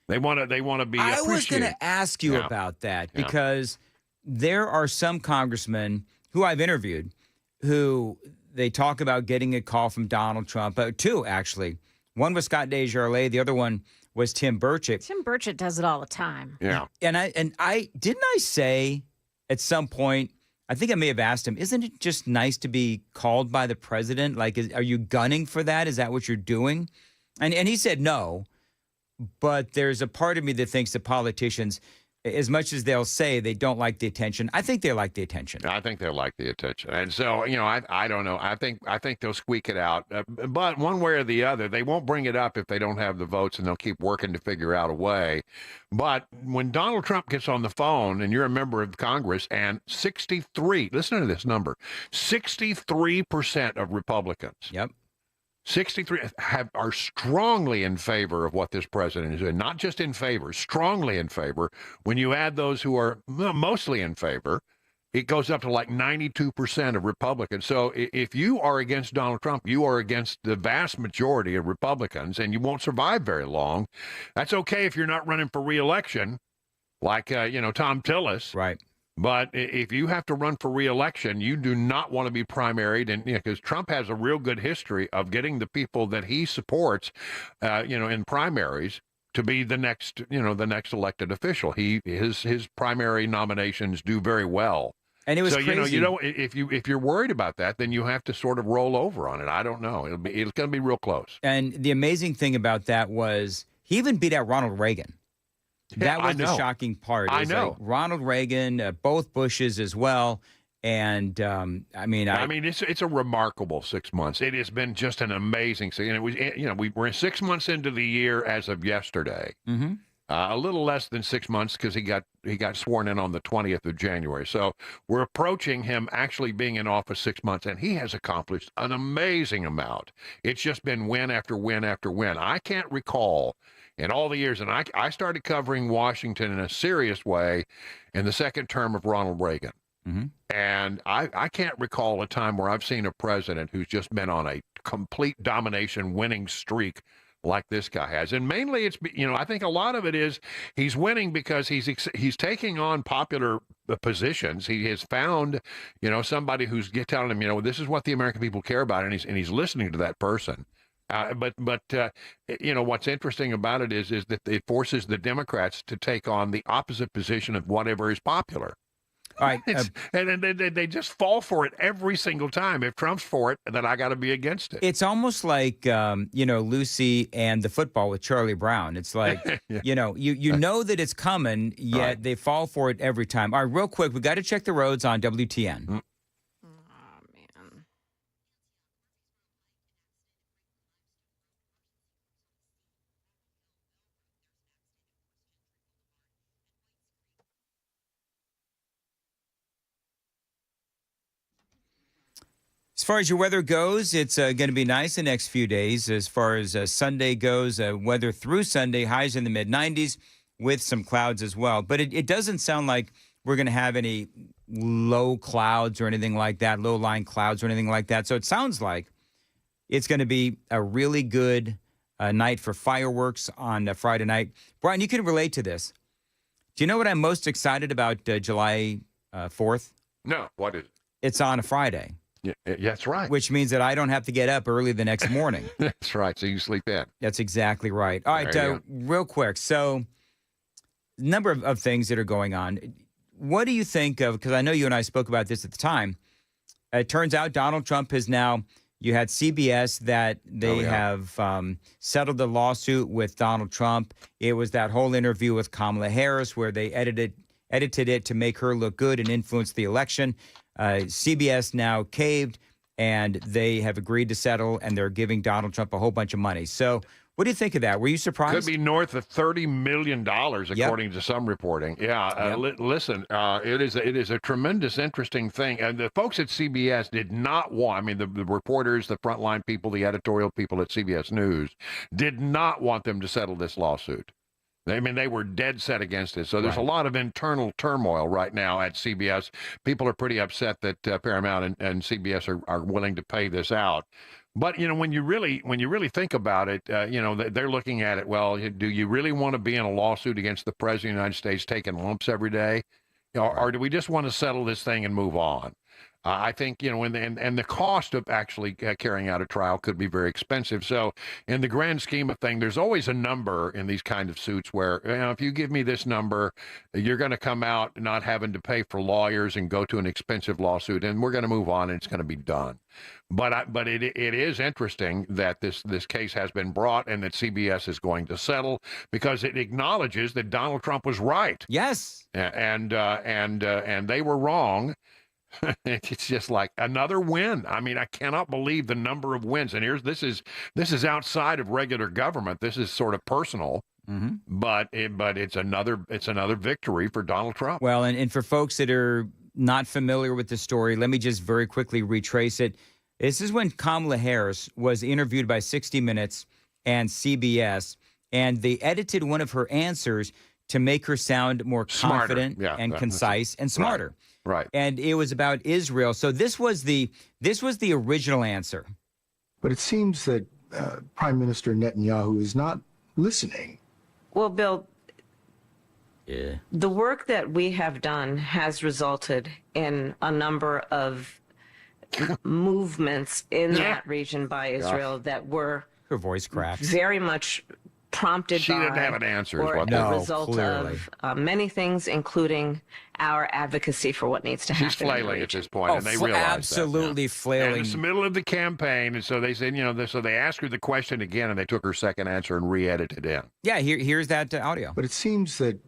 They want to be appreciated. I was going to ask you about that because there are some congressmen who I've interviewed who they talk about getting a call from Donald Trump, 2 actually, One was Scott Desjardins. The other one was Tim Burchett. Tim Burchett does it all the time. Yeah. And I didn't I say at some point, I think I may have asked him, isn't it just nice to be called by the president? Like, are you gunning for that? Is that what you're doing? And he said no. But there's a part of me that thinks that politicians, as much as they'll say they don't like the attention, I think they like the attention. I think they'll like the attention. And so, I don't know. I think they'll squeak it out. But one way or the other, they won't bring it up if they don't have the votes, and they'll keep working to figure out a way. But when Donald Trump gets on the phone, and you're a member of Congress, and 63, listen to this number, 63% of Republicans. Yep. 63 are strongly in favor of what this president is doing, not just in favor, strongly in favor. When you add those who are mostly in favor, it goes up to like 92% of Republicans. So if you are against Donald Trump, you are against the vast majority of Republicans, and you won't survive very long. That's okay if you're not running for re-election, like, Tom Tillis. Right. But if you have to run for re-election, you do not want to be primaried, and because Trump has a real good history of getting the people that he supports, in primaries to be the next elected official. His primary nominations do very well. And it was so crazy. If you're worried about that, then you have to sort of roll over on it. I don't know. It's going to be real close. And the amazing thing about that was he even beat out Ronald Reagan. That was the shocking part. I know. Like Ronald Reagan, both Bushes as well. And it's a remarkable 6 months. It has been just an amazing. And it was, we're 6 months into the year as of yesterday. Mm-hmm. A little less than 6 months because he got sworn in on the 20th of January. So we're approaching him actually being in office 6 months, and he has accomplished an amazing amount. It's just been win after win after win. I can't recall in all the years, and I started covering Washington in a serious way in the second term of Ronald Reagan. Mm-hmm. And I can't recall a time where I've seen a president who's just been on a complete domination winning streak like this guy has. And mainly it's, I think a lot of it is he's winning because he's taking on popular positions. He has found, somebody who's telling him, this is what the American people care about, and he's listening to that person. But what's interesting about it is that it forces the Democrats to take on the opposite position of whatever is popular. All right, and they just fall for it every single time. If Trump's for it, then I got to be against it. It's almost like Lucy and the football with Charlie Brown. It's like you know that it's coming, yet they fall for it every time. All right, real quick, we got to check the roads on WTN. Oh, man. As far as your weather goes, it's going to be nice the next few days. As far as Sunday goes, weather through Sunday, highs in the mid-90s with some clouds as well. But it doesn't sound like we're going to have any low clouds or anything like that, low-lying clouds or anything like that. So it sounds like it's going to be a really good night for fireworks on Friday night. Brian, you can relate to this. Do you know what I'm most excited about July 4th? No, what is it? It's on a Friday. Yeah, that's right. Which means that I don't have to get up early the next morning. That's right. So you sleep in. That's exactly right. All right, real quick. So, number of things that are going on. What do you think of, because I know you and I spoke about this at the time. It turns out Donald Trump has now, you had CBS that they have settled the lawsuit with Donald Trump. It was that whole interview with Kamala Harris where they edited it to make her look good and influence the election. CBS now caved, and they have agreed to settle, and they're giving Donald Trump a whole bunch of money. So what do you think of that? Were you surprised? Could be north of $30 million, according to some reporting. Yeah, listen, it is a tremendous, interesting thing. And the folks at CBS did not want, the reporters, the frontline people, the editorial people at CBS News did not want them to settle this lawsuit. They were dead set against it. So there's a lot of internal turmoil right now at CBS. People are pretty upset that Paramount and CBS are willing to pay this out. But, when you really think about it, they're looking at it, well, do you really want to be in a lawsuit against the President of the United States taking lumps every day? Or do we just want to settle this thing and move on? I think, and the cost of actually carrying out a trial could be very expensive. So in the grand scheme of things, there's always a number in these kind of suits where, if you give me this number, you're going to come out not having to pay for lawyers and go to an expensive lawsuit, and we're going to move on and it's going to be done. But it is interesting that this case has been brought and that CBS is going to settle because it acknowledges that Donald Trump was right. Yes. And they were wrong. It's just like another win. I mean, I cannot believe the number of wins. And this is outside of regular government. This is sort of personal. Mm-hmm. But it's another victory for Donald Trump. Well, and for folks that are not familiar with the story, let me just very quickly retrace it. This is when Kamala Harris was interviewed by 60 Minutes and CBS, and they edited one of her answers to make her sound more confident and concise and smarter. Right. And it was about Israel. So this was the original answer. But it seems that Prime Minister Netanyahu is not listening. Well, Bill, the work that we have done has resulted in a number of movements in that region by Israel that were her voice cracks. Very much prompted she by didn't have an answer or is what a result clearly. of many things, including our advocacy for what needs to happen. She's flailing at this point, and they realize absolutely flailing. And it's the middle of the campaign, and so they said, so they asked her the question again, and they took her second answer and re-edited it in. Yeah, here's that audio. But it seems that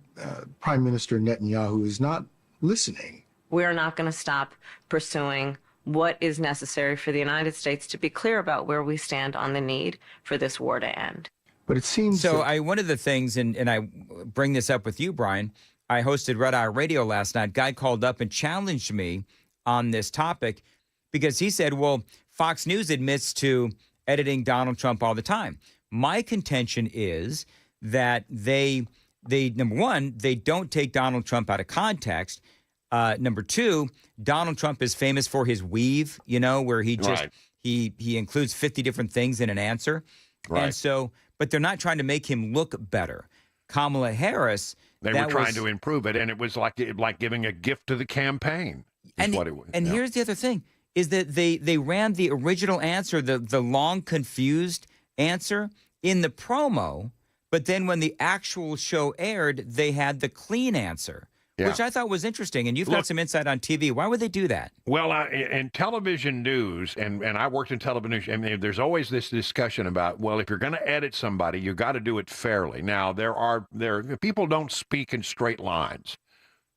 Prime Minister Netanyahu is not listening. We are not going to stop pursuing what is necessary for the United States to be clear about where we stand on the need for this war to end. But it seems so. One of the things, and I bring this up with you, Brian. I hosted Red Eye Radio last night. Guy called up and challenged me on this topic because he said, "Well, Fox News admits to editing Donald Trump all the time." My contention is that they number one, they don't take Donald Trump out of context. Number two, Donald Trump is famous for his weave, where he just he includes 50 different things in an answer, and so. But they're not trying to make him look better. Kamala Harris, they were trying to improve it, and it was like giving a gift to the campaign. And here's the other thing: is that they ran the original answer, the long confused answer, in the promo, but then when the actual show aired, they had the clean answer. Yeah. Which I thought was interesting, and you've got some insight on TV. Why would they do that? Well, in television news, and I worked in television, I mean, there's always this discussion about, well, if you're going to edit somebody, you got to do it fairly. Now, people don't speak in straight lines.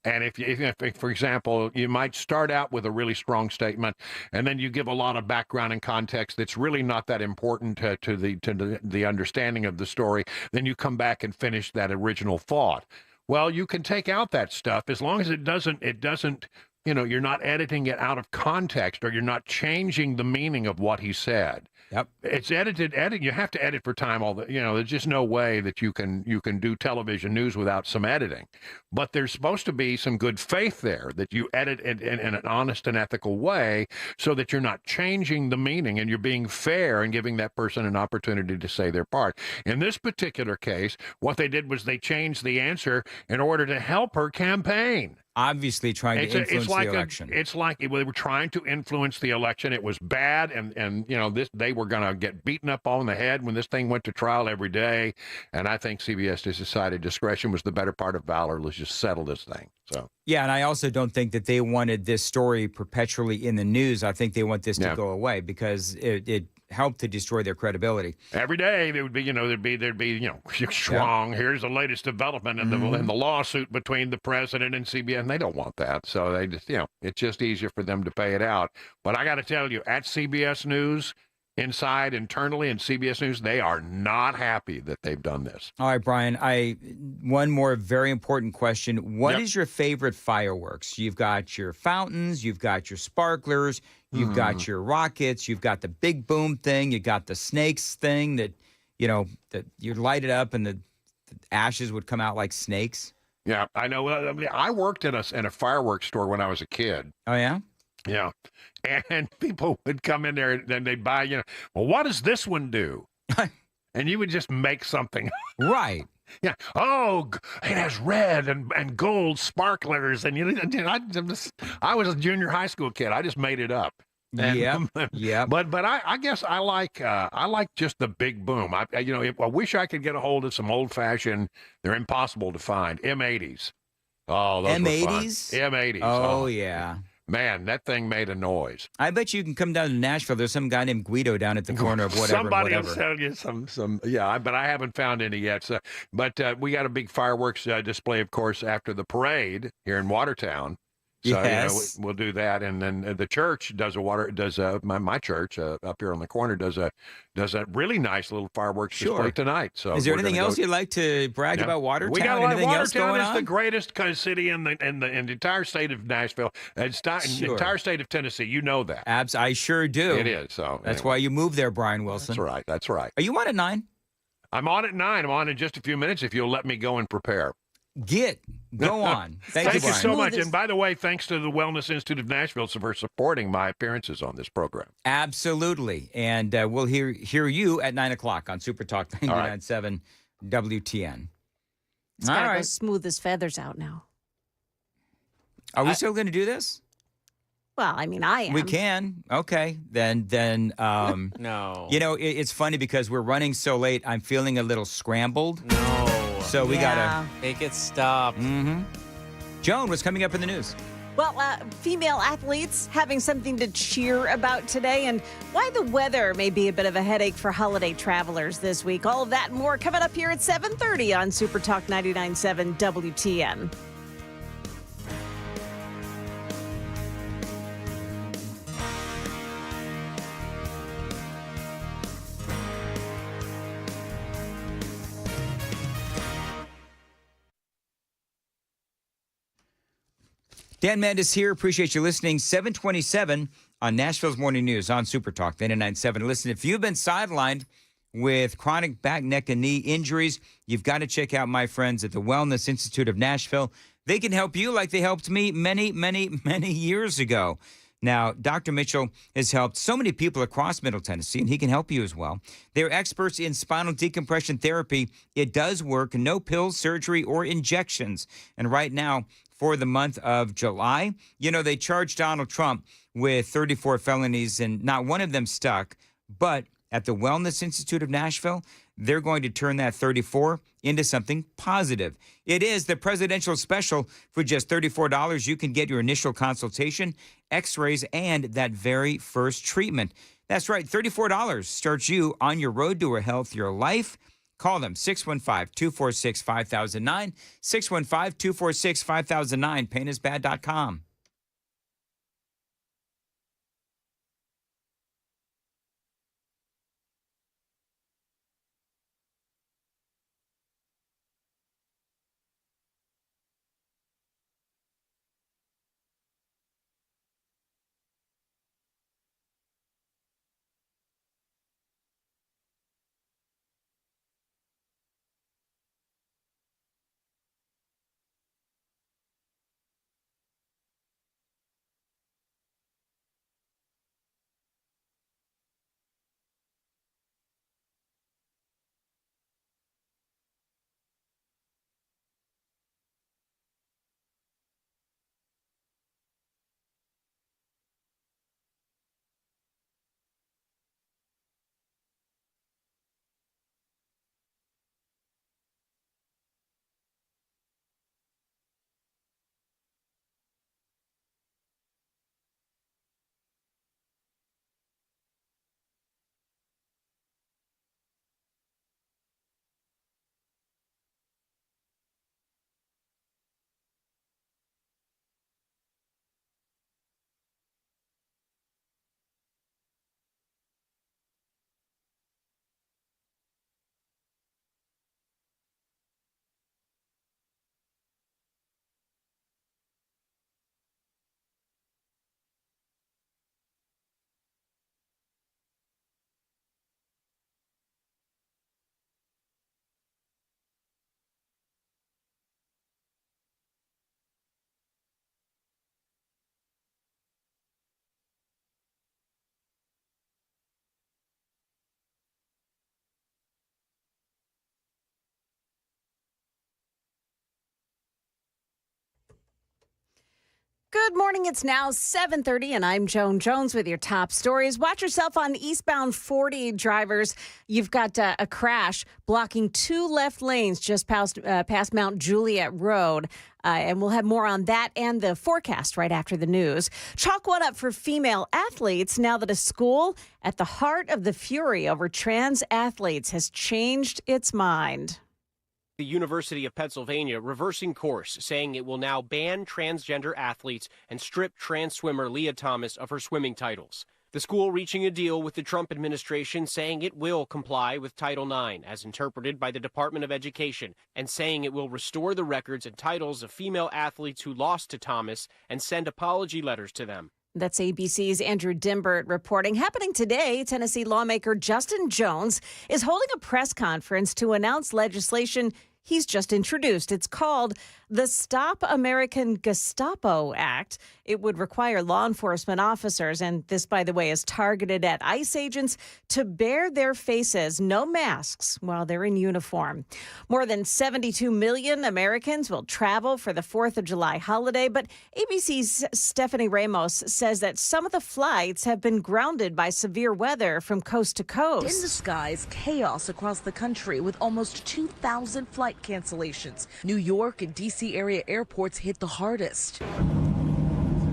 And if, for example, you might start out with a really strong statement, and then you give a lot of background and context that's really not that important to the understanding of the story, then you come back and finish that original thought. Well, you can take out that stuff as long as it doesn't, you're not editing it out of context or you're not changing the meaning of what he said. Yep. It's edited. You have to edit for time. There's just no way that you can do television news without some editing. But there's supposed to be some good faith there that you edit in an honest and ethical way so that you're not changing the meaning and you're being fair and giving that person an opportunity to say their part. In this particular case, what they did was they changed the answer in order to help her campaign. Obviously trying to influence the election. It's like they were trying to influence the election. It was bad, and they were going to get beaten up on the head when this thing went to trial every day. And I think CBS just decided discretion was the better part of valor. Let's just settle this thing. So yeah, and I also don't think that they wanted this story perpetually in the news. I think they want this to go away because it helped to destroy their credibility. Every day there would be, there'd be strong. Here's the latest development in the lawsuit between the president and CBS, and they don't want that. So they just, it's just easier for them to pay it out. But I got to tell you, at CBS News, internally in CBS News, they are not happy that they've done this. All right, Brian, one more very important question. What is your favorite fireworks? You've got your fountains, you've got your sparklers, you've got your rockets, you've got the big boom thing, you got the snakes thing that you light it up and the ashes would come out like snakes. Yeah, I know. I worked in a fireworks store when I was a kid. Oh, yeah? Yeah. And people would come in there and they'd buy, well, what does this one do? And you would just make something. Right. Yeah. Oh, it has red and gold sparklers, and I was a junior high school kid. I just made it up. Yeah. But I guess I like just the big boom. I wish I could get a hold of some old fashioned. They're impossible to find. M80s. Oh, those M80s? were fun. M80s. Oh, yeah. Man, that thing made a noise. I bet you can come down to Nashville. There's some guy named Guido down at the corner of whatever. Somebody will sell you some. Yeah, but I haven't found any yet. So, but we got a big fireworks display, of course, after the parade here in Watertown. So Yes. we'll do that, and then the church does my church up here on the corner does a really nice little fireworks display tonight. So is there we're anything gonna else you'd like to brag about Watertown? We got a lot. Anything else Watertown going is on? the greatest kind of city in the entire state of Nashville, entire state of Tennessee. You know that. I sure do. It is. So that's why you moved there, Brian Wilson. That's right. That's right. Are you on at 9? I'm on at 9. I'm on in just a few minutes if you'll let me go and prepare. Go on. Thank you, Thank you so Brian. much. And by the way, thanks to the Wellness Institute of Nashville for supporting my appearances on this program. Absolutely. And we'll hear you at 9 o'clock on Super Talk 99.7 WTN. It's got to go smooth as feathers out now. Are we still going to do this? Well, I mean, I am. We can. Okay. Then No. You know, it's funny because we're running so late. I'm feeling a little scrambled. No. So we got to make it stop. Mm-hmm. Joan, what's coming up in the news? Well, female athletes having something to cheer about today, and why the weather may be a bit of a headache for holiday travelers this week. All of that and more coming up here at 7:30 on Super Talk 99.7 WTN. Dan Mandis here. Appreciate you listening. 727 on Nashville's Morning News on Super Talk 99.7. Listen, if you've been sidelined with chronic back, neck, and knee injuries, you've got to check out my friends at the Wellness Institute of Nashville. They can help you like they helped me many, many, many years ago. Now, Dr. Mitchell has helped so many people across Middle Tennessee, and he can help you as well. They're experts in spinal decompression therapy. It does work. No pills, surgery, or injections. And right now, for the month of July, you know, they charged Donald Trump with 34 felonies, and not one of them stuck. But at the Wellness Institute of Nashville, they're going to turn that 34 into something positive. It is the presidential special. For just $34, you can get your initial consultation, x-rays, and that very first treatment. That's right, $34 starts you on your road to a healthier life. Call them, 615-246-5009, 615-246-5009, painisbad.com. Good morning. It's now 7:30, and I'm Joan Jones with your top stories. Watch yourself on eastbound 40, drivers. You've got a crash blocking two left lanes just past Mount Juliet Road. And we'll have more on that and the forecast right after the news. Chalk one up for female athletes now that a school at the heart of the fury over trans athletes has changed its mind. The University of Pennsylvania reversing course, saying it will now ban transgender athletes and strip trans swimmer Leah Thomas of her swimming titles. The school reaching a deal with the Trump administration, saying it will comply with Title IX as interpreted by the Department of Education, and saying it will restore the records and titles of female athletes who lost to Thomas and send apology letters to them. That's ABC's Andrew Dimbert reporting. Happening today, Tennessee lawmaker Justin Jones is holding a press conference to announce legislation he's just introduced. It's called the Stop American Gestapo Act. It would require law enforcement officers, and this, by the way, is targeted at ICE agents, to bear their faces, no masks, while they're in uniform. More than 72 million Americans will travel for the 4th of July holiday, but ABC's Stephanie Ramos says that some of the flights have been grounded by severe weather from coast to coast. In the skies, chaos across the country with almost 2,000 flight cancellations. New York and D.C. area airports hit the hardest.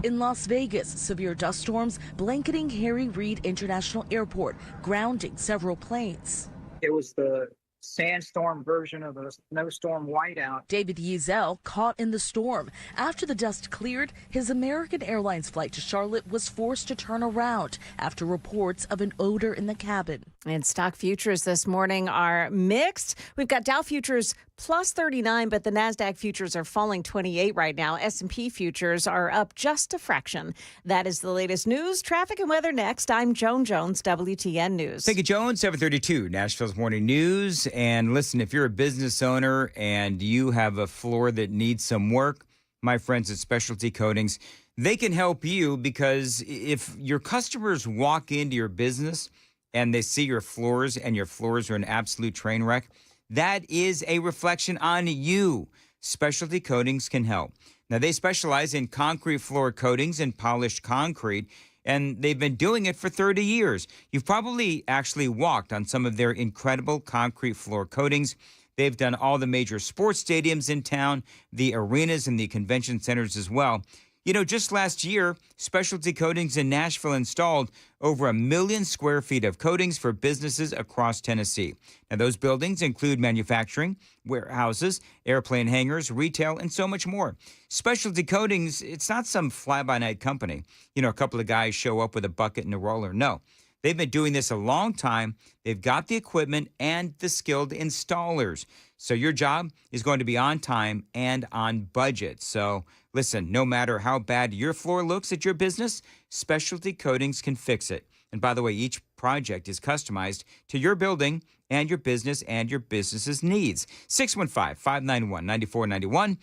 In Las Vegas, severe dust storms blanketing Harry Reid International Airport, grounding several planes. It was the sandstorm version of a snowstorm whiteout. David Yezel caught in the storm. After the dust cleared, his American Airlines flight to Charlotte was forced to turn around after reports of an odor in the cabin. And stock futures this morning are mixed. We've got Dow futures plus 39, but the NASDAQ futures are falling 28 right now. S&P futures are up just a fraction. That is the latest news, traffic, and weather next. I'm Joan Jones, WTN News. Thank you, Joan. 732, Nashville's Morning News. And listen, if you're a business owner and you have a floor that needs some work, my friends at Specialty Coatings, they can help you, because if your customers walk into your business and they see your floors and your floors are an absolute train wreck, that is a reflection on you. Specialty Coatings can help. Now, they specialize in concrete floor coatings and polished concrete, and they've been doing it for 30 years. You've probably actually walked on some of their incredible concrete floor coatings. They've done all the major sports stadiums in town, the arenas and the convention centers as well. You know, just last year, Specialty Coatings in Nashville installed over 1 million square feet of coatings for businesses across Tennessee. Now, those buildings include manufacturing, warehouses, airplane hangars, retail, and so much more. Specialty Coatings, it's not some fly-by-night company. You know, a couple of guys show up with a bucket and a roller. No. They've been doing this a long time. They've got the equipment and the skilled installers. So your job is going to be on time and on budget. So listen, no matter how bad your floor looks at your business, Specialty Coatings can fix it. And by the way, each project is customized to your building and your business and your business's needs. 615-591-9491,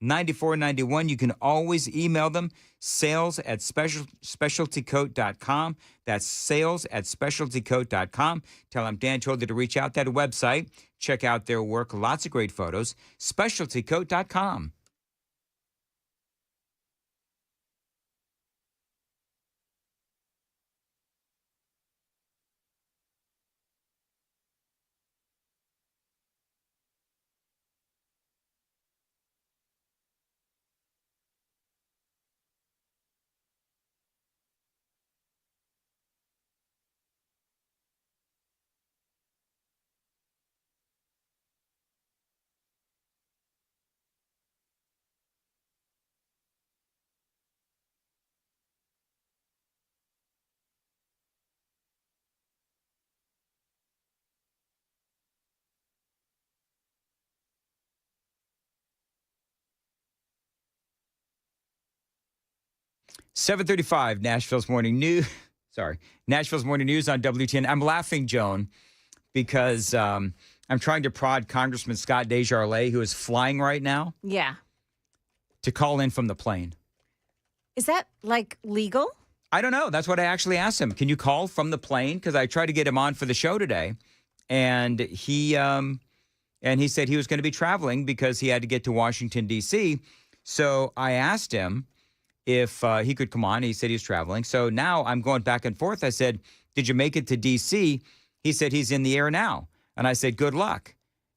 615-591-9491. You can always email them, sales@specialtycoat.com. That's sales@specialtycoat.com. Tell them Dan told you to reach out. That website. Check out their work. Lots of great photos. Specialtycoat.com. .35, Nashville's Morning News. Nashville's Morning News on WTN. I'm laughing, Joan, because I'm trying to prod Congressman Scott Desjardins, who is flying right now. Yeah. To call in from the plane. Is that, like, legal? I don't know. That's what I actually asked him. Can you call from the plane? Because I tried to get him on for the show today. And he said he was going to be traveling because he had to get to Washington, D.C., So I asked him if he could come on. He said he's traveling. So now I'm going back and forth. I said, did you make it to D.C.? He said he's in the air now. And I said, good luck.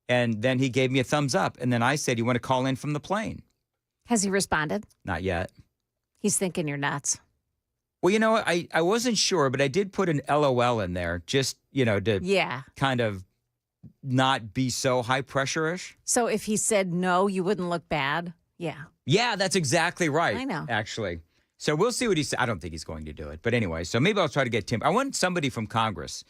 And then he gave me a thumbs up. And then I said, you want to call in from the plane? Has he responded? Not yet. He's thinking you're nuts. Well, you know, I wasn't sure, but I did put an LOL in there just, to kind of not be so high pressure-ish. So if he said no, you wouldn't look bad? Yeah. Yeah, that's exactly right. I know. Actually. So we'll see what he says. I don't think he's going to do it. But anyway, so maybe I'll try to get Tim. I want somebody from Congress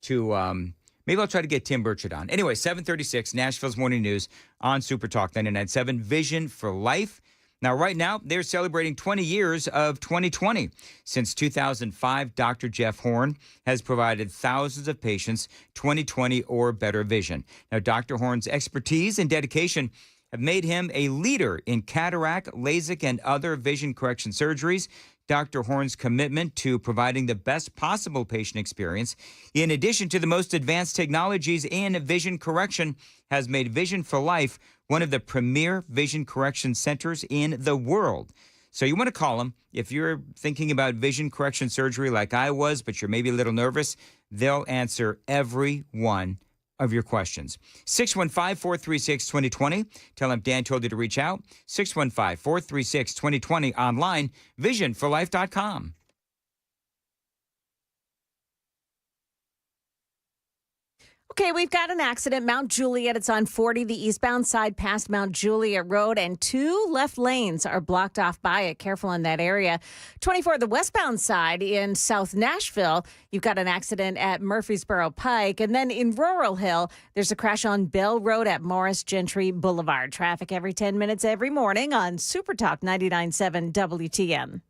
to, maybe I'll try to get Tim Burchett on. Anyway, 7:36, Nashville's Morning News on Super Talk 99.7, Vision for Life. Now, right now, they're celebrating 20 years of 2020. Since 2005, Dr. Jeff Horn has provided thousands of patients 20/20 or better vision. Now, Dr. Horn's expertise and dedication have made him a leader in cataract, LASIK, and other vision correction surgeries. Dr. Horn's commitment to providing the best possible patient experience, in addition to the most advanced technologies in vision correction, has made Vision for Life one of the premier vision correction centers in the world. So you want to call them. If you're thinking about vision correction surgery like I was, but you're maybe a little nervous, they'll answer every one of your questions. 615-436-2020. Tell them Dan told you to reach out. 615-436-2020 online, visionforlife.com. Okay, we've got an accident. Mount Juliet, it's on 40, the eastbound side past Mount Juliet Road, and 2 left lanes are blocked off by it. Careful in that area. 24, the westbound side in South Nashville, you've got an accident at Murfreesboro Pike. And then in Rural Hill, there's a crash on Bell Road at Morris Gentry Boulevard. Traffic every 10 minutes every morning on Super Talk 99.7 WTN.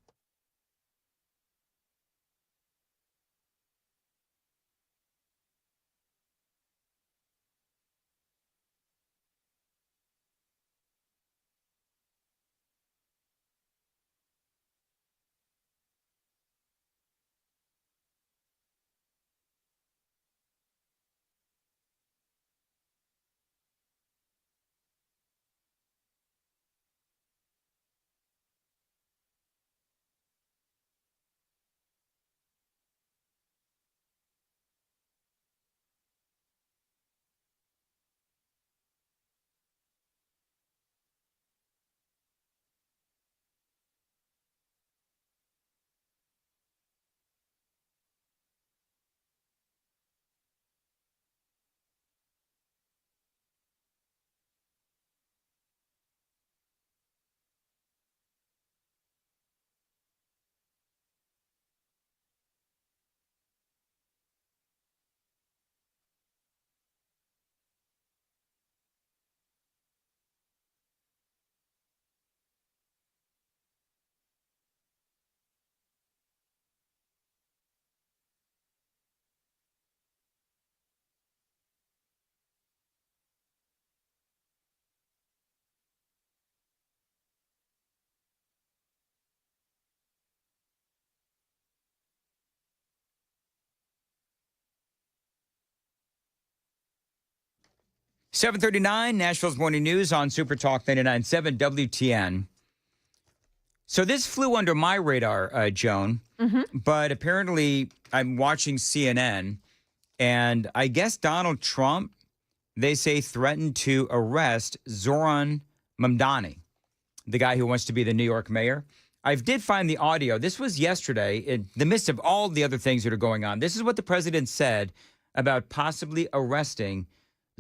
$7:39, Nashville's Morning News on Super Talk 99.7 WTN. So this flew under my radar, Joan, but apparently I'm watching CNN, and I guess Donald Trump, they say, threatened to arrest Zoran Mamdani, the guy who wants to be the New York mayor. I did find the audio. This was yesterday in the midst of all the other things that are going on. This is what the president said about possibly arresting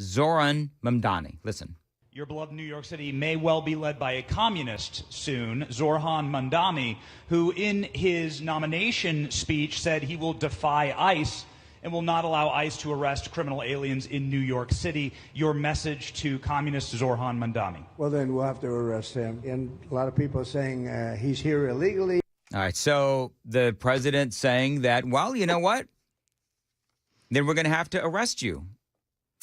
Zoran Mamdani. Listen. Your beloved New York City may well be led by a communist soon, Zoran Mamdani, who in his nomination speech said he will defy ICE and will not allow ICE to arrest criminal aliens in New York City. Your message to communist Zoran Mamdani? Well, then we'll have to arrest him. And a lot of people are saying he's here illegally. All right. So the president saying that, well, you know what? Then we're going to have to arrest you.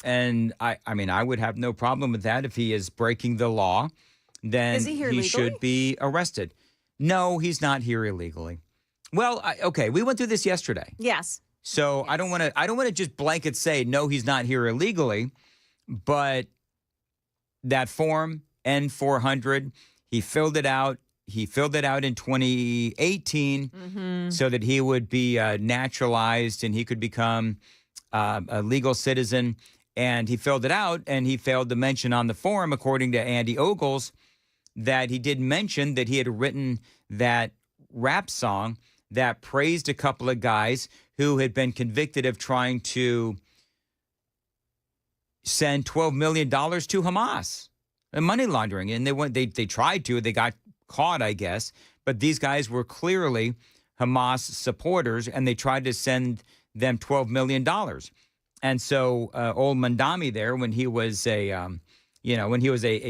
And I mean, I would have no problem with that. If he is breaking the law, then he should be arrested. No, he's not here illegally. Well, okay, we went through this yesterday. Yes. So I don't want to just blanket say no, he's not here illegally, but that form N400, He filled it out. He filled it out in 2018 so that he would be naturalized and he could become a legal citizen. And he filled it out, and he failed to mention on the form, according to Andy Ogles, that he did mention that he had written that rap song that praised a couple of guys who had been convicted of trying to send $12 million to Hamas, money laundering. And they tried to, they got caught, I guess. But these guys were clearly Hamas supporters, and they tried to send them $12 million. And so old Mandami there, when he was a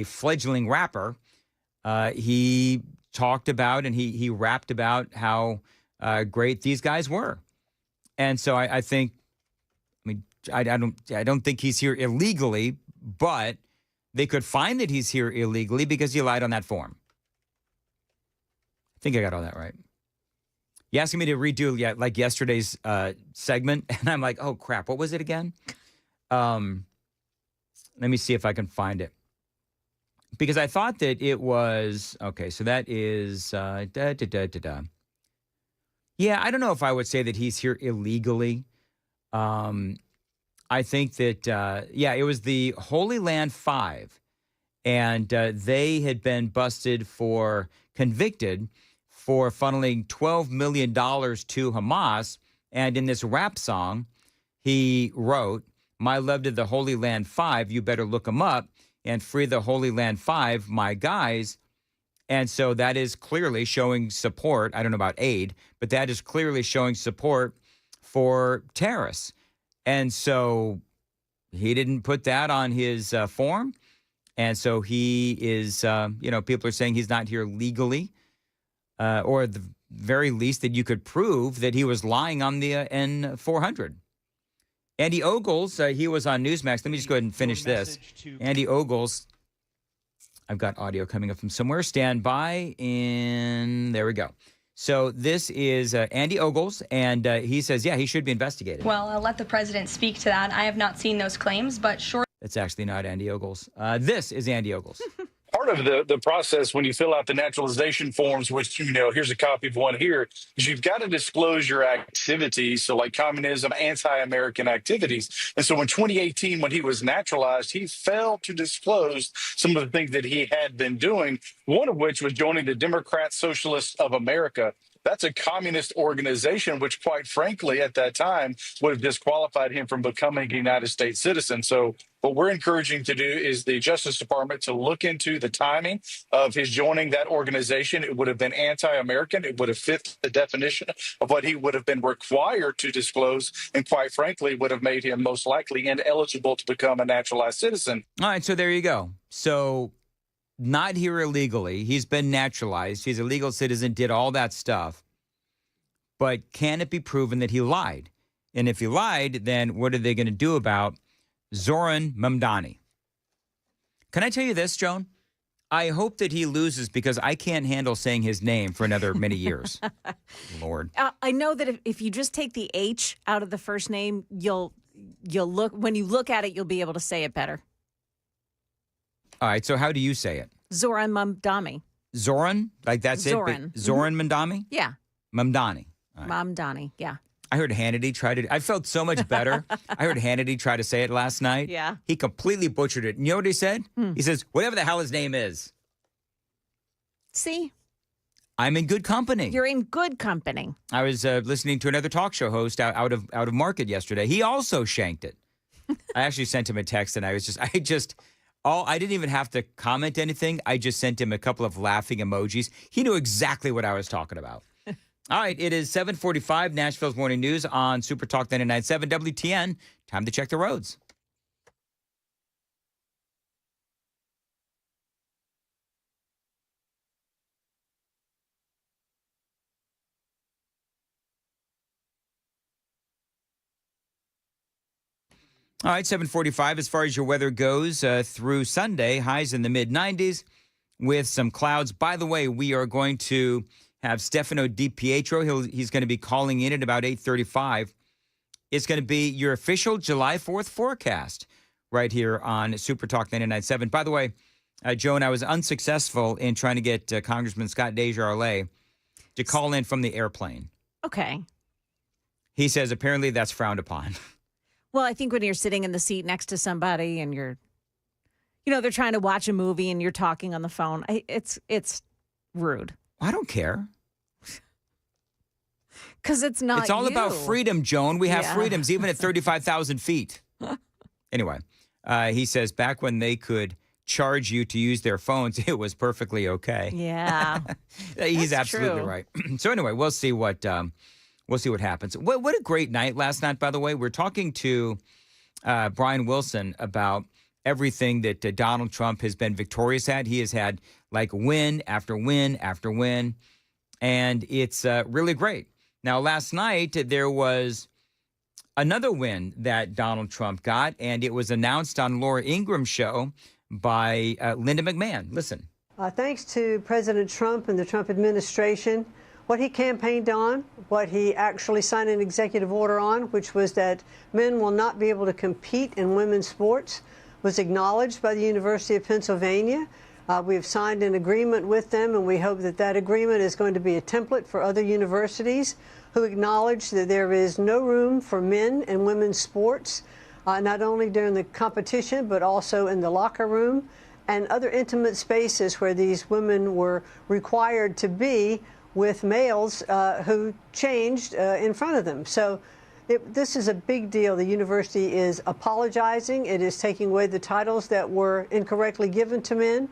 fledgling rapper, he talked about and he rapped about how great these guys were. And so I don't think he's here illegally, but they could find that he's here illegally because he lied on that form. I think I got all that right. You asking me to redo like yesterday's segment, and I'm like, oh crap, what was it again? Let me see if I can find it. Because I thought that it was, okay, so that is, Yeah, I don't know if I would say that he's here illegally. I think that, it was the Holy Land 5, and they had been convicted for funneling $12 million to Hamas. And in this rap song, he wrote, "My love to the Holy Land 5, you better look them up, and free the Holy Land 5, my guys." And so that is clearly showing support. I don't know about aid, but that is clearly showing support for terrorists. And so he didn't put that on his form. And so he is, people are saying he's not here legally, or at the very least that you could prove that he was lying on the N400. Andy Ogles, he was on Newsmax. Let me just go ahead and finish this. Andy Ogles, I've got audio coming up from somewhere. Stand by, and there we go. So this is Andy Ogles, and he says, he should be investigated. Well, I'll let the president speak to that. I have not seen those claims, but sure. That's actually not Andy Ogles. This is Andy Ogles. Part of the process when you fill out the naturalization forms, which, here's a copy of one here, is you've got to disclose your activities. So like communism, anti-American activities. And so in 2018, when he was naturalized, he failed to disclose some of the things that he had been doing, one of which was joining the Democrat Socialists of America. That's a communist organization, which, quite frankly, at that time would have disqualified him from becoming a United States citizen. So what we're encouraging to do is the Justice Department to look into the timing of his joining that organization. It would have been anti-American. It would have fit the definition of what he would have been required to disclose, and quite frankly, would have made him most likely ineligible to become a naturalized citizen. All right, so there you go. So not here illegally. He's been naturalized. He's a legal citizen, did all that stuff. But can it be proven that he lied? And if he lied, then what are they going to do about Zoran Mamdani? Can I tell you this, Joan? I hope that he loses because I can't handle saying his name for another many years. Lord. I know that if you just take the H out of the first name, you'll look, when you look at it, you'll be able to say it better. All right, so how do you say it? Zoran Mamdani. Zoran? Like that's Zoran. it? Zoran Mamdani? Yeah. Mamdani. Right. Mamdani, yeah. I heard Hannity try to, I felt so much better. I heard Hannity try to say it last night. Yeah. He completely butchered it. You know what he said? He says, whatever the hell his name is. See? I'm in good company. You're in good company. I was listening to another talk show host out of market yesterday. He also shanked it. I actually sent him a text, and I didn't even have to comment anything. I just sent him a couple of laughing emojis. He knew exactly what I was talking about. All right, it is 7:45, Nashville's Morning News on Super Talk 99.7 WTN. Time to check the roads. All right, 7:45 as far as your weather goes through Sunday, highs in the mid-90s with some clouds. By the way, we are going to have Stefano DiPietro. He's going to be calling in at about 8:35. It's going to be your official July 4th forecast right here on Super Talk 99.7. By the way, Joan, I was unsuccessful in trying to get Congressman Scott Desjardins to call in from the airplane. Okay. He says apparently that's frowned upon. Well, I think when you're sitting in the seat next to somebody and you're, they're trying to watch a movie and you're talking on the phone, it's rude. I don't care. Because it's not It's all about freedom, Joan. We have freedoms even at 35,000 feet. Anyway, he says back when they could charge you to use their phones, it was perfectly okay. Yeah. He's absolutely true. right. So anyway, we'll see what happens. What a great night last night, by the way. We're talking to Brian Wilson about everything that Donald Trump has been victorious at. He has had like win after win after win, and it's really great. Now, last night, there was another win that Donald Trump got, and it was announced on Laura Ingram's show by Linda McMahon. Listen. Thanks to President Trump and the Trump administration, what he campaigned on, what he actually signed an executive order on, which was that men will not be able to compete in women's sports, was acknowledged by the University of Pennsylvania. We have signed an agreement with them, and we hope that that agreement is going to be a template for other universities who acknowledge that there is no room for men in women's sports, not only during the competition, but also in the locker room and other intimate spaces where these women were required to be with males who changed in front of them. So this is a big deal. The university is apologizing. It is taking away the titles that were incorrectly given to men.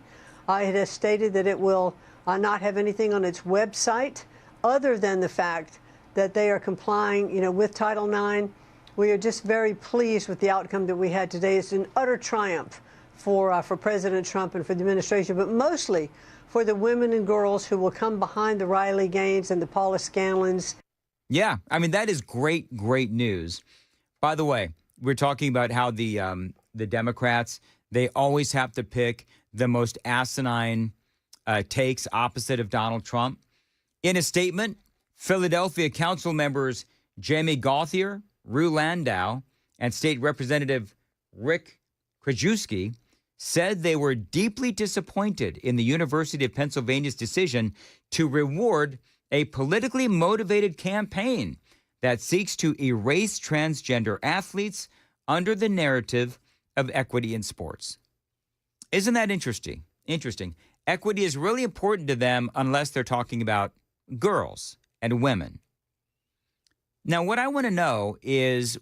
It has stated that it will not have anything on its website other than the fact that they are complying, with Title IX. We are just very pleased with the outcome that we had today. It's an utter triumph for President Trump and for the administration, but mostly for the women and girls who will come behind the Riley Gaines and the Paula Scanlons. Yeah, I mean, that is great news. By the way, we're talking about how the Democrats, they always have to pick the most asinine takes opposite of Donald Trump. In a statement, Philadelphia council members Jamie Gauthier, Rue Landau, and State Representative Rick Krajewski said they were deeply disappointed in the University of Pennsylvania's decision to reward a politically motivated campaign that seeks to erase transgender athletes under the narrative of equity in sports. Isn't that interesting? Interesting. Equity is really important to them unless they're talking about girls and women. Now, what I want to know is,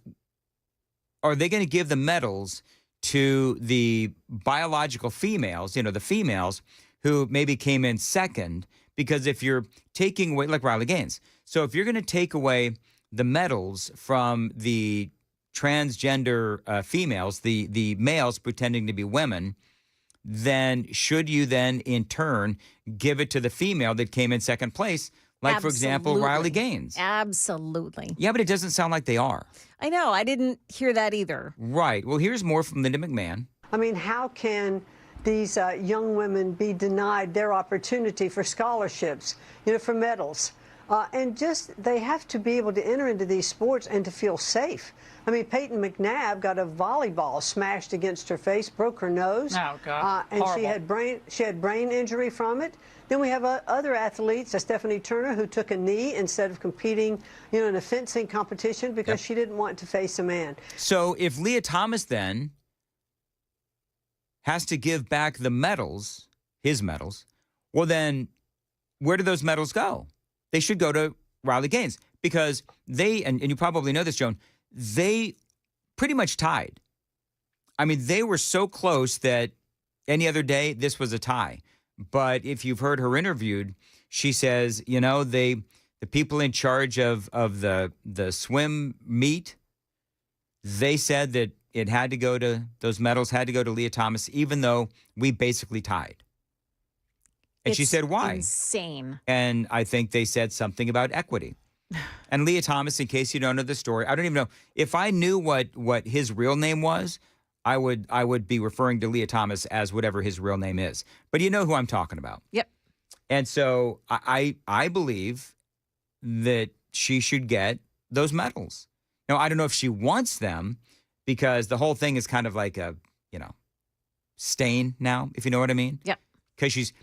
are they going to give the medals to the biological females, the females who maybe came in second? Because if you're taking away, like Riley Gaines, so if you're going to take away the medals from the transgender females, the males pretending to be women, then should you then in turn give it to the female that came in second place? Like, for example, Riley Gaines. Absolutely. Yeah, but it doesn't sound like they are. I know. I didn't hear that either. Right. Well, here's more from Linda McMahon. I mean, how can these young women be denied their opportunity for scholarships, for medals? And just they have to be able to enter into these sports and to feel safe. I mean, Peyton McNabb got a volleyball smashed against her face, broke her nose. Oh, God. And Horrible. she had brain injury from it. Then we have other athletes, Stephanie Turner, who took a knee instead of competing, in a fencing competition because she didn't want to face a man. So if Leah Thomas then has to give back the medals, his medals, well then where do those medals go? They should go to Riley Gaines because they, and you probably know this, Joan, they pretty much tied. I mean, they were so close that any other day this was a tie. But if you've heard her interviewed, she says, the people in charge of the swim meet, they said that it had to go to, those medals had to go to Leah Thomas, even though we basically tied. And she said, why? Insane. And I think they said something about equity. And Leah Thomas, in case you don't know the story, I don't even know. If I knew what his real name was, I would be referring to Leah Thomas as whatever his real name is. But you know who I'm talking about. Yep. And so I believe that she should get those medals. Now, I don't know if she wants them because the whole thing is kind of like a, stain now, if you know what I mean. Yep. Because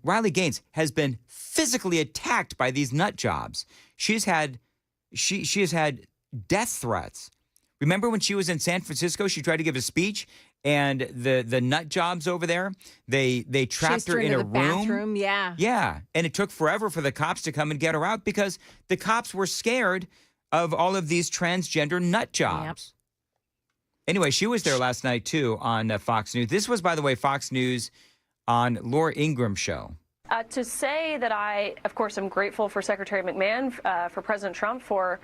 Riley Gaines has been physically attacked by these nut jobs. She has had death threats. Remember when she was in San Francisco, she tried to give a speech, and the nut jobs over there, they trapped her in a room. Bathroom, yeah. Yeah, and it took forever for the cops to come and get her out because the cops were scared of all of these transgender nut jobs. Yep. Anyway, she was there last night, too, on Fox News. This was, by the way, Fox News on Laura Ingram's show. To say that I, of course, am grateful for Secretary McMahon, for President Trump, for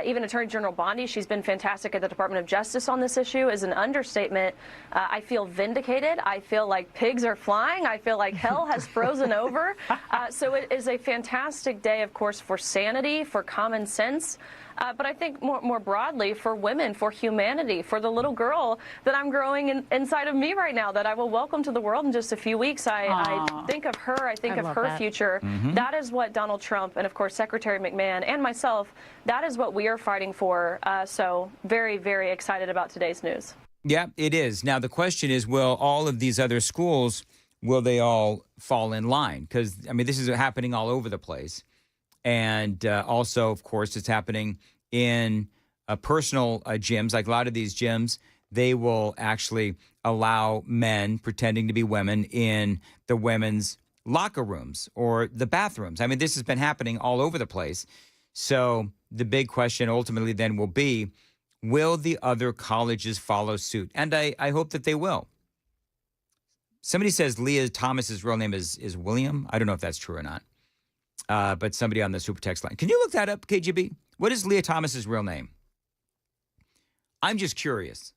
even Attorney General Bondi. She's been fantastic at the Department of Justice on this issue is an understatement. I feel vindicated. I feel like pigs are flying. I feel like hell has frozen over. So it is a fantastic day, of course, for sanity, for common sense. But I think more broadly for women, for humanity, for the little girl that I'm growing inside of me right now that I will welcome to the world in just a few weeks. I think of her. I think of her future. Mm-hmm. That is what Donald Trump and, of course, Secretary McMahon and myself, that is what we are fighting for. So very, very excited about today's news. Yeah, it is. Now, the question is, will all of these other schools, will they all fall in line? Because, this is happening all over the place. And also, of course, it's happening in personal gyms. Like a lot of these gyms, they will actually allow men pretending to be women in the women's locker rooms or the bathrooms. This has been happening all over the place. So the big question ultimately then will be, will the other colleges follow suit? And I hope that they will. Somebody says Leah Thomas's real name is William. I don't know if that's true or not. But somebody on the super text line. Can you look that up, KGB? What is Leah Thomas's real name? I'm just curious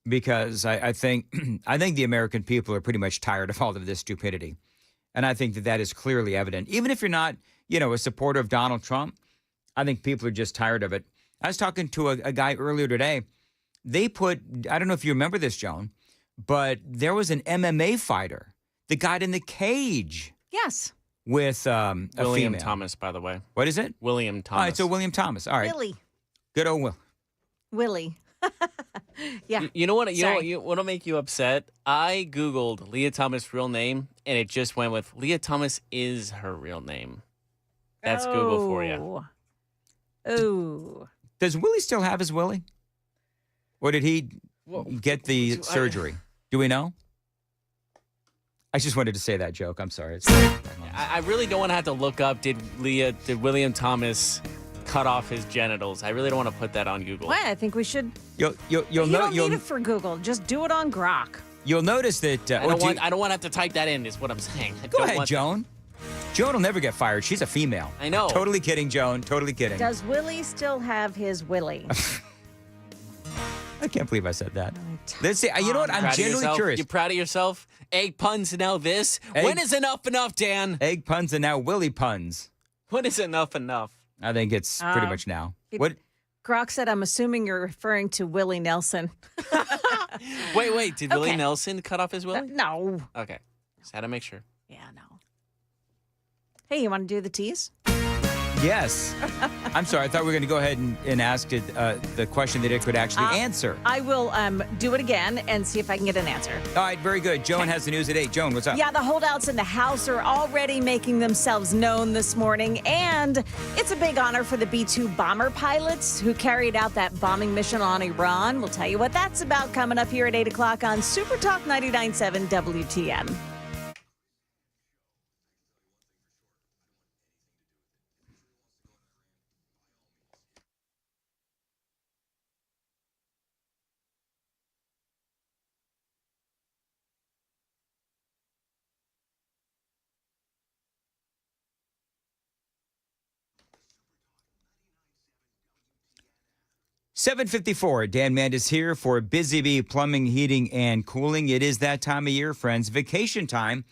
because I think the American people are pretty much tired of all of this stupidity. And I think that is clearly evident. Even if you're not, a supporter of Donald Trump, I think people are just tired of it. I was talking to a guy earlier today. They put, I don't know if you remember this, Joan, but there was an MMA fighter that got in the cage. Yes. With a William female. Thomas, by the way. What is it? William Thomas. All right, so William Thomas. All right. Willie. Good old Will. Willie. Yeah. You know what? What'll make you upset? I Googled Leah Thomas' real name, and it just went with Leah Thomas is her real name. That's Google for you. Oh. Does Willie still have his Willie? Or did he get the surgery? Do we know? I just wanted to say that joke. I'm sorry. I really don't want to have to look up, did William Thomas cut off his genitals? I really don't want to put that on Google. Well, I think we should. You don't need it for Google. Just do it on Grok. You'll notice that. I don't want to have to type that in, is what I'm saying. Go ahead, Joan. Joan will never get fired. She's a female. I know. Totally kidding, Joan. Totally kidding. Does Willie still have his Willie? I can't believe I said that. Let's see. You know what? I'm genuinely curious. You proud of yourself? Egg puns and now this? When is enough, Dan? Egg puns and now Willie puns. When is enough? I think it's pretty much now. What? Grok said, I'm assuming you're referring to Willie Nelson. Wait. Did Willie Nelson cut off his Willie? No. Okay. Just had to make sure. Yeah, no. Hey, you want to do the tease? Yes. I'm sorry. I thought we were going to go ahead and ask it, the question that it could actually answer. I will do it again and see if I can get an answer. All right. Very good. Joan has the news at 8. Joan, what's up? Yeah, the holdouts in the House are already making themselves known this morning. And it's a big honor for the B-2 bomber pilots who carried out that bombing mission on Iran. We'll tell you what that's about coming up here at 8 o'clock on Super Talk 99.7 WTN. $7:54. Dan Mandis here for Busy Bee Plumbing, Heating, and Cooling. It is that time of year, friends. Vacation time.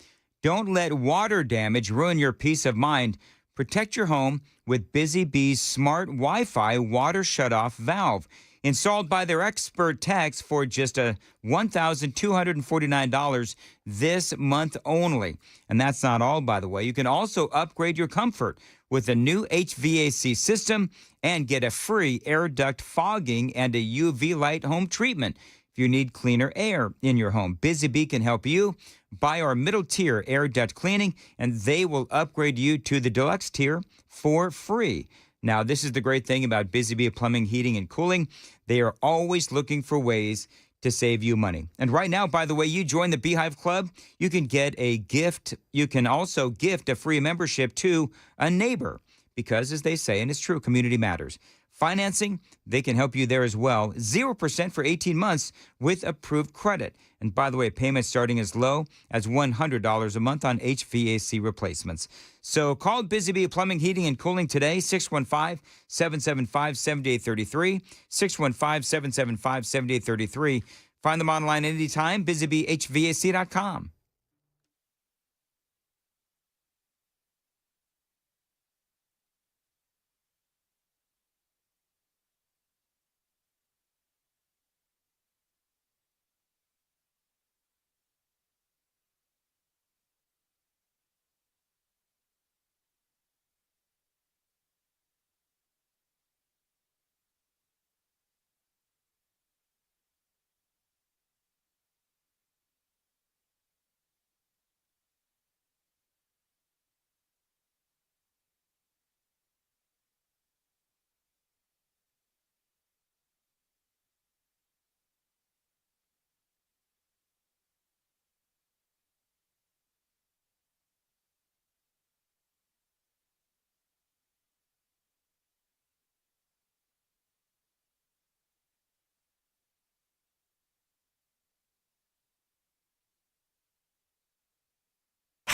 Don't let water damage ruin your peace of mind. Protect your home with Busy Bee's smart Wi-Fi water shutoff valve. Installed by their expert techs for just $1,249 this month only. And that's not all, by the way. You can also upgrade your comfort with a new HVAC system and get a free air duct fogging and a UV light home treatment. if you need cleaner air in your home. Busy Bee can help you. Buy our middle tier air duct cleaning, and they will upgrade you to the deluxe tier for free. Now, this is the great thing about Busy Bee Plumbing, Heating, and Cooling. They are always looking for ways to save you money. And right now, by the way, you join the Beehive Club, you can get a gift. You can also gift a free membership to a neighbor because, as they say, and it's true, community matters. Financing, they can help you there as well. 0% for 18 months with approved credit. And by the way, payments starting as low as $100 a month on HVAC replacements. So call Busy Bee Plumbing, Heating, and Cooling today, 615-775-7833, 615-775-7833. Find them online anytime, busybeehvac.com.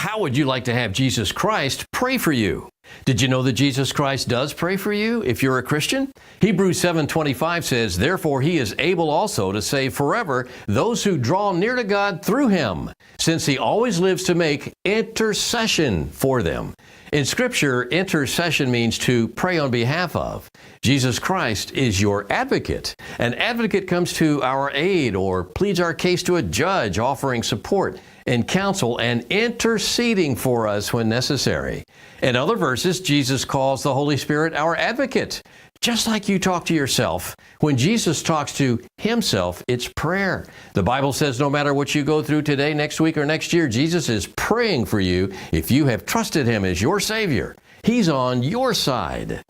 How would you like to have Jesus Christ pray for you? Did you know that Jesus Christ does pray for you if you're a Christian? Hebrews 7:25 says, "Therefore he is able also to save forever those who draw near to God through him, since he always lives to make intercession for them." In Scripture, intercession means to pray on behalf of. Jesus Christ is your advocate. An advocate comes to our aid or pleads our case to a judge, offering support and counsel and interceding for us when necessary. In other verses, Jesus calls the Holy Spirit our advocate. Just like you talk to yourself, when Jesus talks to himself, it's prayer. The Bible says no matter what you go through today, next week, or next year, Jesus is praying for you if you have trusted him as your Savior. He's on your side.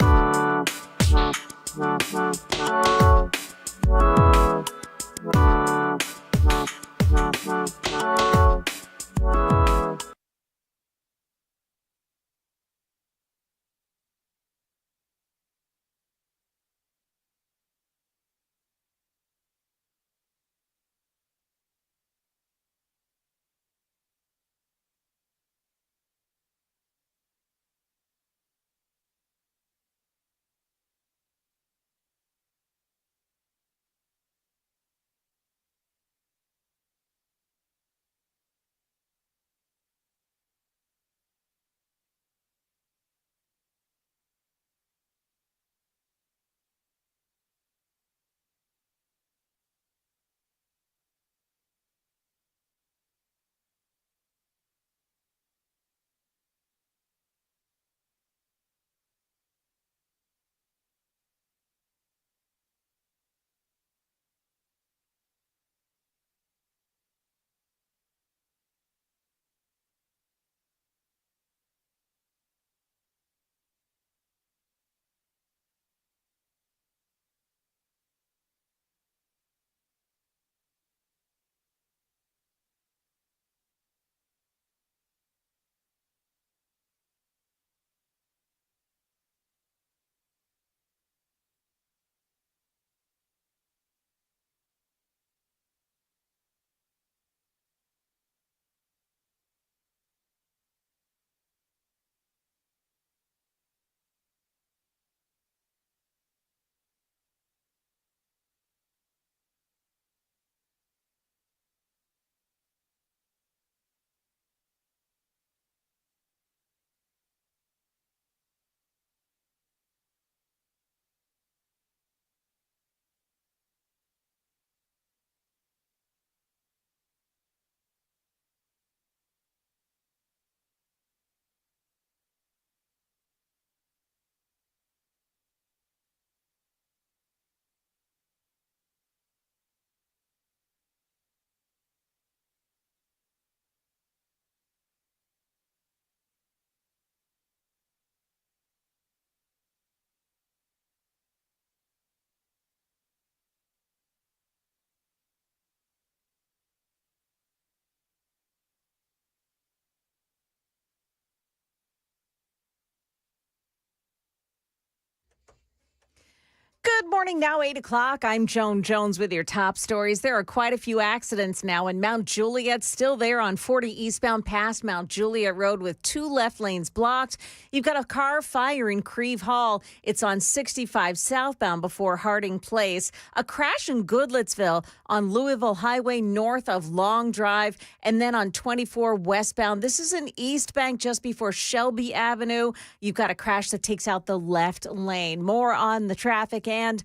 morning. Now 8 o'clock. I'm Joan Jones with your top stories. There are quite a few accidents now in Mount Juliet, still there on 40 eastbound past Mount Juliet Road with 2 left lanes blocked. You've got a car fire in Creve Hall. It's on 65 southbound before Harding Place. A crash in Goodlettsville on Louisville Highway north of Long Drive, and then on 24 westbound. This is an East Bank just before Shelby Avenue. You've got a crash that takes out the left lane. More on the traffic and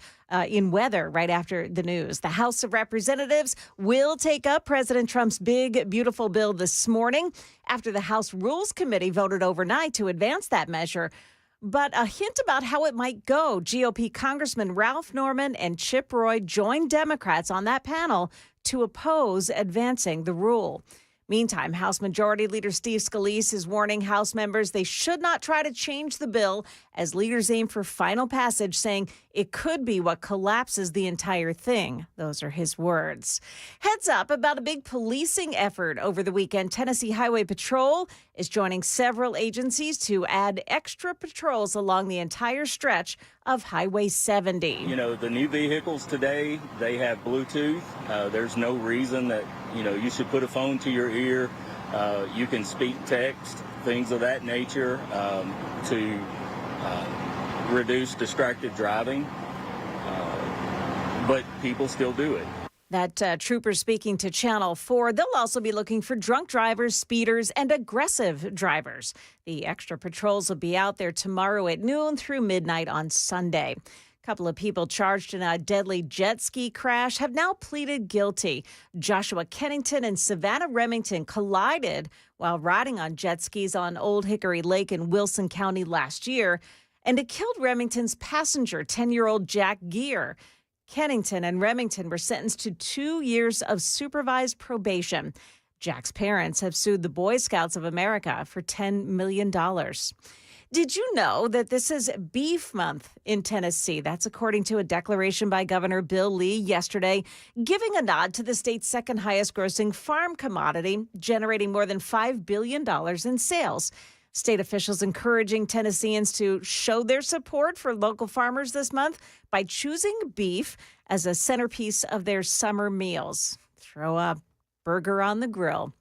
in weather right after the news. The House of Representatives will take up President Trump's big, beautiful bill this morning after the House Rules Committee voted overnight to advance that measure. But a hint about how it might go. GOP Congressman Ralph Norman and Chip Roy joined Democrats on that panel to oppose advancing the rule. Meantime, House Majority Leader Steve Scalise is warning House members they should not try to change the bill as leaders aim for final passage, saying it could be what collapses the entire thing. Those are his words. Heads up about a big policing effort over the weekend. Tennessee Highway Patrol is joining several agencies to add extra patrols along the entire stretch of Highway 70. You know, the new vehicles today, they have Bluetooth. There's no reason that, you should put a phone to your ear. You can speak, text, things of that nature to reduce distracted driving. But people still do it. That trooper speaking to Channel 4. They'll also be looking for drunk drivers, speeders, and aggressive drivers. The extra patrols will be out there tomorrow at noon through midnight on Sunday. A couple of people charged in a deadly jet ski crash have now pleaded guilty. Joshua Kennington and Savannah Remington collided while riding on jet skis on Old Hickory Lake in Wilson County last year, and it killed Remington's passenger, 10-year-old Jack Gear. Kennington and Remington were sentenced to 2 years of supervised probation. Jack's parents have sued the Boy Scouts of America for $10 million. Did you know that this is Beef Month in Tennessee? That's according to a declaration by Governor Bill Lee yesterday, giving a nod to the state's second highest grossing farm commodity, generating more than $5 billion in sales. State officials encouraging Tennesseans to show their support for local farmers this month by choosing beef as a centerpiece of their summer meals. Throw a burger on the grill.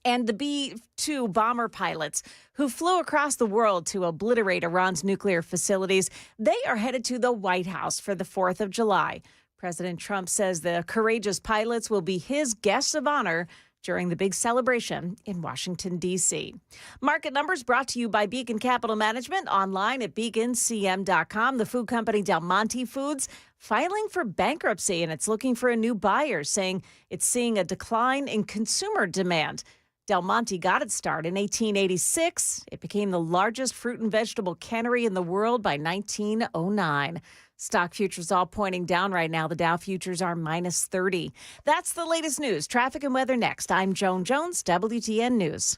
And the B-2 bomber pilots who flew across the world to obliterate Iran's nuclear facilities, they are headed to the White House for the 4th of July. President Trump says the courageous pilots will be his guests of honor during the big celebration in Washington, D.C. Market numbers brought to you by Beacon Capital Management, online at beaconcm.com. The food company Del Monte Foods filing for bankruptcy, and it's looking for a new buyer, saying it's seeing a decline in consumer demand. Del Monte got its start in 1886. It became the largest fruit and vegetable cannery in the world by 1909. Stock futures all pointing down right now. The Dow futures are minus 30. That's the latest news. Traffic and weather next. I'm Joan Jones, WTN News.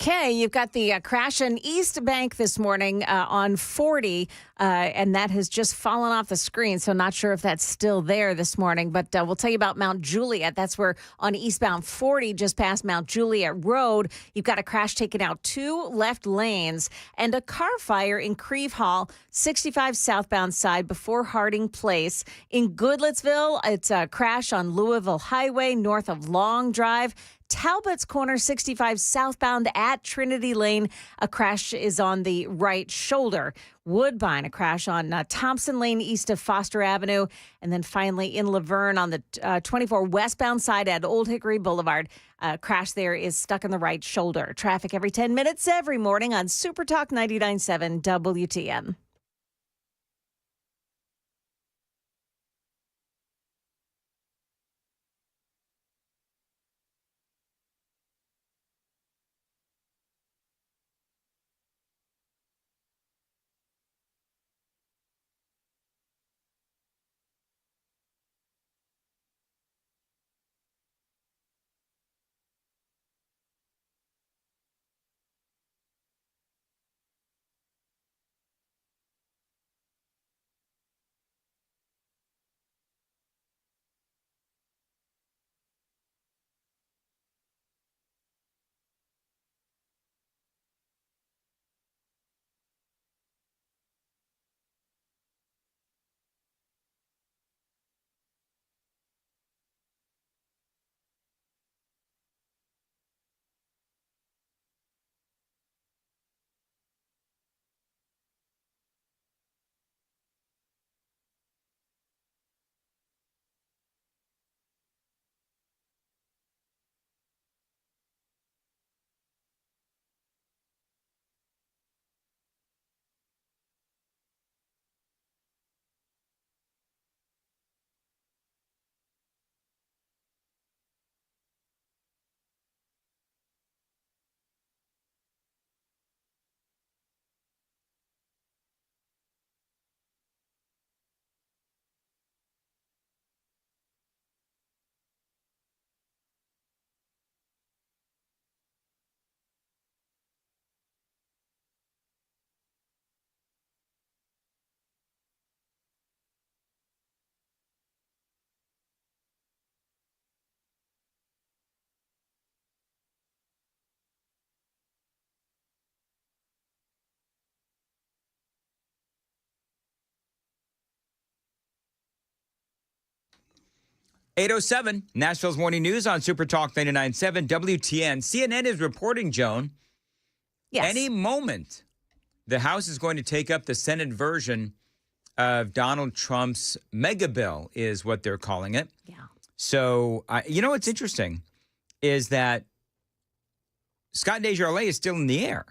Okay, you've got the crash in East Bank this morning on 40, and that has just fallen off the screen, so not sure if that's still there this morning, but we'll tell you about Mount Juliet. That's where on eastbound 40, just past Mount Juliet Road, you've got a crash taking out 2 left lanes and a car fire in Creve Hall, 65 southbound side before Harding Place. In Goodlettsville, it's a crash on Louisville Highway north of Long Drive. Talbot's Corner 65 southbound at Trinity Lane. A crash is on the right shoulder. Woodbine, a crash on Thompson Lane east of Foster Avenue. And then finally in Laverne on the 24 westbound side at Old Hickory Boulevard. Crash there is stuck in the right shoulder. Traffic every 10 minutes every morning on Super Talk 99.7 WTN. .807, Nashville's Morning News on Super Talk 99.7 WTN. CNN is reporting, Joan, any moment the House is going to take up the Senate version of Donald Trump's mega bill is what they're calling it. Yeah. So, you know what's interesting is that Scott Desjardins is still in the air.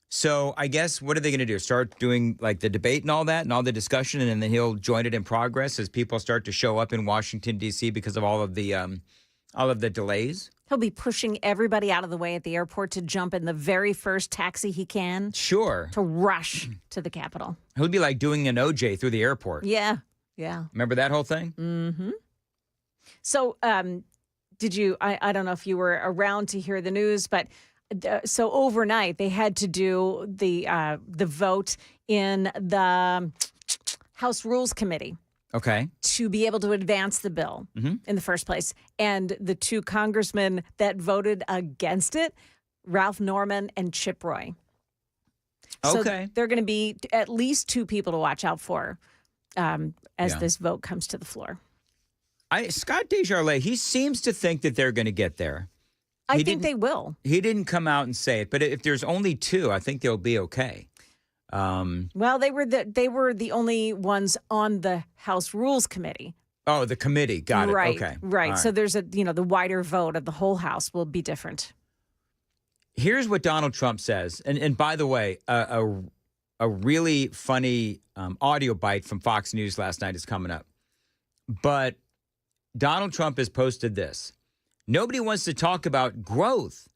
So I guess what are they going to do? Start doing like the debate and all that and all the discussion, and then he'll join it in progress as people start to show up in Washington, D.C. because of all of the delays? He'll be pushing everybody out of the way at the airport to jump in the very first taxi he can. Sure. To rush to the Capitol. He'll be like doing an OJ through the airport. Yeah. Yeah. Remember that whole thing? Mm-hmm. So did you, I don't know if you were around to hear the news, but so overnight they had to do the vote in the House Rules Committee. Okay. To be able to advance the bill in the first place. And the 2 congressmen that voted against it, Ralph Norman and Chip Roy. So they're going to be at least 2 people to watch out for as this vote comes to the floor. Scott Desjardins, he seems to think that they're going to get there. I think they will. He didn't come out and say it, but if there's only 2, I think they'll be okay. Well, they were the only ones on the House Rules Committee. Oh, the committee. Got it. Right, Okay. right. All So there's the wider vote of the whole House will be different. Here's what Donald Trump says. And by the way, a really funny audio bite from Fox News last night is coming up. But Donald Trump has posted this. Nobody wants to talk about growth,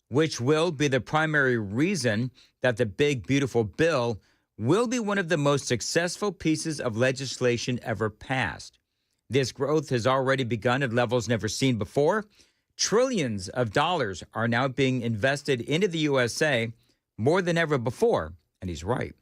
which will be the primary reason that the big, beautiful bill will be one of the most successful pieces of legislation ever passed. This growth has already begun at levels never seen before. Trillions of dollars are now being invested into the USA, more than ever before. And he's right.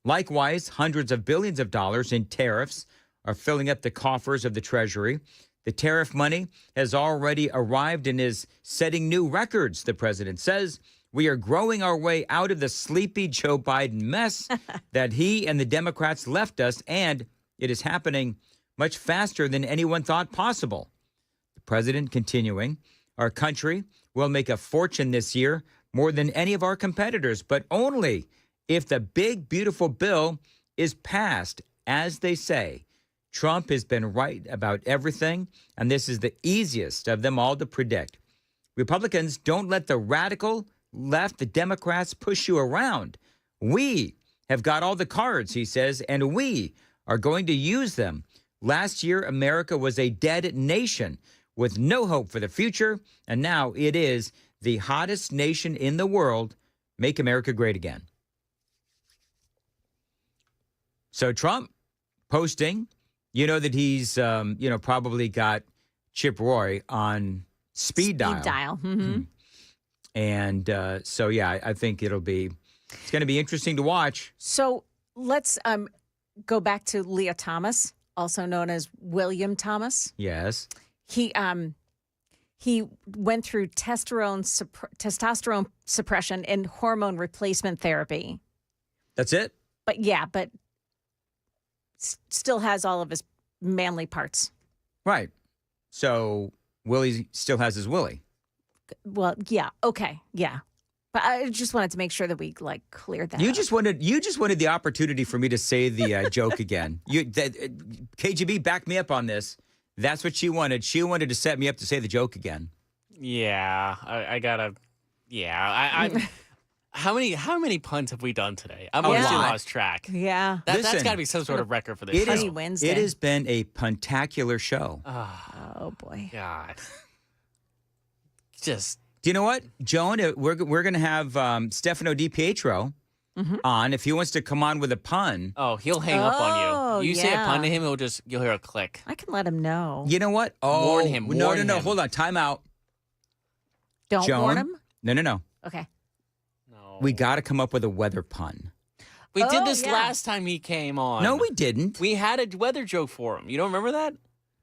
Likewise, hundreds of billions of dollars in tariffs are filling up the coffers of the Treasury. The tariff money has already arrived and is setting new records, the president says. We are growing our way out of the sleepy Joe Biden mess that he and the Democrats left us, and it is happening much faster than anyone thought possible. The president continuing, our country will make a fortune this year, more than any of our competitors, but only if the big, beautiful bill is passed, as they say. Trump has been right about everything, and this is the easiest of them all to predict. Republicans, don't let the radical left, the Democrats, push you around. We have got all the cards, he says, and we are going to use them. Last year, America was a dead nation with no hope for the future, and now it is the hottest nation in the world. Make America great again. So Trump posting, you know that he's, probably got Chip Roy on speed dial. Speed dial. Mm-hmm. And I think it's going to be interesting to watch. So let's go back to Leah Thomas, also known as William Thomas. Yes. He went through testosterone suppression and hormone replacement therapy. That's it? But still has all of his manly parts. Right. So Willie still has his Willie. Well, yeah. Okay. Yeah. But I just wanted to make sure that we cleared that. You up. just wanted the opportunity for me to say the joke again. KGB backed me up on this. That's what she wanted. She wanted to set me up to say the joke again. Yeah, I gotta. Yeah, How many punts have we done today? I'm honestly lost track. Yeah, that's got to be some sort of record for this show. Wednesday. It has been a puntacular show. Oh boy, God. Just. Do you know what, Joan? We're going to have Stefano DiPietro on. If he wants to come on with a pun. Oh, he'll hang up on you. You say a pun to him, you'll hear a click. I can let him know. You know what? Oh, warn him. No. Hold on. Time out. Don't Joan? warn him? No. Okay. No. We got to come up with a weather pun. We did this last time he came on. No, we didn't. We had a weather joke for him. You don't remember that?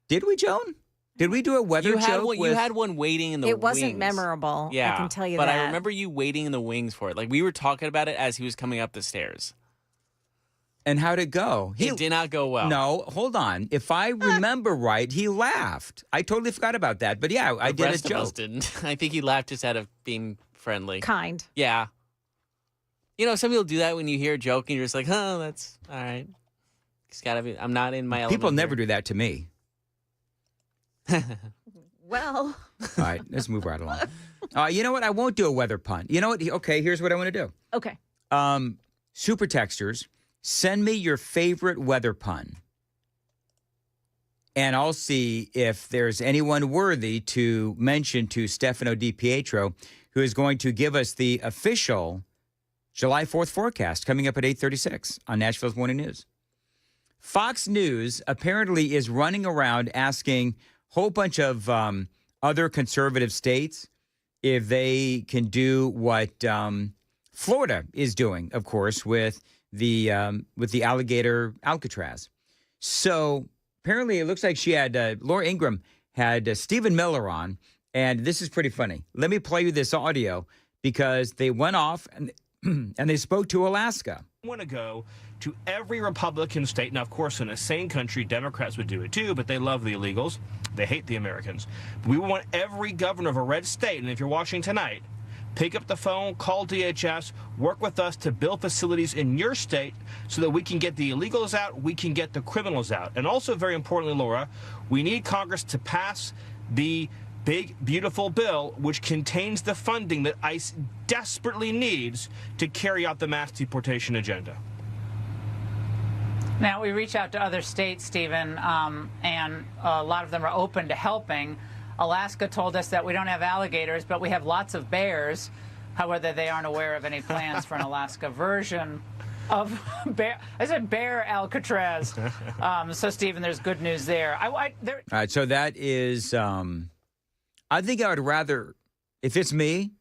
Did we, Joan? Did we do a weather joke? You had one waiting in the wings. It wasn't memorable. Yeah, I can tell you but that. I remember you waiting in the wings for it. Like, we were talking about it as he was coming up the stairs. And how'd it go? It did not go well. No, hold on. If I remember right, he laughed. I totally forgot about that. But yeah, I did a rest of joke. us didn't. I think he laughed just out of being friendly. Kind. Yeah. You know, some people do that when you hear a joke and you're just like, oh, that's all right. It's gotta be. I'm not in my element. People never do that to me. Well. All right, let's move right along. You know what? I won't do a weather pun. You know what? Okay, here's what I want to do. Okay. Super texters, send me your favorite weather pun. And I'll see if there's anyone worthy to mention to Stefano DiPietro, who is going to give us the official July 4th forecast coming up at 8:36 on Nashville's Morning News. Fox News apparently is running around asking a whole bunch of other conservative states if they can do what Florida is doing, of course, with the alligator Alcatraz. So apparently it looks like she had, Laura Ingraham had Stephen Miller on, and this is pretty funny. Let me play you this audio because they went off and they spoke to Alaska. I want to go to every Republican state. Now, of course, in a sane country, Democrats would do it too, but they love the illegals. They hate the Americans. We want every governor of a red state, and if you're watching tonight, pick up the phone, call DHS, work with us to build facilities in your state so that we can get the illegals out, we can get the criminals out. And also, very importantly, Laura, we need Congress to pass the big, beautiful bill which contains the funding that ICE desperately needs to carry out the mass deportation agenda. Now, we reach out to other states, Stephen, and a lot of them are open to helping. Alaska told us that we don't have alligators, but we have lots of bears. However, they aren't aware of any plans for an Alaska version of bear. I said bear Alcatraz. So, Stephen, there's good news there. All right, so that is I think I would rather, if it's me,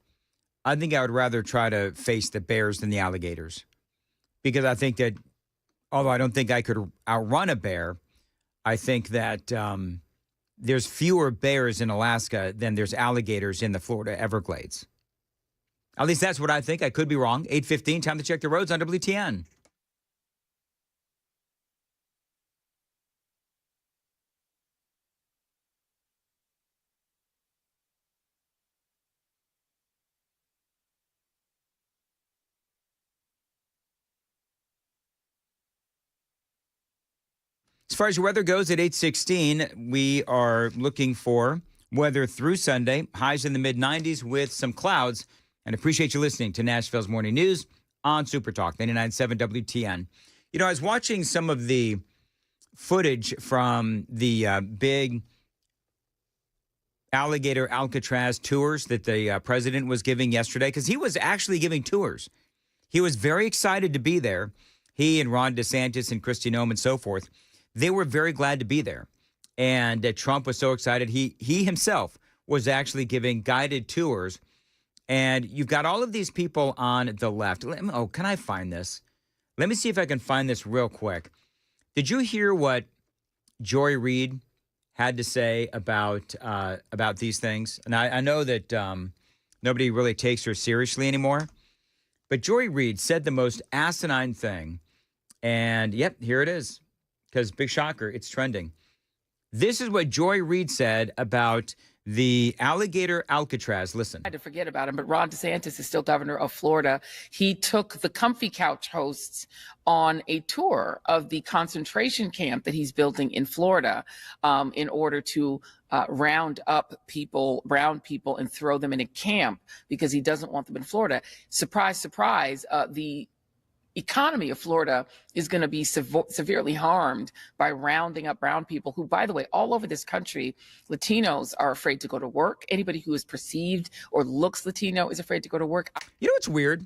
I think I would rather try to face the bears than the alligators. Because I think that, although I don't think I could outrun a bear, I think that there's fewer bears in Alaska than there's alligators in the Florida Everglades. At least that's what I think. I could be wrong. 8:15, time to check the roads on WTN. As far as your weather goes at 8:16, we are looking for weather through Sunday, highs in the mid-90s with some clouds. And appreciate you listening to Nashville's Morning News on Super Talk 99.7 WTN. You know, I was watching some of the footage from the big alligator Alcatraz tours that the president was giving yesterday, because he was actually giving tours. He was very excited to be there. He and Ron DeSantis and Kristi Noem and so forth. They were very glad to be there. And Trump was so excited. He himself was actually giving guided tours. And you've got all of these people on the left. Oh, can I find this? Let me see if I can find this real quick. Did you hear what Joy Reid had to say about these things? And I know that nobody really takes her seriously anymore. But Joy Reid said the most asinine thing. And, yep, here it is. Because, big shocker, it's trending. This is what Joy Reid said about the alligator Alcatraz. Listen. I had to forget about him, but Ron DeSantis is still governor of Florida. He took the Comfy Couch hosts on a tour of the concentration camp that he's building in Florida in order to round up people, brown people, and throw them in a camp because he doesn't want them in Florida. Surprise, surprise, the economy of Florida is going to be severely harmed by rounding up brown people who, by the way, all over this country, Latinos are afraid to go to work. Anybody who is perceived or looks Latino is afraid to go to work. You know what's weird?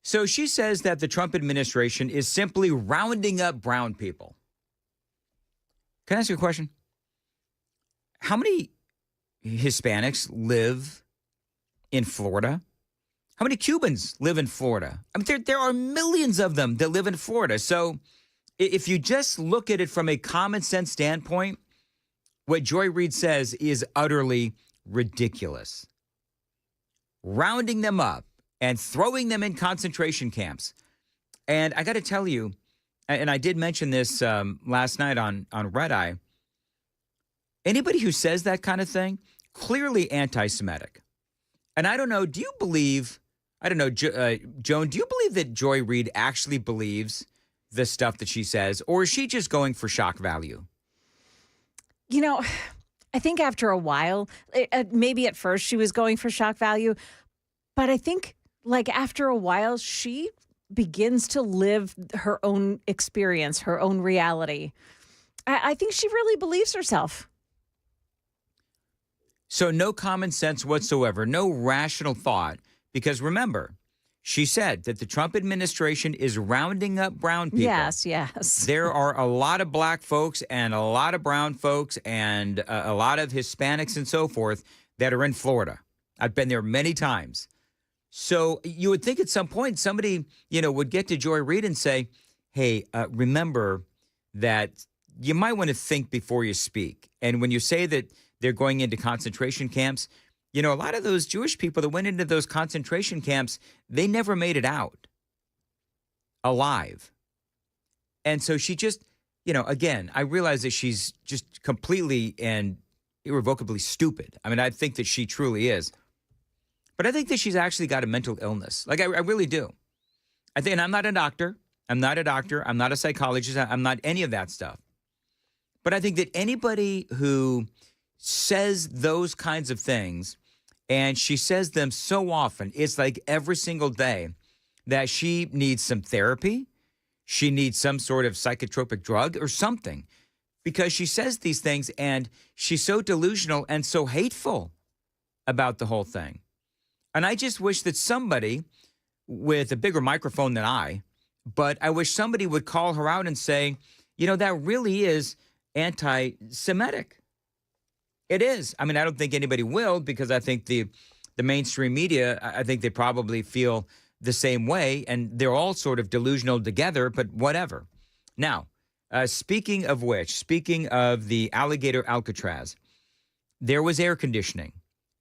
So she says that the Trump administration is simply rounding up brown people. Can I ask you a question? How many Hispanics live in Florida? How many Cubans live in Florida? I mean, there are millions of them that live in Florida. So if you just look at it from a common sense standpoint, what Joy Reid says is utterly ridiculous. Rounding them up and throwing them in concentration camps. And I got to tell you, and I did mention this last night on Red Eye, anybody who says that kind of thing, clearly anti-Semitic. And I don't know, do you believe... I don't know, Joan, do you believe that Joy Reid actually believes the stuff that she says, or is she just going for shock value? You know, I think after a while, maybe at first she was going for shock value, but I think like after a while, she begins to live her own experience, her own reality. I think she really believes herself. So no common sense whatsoever, no rational thought. Because remember, she said that the Trump administration is rounding up brown people. Yes, yes. There are a lot of black folks and a lot of brown folks and a lot of Hispanics and so forth that are in Florida. I've been there many times. So you would think at some point somebody, would get to Joy Reid and say, hey, remember that you might want to think before you speak. And when you say that they're going into concentration camps, a lot of those Jewish people that went into those concentration camps, they never made it out alive. And so she just, again, I realize that she's just completely and irrevocably stupid. I mean, I think that she truly is. But I think that she's actually got a mental illness. Like, I really do. And I'm not a doctor. I'm not a psychologist. I'm not any of that stuff. But I think that anybody who says those kinds of things, and she says them so often, it's like every single day, that she needs some therapy, she needs some sort of psychotropic drug or something, because she says these things and she's so delusional and so hateful about the whole thing. And I just wish that somebody with a bigger microphone than but I wish somebody would call her out and say, that really is anti-Semitic. It is. I mean, I don't think anybody will, because I think the mainstream media, I think they probably feel the same way, and they're all sort of delusional together, but whatever. Now, speaking of which, speaking of the alligator Alcatraz, there was air conditioning.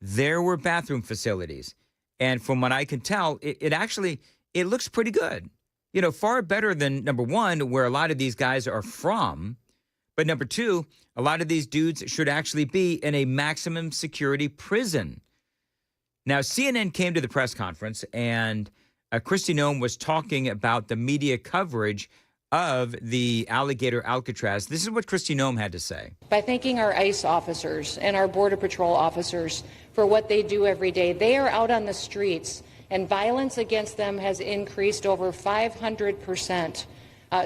There were bathroom facilities. And from what I can tell, it actually looks pretty good. You know, far better than, number one, where a lot of these guys are from. But number two, a lot of these dudes should actually be in a maximum security prison. Now, CNN came to the press conference, and Kristi Noem was talking about the media coverage of the alligator Alcatraz. This is what Kristi Noem had to say. By thanking our ICE officers and our Border Patrol officers for what they do every day. They are out on the streets, and violence against them has increased over 500%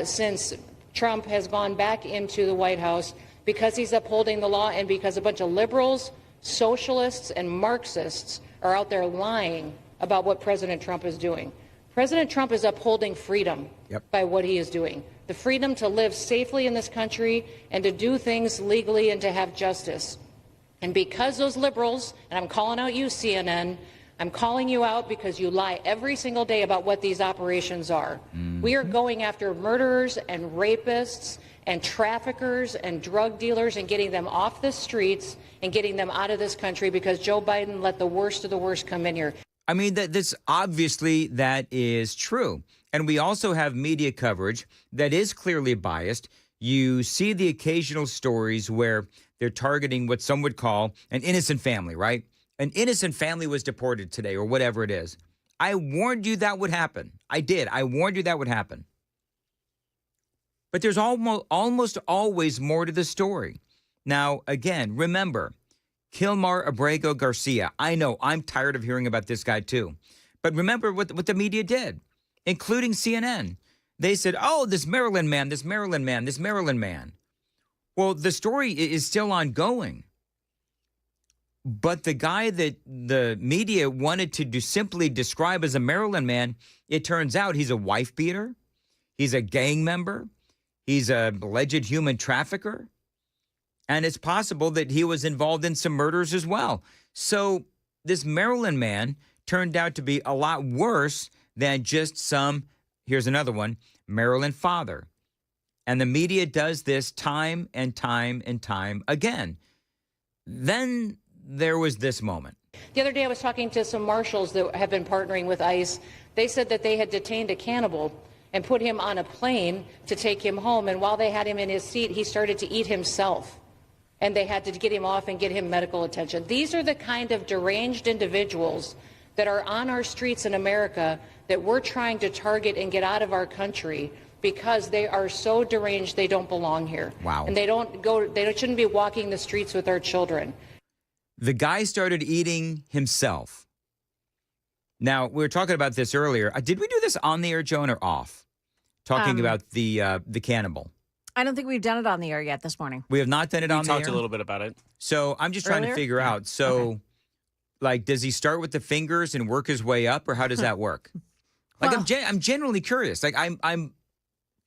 since Trump has gone back into the White House, because he's upholding the law and because a bunch of liberals, socialists, and Marxists are out there lying about what President Trump is doing. President Trump is upholding freedom by what he is doing. The freedom to live safely in this country and to do things legally and to have justice. And because those liberals, and I'm calling out you, CNN, I'm calling you out because you lie every single day about what these operations are. We are going after murderers and rapists and traffickers and drug dealers and getting them off the streets and getting them out of this country, because Joe Biden let the worst of the worst come in here. I mean, this obviously that is true. And we also have media coverage that is clearly biased. You see the occasional stories where they're targeting what some would call an innocent family, right? An innocent family was deported today, or whatever it is. I warned you that would happen. I did. I warned you that would happen. But there's almost always more to the story. Now, again, remember, Kilmar Abrego Garcia. I know, I'm tired of hearing about this guy too. But remember what the media did, including CNN. They said, oh, this Maryland man, this Maryland man, this Maryland man. Well, the story is still ongoing. But the guy that the media wanted to simply describe as a Maryland man, it turns out he's a wife beater. He's a gang member. He's an alleged human trafficker. And it's possible that he was involved in some murders as well. So this Maryland man turned out to be a lot worse than just some, here's another one, Maryland father. And the media does this time and time and time again. Then there was this moment. The other day I was talking to some marshals that have been partnering with ICE. They said that they had detained a cannibal and put him on a plane to take him home. And while they had him in his seat, he started to eat himself. And they had to get him off and get him medical attention. These are the kind of deranged individuals that are on our streets in America that we're trying to target and get out of our country, because they are so deranged they don't belong here. Wow. And they shouldn't be walking the streets with our children. The guy started eating himself. Now, we were talking about this earlier. Did we do this on the air, Joan, or off? Talking about the cannibal. I don't think we've done it on the air yet this morning. We have not done it on the air? We talked a little bit about it. So I'm just trying to figure out. So, like, does he start with the fingers and work his way up, or how does that work? Like, well, I'm genuinely curious. Like, I'm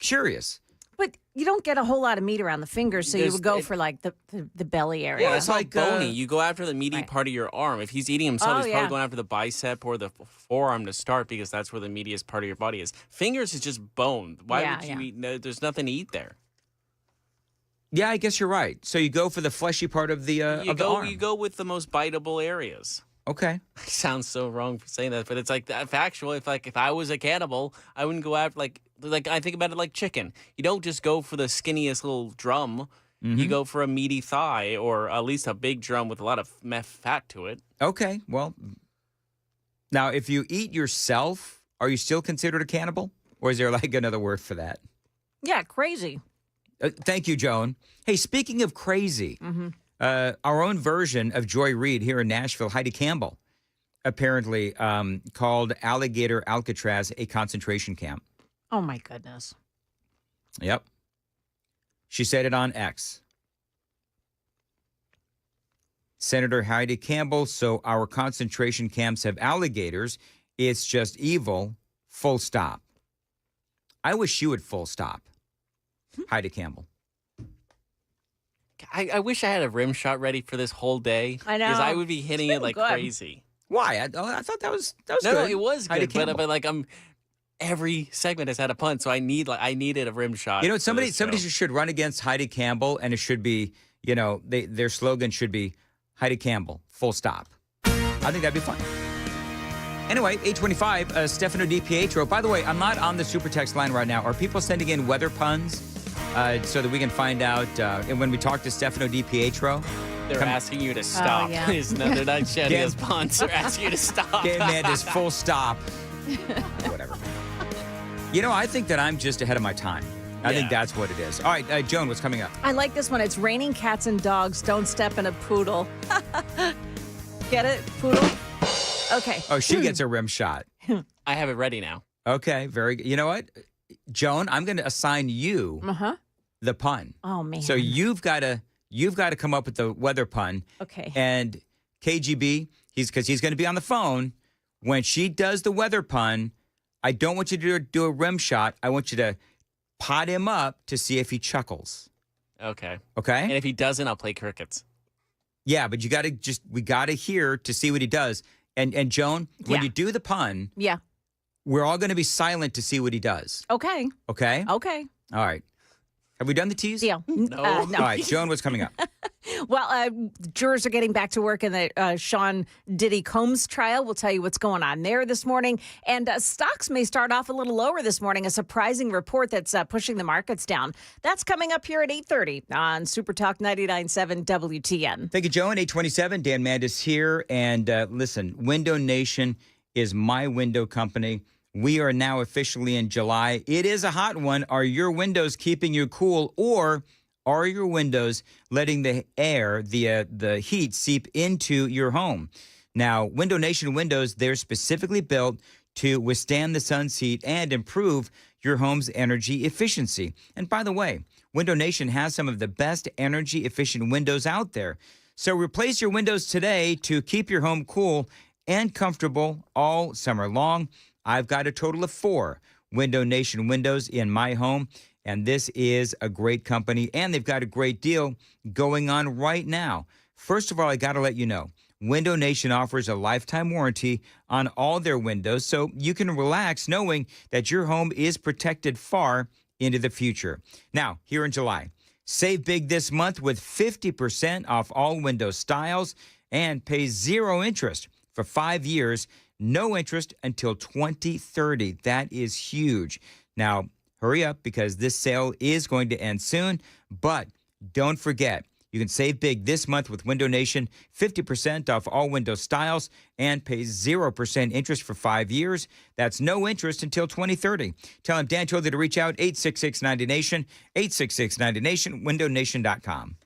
curious. But you don't get a whole lot of meat around the fingers, so you would go for, like, the belly area. Yeah, it's like bony. You go after the meaty part of your arm. If he's eating himself, he's probably going after the bicep or the forearm to start, because that's where the meatiest part of your body is. Fingers is just bone. Why would you eat? No, there's nothing to eat there. Yeah, I guess you're right. So you go for the fleshy part of the arm. You go with the most biteable areas. Okay. Sounds so wrong for saying that, but it's like factual. If I was a cannibal, I wouldn't go after like I think about it like chicken. You don't just go for the skinniest little drum. Mm-hmm. You go for a meaty thigh, or at least a big drum with a lot of fat to it. Okay. Well, now if you eat yourself, are you still considered a cannibal, or is there like another word for that? Yeah, crazy. Thank you, Joan. Hey, speaking of crazy. Mm-hmm. Our own version of Joy Reid here in Nashville, Heidi Campbell, apparently called Alligator Alcatraz a concentration camp. Oh, my goodness. Yep. She said it on X. Senator Heidi Campbell, so our concentration camps have alligators. It's just evil, full stop. I wish she would full stop. Heidi Campbell. I wish I had a rim shot ready for this whole day. I know. Because I would be hitting it like good. crazy. Why? I thought that was good. No, it was Heidi good, Campbell. but like every segment has had a punt, so I needed a rim shot. You know, for this somebody show. should run against Heidi Campbell, and it should be, their slogan should be Heidi Campbell, full stop. I think that'd be fun. Anyway, 825, Stefano DiPietro. By the way, I'm not on the super text line right now. Are people sending in weather puns so that we can find out? And when we talk to Stefano DiPietro, They're asking you to stop. yeah. No, they're not shedding us puns. They're asking you to stop. Dan Mandis, full stop. Whatever. I think that I'm just ahead of my time. I think that's what it is. All right, Joan, what's coming up? I like this one. It's raining cats and dogs. Don't step in a poodle. Get it? Poodle? Okay. Oh, she gets a rim shot. I have it ready now. Okay, very good. You know what? Joan, I'm going to assign you the pun. Oh, man. So you've got to come up with the weather pun. Okay. And KGB, because he's going to be on the phone. When she does the weather pun, I don't want you to do a rim shot. I want you to pot him up to see if he chuckles. Okay. Okay? And if he doesn't, I'll play crickets. Yeah, but we got to hear to see what he does. And Joan, when you do the pun, Yeah. we're all going to be silent to see what he does. Okay. Okay? Okay. All right. Have we done the tease? Deal. No. All right, Joan, what's coming up? Well, jurors are getting back to work in the Sean Diddy Combs trial. We'll tell you what's going on there this morning. And stocks may start off a little lower this morning, a surprising report that's pushing the markets down. That's coming up here at 8:30 on Super Talk 99.7 WTN. Thank you, Joan. 827, Dan Mandis here. And listen, Window Nation is my window company. We are now officially in July. It is a hot one. Are your windows keeping you cool, or are your windows letting the air, the heat seep into your home? Now, Window Nation windows, they're specifically built to withstand the sun's heat and improve your home's energy efficiency. And by the way, Window Nation has some of the best energy efficient windows out there. So replace your windows today to keep your home cool and comfortable all summer long. I've got a total of 4 Window Nation windows in my home, and this is a great company, and they've got a great deal going on right now. First of all, I got to let you know, Window Nation offers a lifetime warranty on all their windows, so you can relax knowing that your home is protected far into the future. Now, here in July, save big this month with 50% off all window styles and pay 0 interest for 5 years. No interest until 2030. That is huge. Now, hurry up because this sale is going to end soon. But don't forget, you can save big this month with Window Nation, 50% off all window styles and pay 0% interest for 5 years. That's no interest until 2030. Tell him Dan told you to reach out, 866-90-NATION, 866-90-NATION, windownation.com.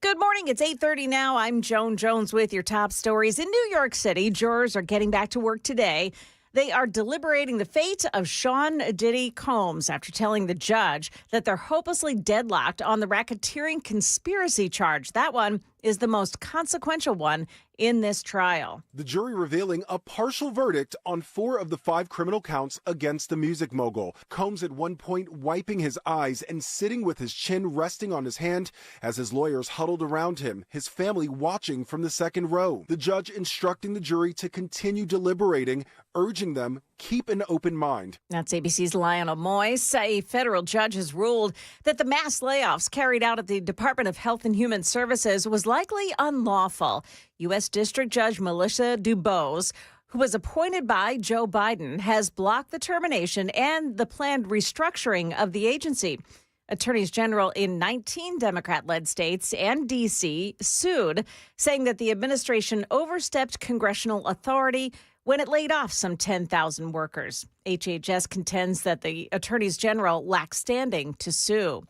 Good morning. It's 8:30 now. I'm Joan Jones with your top stories. In New York City, jurors are getting back to work today. They are deliberating the fate of Sean Diddy Combs after telling the judge that they're hopelessly deadlocked on the racketeering conspiracy charge. That one is the most consequential one in this trial. The jury revealing a partial verdict on 4 of the 5 criminal counts against the music mogul. Combs at one point wiping his eyes and sitting with his chin resting on his hand as his lawyers huddled around him, his family watching from the second row. The judge instructing the jury to continue deliberating, urging them keep an open mind. That's ABC's Lionel Moyes. A federal judge has ruled that the mass layoffs carried out at the Department of Health and Human Services was likely unlawful. U.S. District Judge Melissa DuBose, who was appointed by Joe Biden, has blocked the termination and the planned restructuring of the agency. Attorneys general in 19 Democrat-led states and D.C. sued, saying that the administration overstepped congressional authority when it laid off some 10,000 workers. HHS contends that the attorneys general lack standing to sue.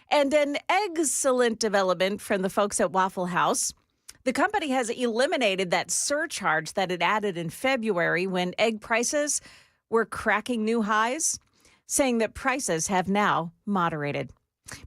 And an excellent development from the folks at Waffle House. The company has eliminated that surcharge that it added in February when egg prices were cracking new highs, saying that prices have now moderated.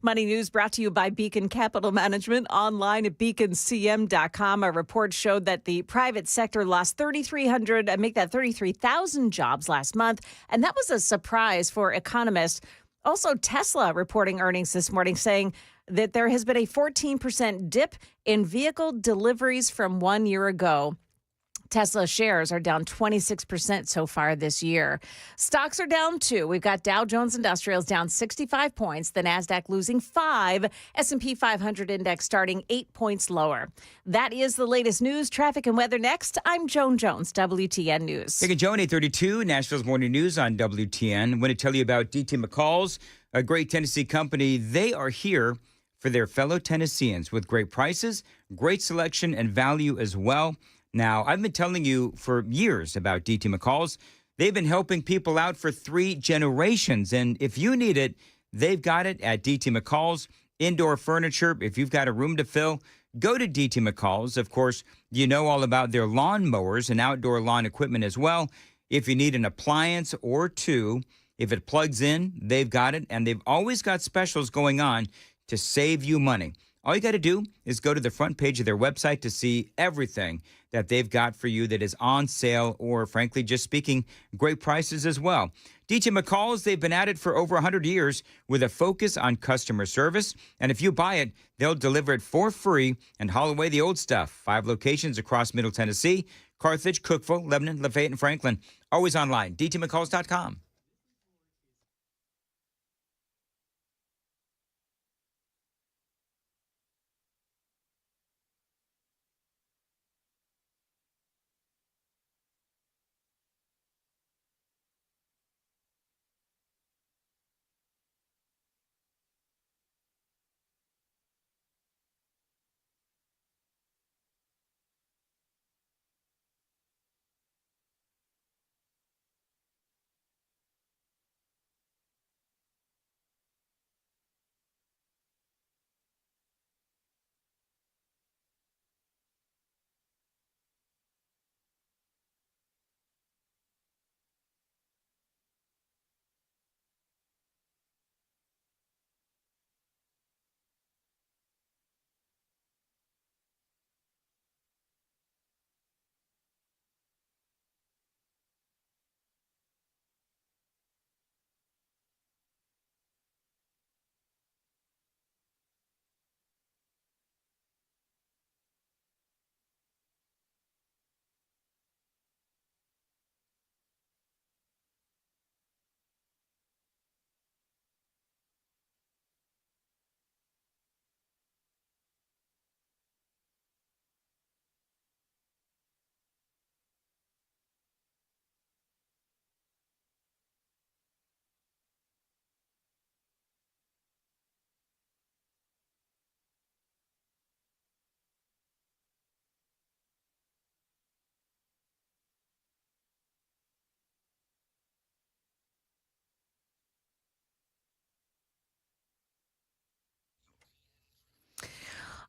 Money News brought to you by Beacon Capital Management, online at beaconcm.com. A report showed that the private sector lost 33,000 jobs last month, and that was a surprise for economists. Also, Tesla reporting earnings this morning saying that there has been a 14% dip in vehicle deliveries from 1 year ago. Tesla shares are down 26% so far this year. Stocks are down too. We've got Dow Jones Industrials down 65 points, the Nasdaq losing 5, S&P 500 index starting 8 points lower. That is the latest news, traffic, and weather next. I'm Joan Jones, WTN News. Thank you, Joan. 8:32, Nashville's Morning News on WTN. I want to tell you about DT McCall's, a great Tennessee company. They are here for their fellow Tennesseans with great prices, great selection, and value as well. Now, I've been telling you for years about DT McCall's. They've been helping people out for 3 generations. And if you need it, they've got it at DT McCall's. Indoor furniture, if you've got a room to fill, go to DT McCall's. Of course, you know all about their lawn mowers and outdoor lawn equipment as well. If you need an appliance or 2, if it plugs in, they've got it. And they've always got specials going on to save you money. All you got to do is go to the front page of their website to see everything that they've got for you that is on sale or, frankly, just speaking, great prices as well. DT McCall's, they've been at it for over 100 years with a focus on customer service. And if you buy it, they'll deliver it for free and haul away the old stuff. 5 locations across Middle Tennessee, Carthage, Cookeville, Lebanon, Lafayette, and Franklin. Always online, dtmccalls.com.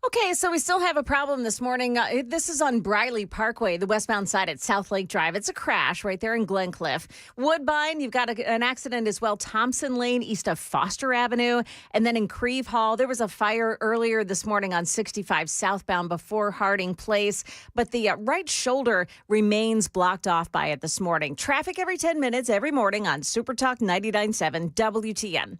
Okay, so we still have a problem this morning. This is on Briley Parkway, the westbound side at South Lake Drive. It's a crash right there in Glencliff. Woodbine, you've got an accident as well. Thompson Lane, east of Foster Avenue. And then in Creve Hall, there was a fire earlier this morning on 65 southbound before Harding Place. But the right shoulder remains blocked off by it this morning. Traffic every 10 minutes, every morning on Super Talk 99.7 WTN.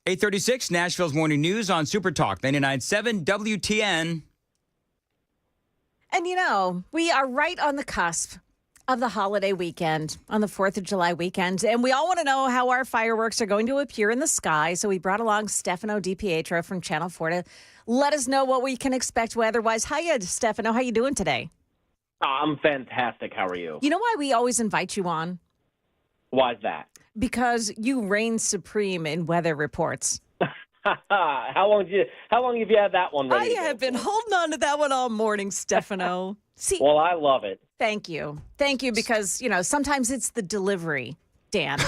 .836 Nashville's Morning News on Super Talk 99.7 WTN. And you know, we are right on the cusp of the holiday weekend, on the 4th of July weekend. And we all want to know how our fireworks are going to appear in the sky. So we brought along Stefano DiPietro from Channel 4 to let us know what we can expect weather-wise. Hiya, Stefano. How you doing today? I'm fantastic. How are you? You know why we always invite you on? Why's that? Because you reign supreme in weather reports. How long have you had that one ready? I have been holding on to that one all morning, Stefano. See, well, I love it. Thank you. Thank you, because, you know, sometimes it's the delivery, Dan.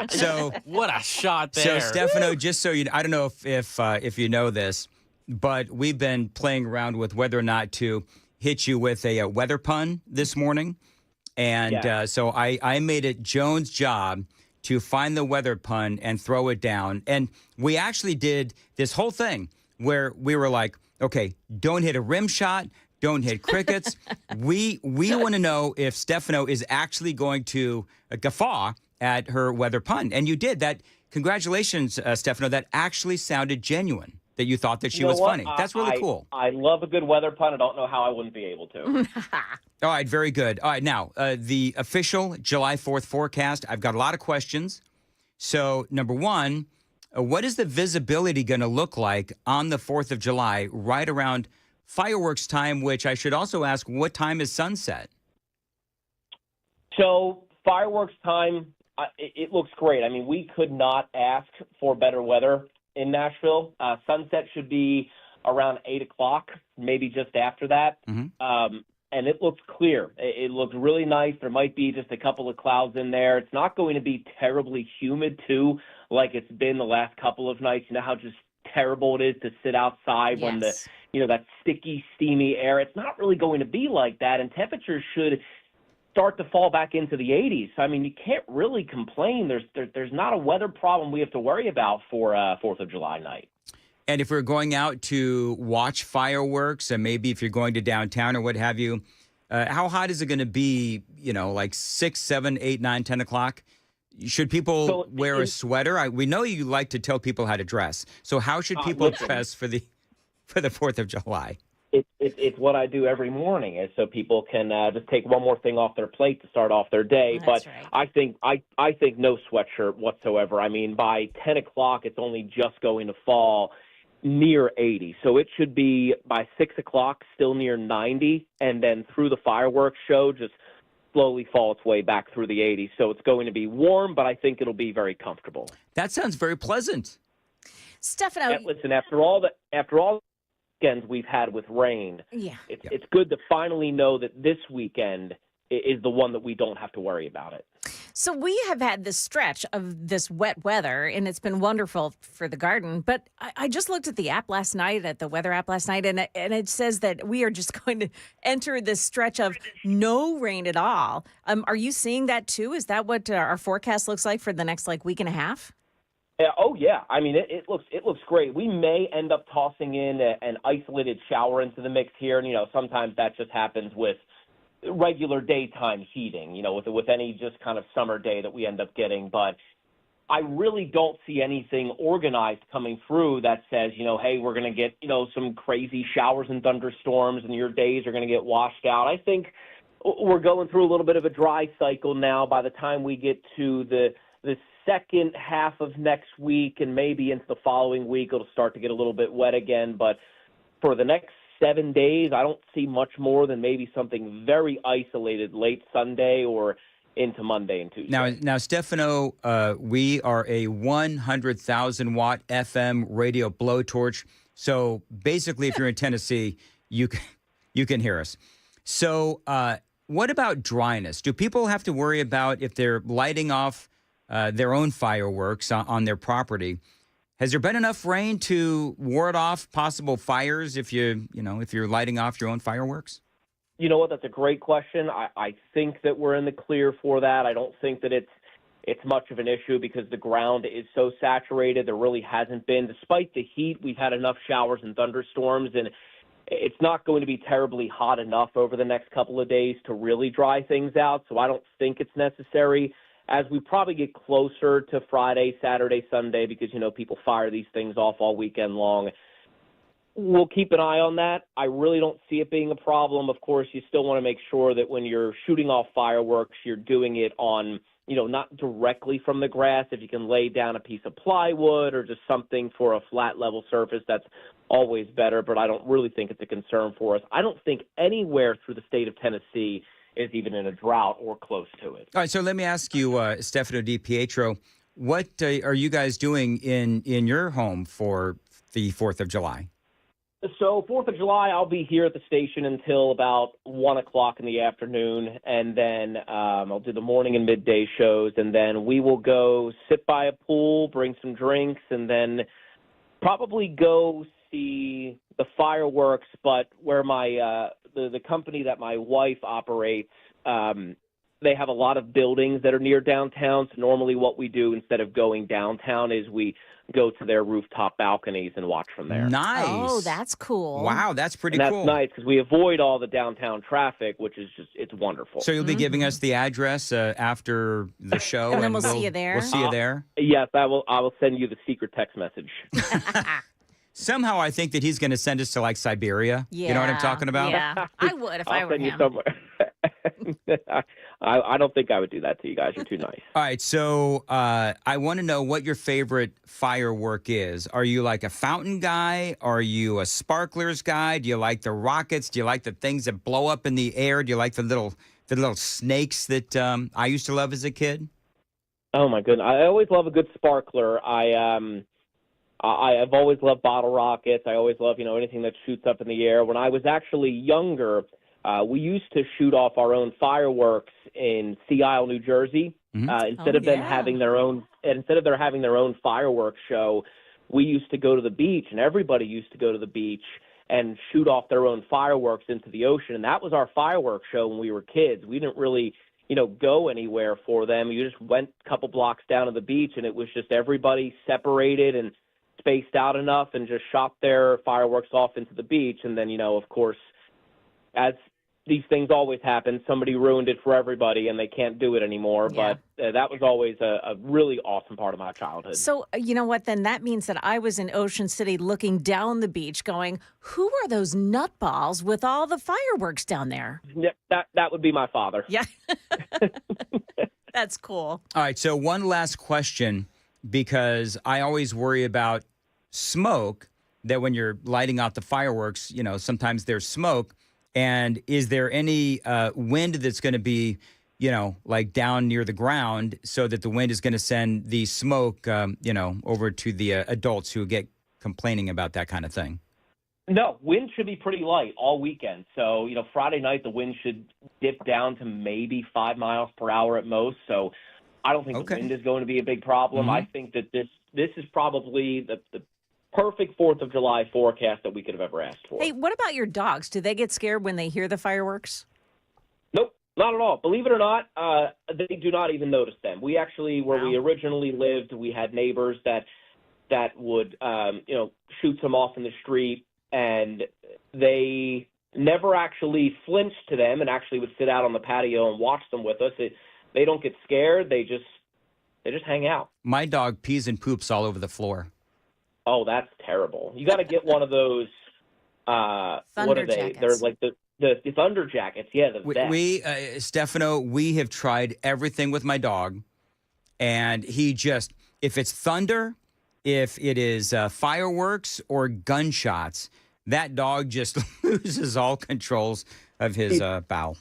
So what a shot there. So, Stefano, just so you know, I don't know if you know this, but we've been playing around with whether or not to hit you with a weather pun this morning. And so I made it Joan's job to find the weather pun and throw it down. And we actually did this whole thing where we were like, okay, don't hit a rim shot, don't hit crickets. we want to know if Stefano is actually going to guffaw at her weather pun. And you did that. Congratulations, Stefano. That actually sounded genuine, that you thought that she was funny. That's really cool. I love a good weather pun. I don't know how I wouldn't be able to. All right, very good. All right, now, the official July 4th forecast, I've got a lot of questions. So, number one, what is the visibility going to look like on the 4th of July, right around fireworks time, which I should also ask, what time is sunset? So, fireworks time, it looks great. I mean, we could not ask for better weather in Nashville. Sunset should be around 8 o'clock, maybe just after that. Mm-hmm. And it looks clear. It looks really nice. There might be just a couple of clouds in there. It's not going to be terribly humid, too, like it's been the last couple of nights. You know how just terrible it is to sit outside when that sticky, steamy air. It's not really going to be like that, and temperatures should start to fall back into the 80s. So, I mean, you can't really complain. There's not a weather problem we have to worry about for 4th of July night. And if we're going out to watch fireworks, and maybe if you're going to downtown or what have you, how hot is it going to be, like 6, 7, 8, 9, 10 o'clock? Should people wear a sweater? We know you like to tell people how to dress. So how should people dress for the 4th of July? It's what I do every morning, is so people can just take one more thing off their plate to start off their day. That's but right. I think no sweatshirt whatsoever. I mean, by 10 o'clock, it's only just going to fall near 80. So it should be by 6 o'clock still near 90, and then through the fireworks show just slowly fall its way back through the 80s. So it's going to be warm, but I think it'll be very comfortable. That sounds very pleasant. Stefano, listen, after all the weekends we've had with rain, it's good to finally know that this weekend is the one that we don't have to worry about it. So we have had this stretch of this wet weather, and it's been wonderful for the garden. But I just looked at the app last night, at the weather app last night, and it says that we are just going to enter this stretch of no rain at all. Are you seeing that too? Is that what our forecast looks like for the next week and a half? Oh, yeah. I mean, it looks great. We may end up tossing in an isolated shower into the mix here. And, sometimes that just happens with regular daytime heating, with any just kind of summer day that we end up getting. But I really don't see anything organized coming through that says, hey, we're going to get, some crazy showers and thunderstorms and your days are going to get washed out. I think we're going through a little bit of a dry cycle now. By the time we get to the second half of next week and maybe into the following week, it'll start to get a little bit wet again. But for the next 7 days, I don't see much more than maybe something very isolated late Sunday or into Monday and Tuesday. Now, Stefano, we are a 100,000 watt FM radio blowtorch. So basically, if you're in Tennessee, you can hear us. So what about dryness? Do people have to worry about if they're lighting off their own fireworks on their property? Has there been enough rain to ward off possible fires if you're lighting off your own fireworks? You know what? That's a great question. I think that we're in the clear for that. I don't think that it's much of an issue because the ground is so saturated. There really hasn't been, despite the heat, we've had enough showers and thunderstorms, and it's not going to be terribly hot enough over the next couple of days to really dry things out. So I don't think it's necessary. As we probably get closer to Friday, Saturday, Sunday, because, people fire these things off all weekend long, we'll keep an eye on that. I really don't see it being a problem. Of course, you still want to make sure that when you're shooting off fireworks, you're doing it on, not directly from the grass. If you can lay down a piece of plywood or just something for a flat level surface, that's always better. But I don't really think it's a concern for us. I don't think anywhere through the state of Tennessee is even in a drought or close to it. All right, so let me ask you, Stefano Di Pietro, what are you guys doing in your home for the 4th of July? So 4th of July, I'll be here at the station until about 1 o'clock in the afternoon, and then I'll do the morning and midday shows, and then we will go sit by a pool, bring some drinks, and then probably go see the fireworks, but where my the company that my wife operates, they have a lot of buildings that are near downtown, so normally what we do instead of going downtown is we go to their rooftop balconies and watch from there. Nice. Oh, that's cool. Wow, that's pretty and cool. That's nice because we avoid all the downtown traffic, which is it's wonderful. So you'll be giving us the address after the show, and then we'll see you there. We'll see you there. Yes, I will send you the secret text message. Somehow I think that he's going to send us to like Siberia. Yeah, you know what I'm talking about? Yeah, I would if I were send you him. somewhere. I don't think I would do that to you guys. You're too nice. All right, so I want to know what your favorite firework is. Are you like a fountain guy? Are you a sparklers guy? Do you like the rockets? Do you like the things that blow up in the air? Do you like the little snakes that I used to love as a kid? Oh my goodness, I always love a good sparkler. I've always loved bottle rockets. I always love anything that shoots up in the air. When I was actually younger, we used to shoot off our own fireworks in Sea Isle, New Jersey. Instead of them having their own fireworks show, we used to go to the beach, and everybody used to go to the beach and shoot off their own fireworks into the ocean. And that was our fireworks show when we were kids. We didn't really, go anywhere for them. You just went a couple blocks down to the beach, and it was just everybody separated and spaced out enough and just shot their fireworks off into the beach. And then, of course, as these things always happen, somebody ruined it for everybody and they can't do it anymore. Yeah. But that was always a really awesome part of my childhood. So, you know what? Then that means that I was in Ocean City looking down the beach going, who are those nutballs with all the fireworks down there? Yeah, that would be my father. Yeah. That's cool. All right, so one last question, because I always worry about smoke, that when you're lighting out the fireworks, sometimes there's smoke. And is there any wind that's going to be, like down near the ground so that the wind is going to send the smoke, over to the adults who get complaining about that kind of thing? No, wind should be pretty light all weekend. So, Friday night, the wind should dip down to maybe 5 miles per hour at most. So I don't think the wind is going to be a big problem. I think that this is probably the perfect 4th of July forecast that we could have ever asked for. Hey, what about your dogs? Do they get scared when they hear the fireworks? Nope, not at all. Believe it or not, they do not even notice them. We actually, where we originally lived, we had neighbors that would, shoot some off in the street, and they never actually flinched to them and actually would sit out on the patio and watch them with us. They don't get scared. They They just hang out. My dog pees and poops all over the floor. Oh, that's terrible. You got to get one of those. What are they? Jackets. They're like the thunder jackets. Yeah, the vest. Stefano, we have tried everything with my dog, and he just, if it's thunder, if it is fireworks or gunshots, that dog just loses all controls of his bowel.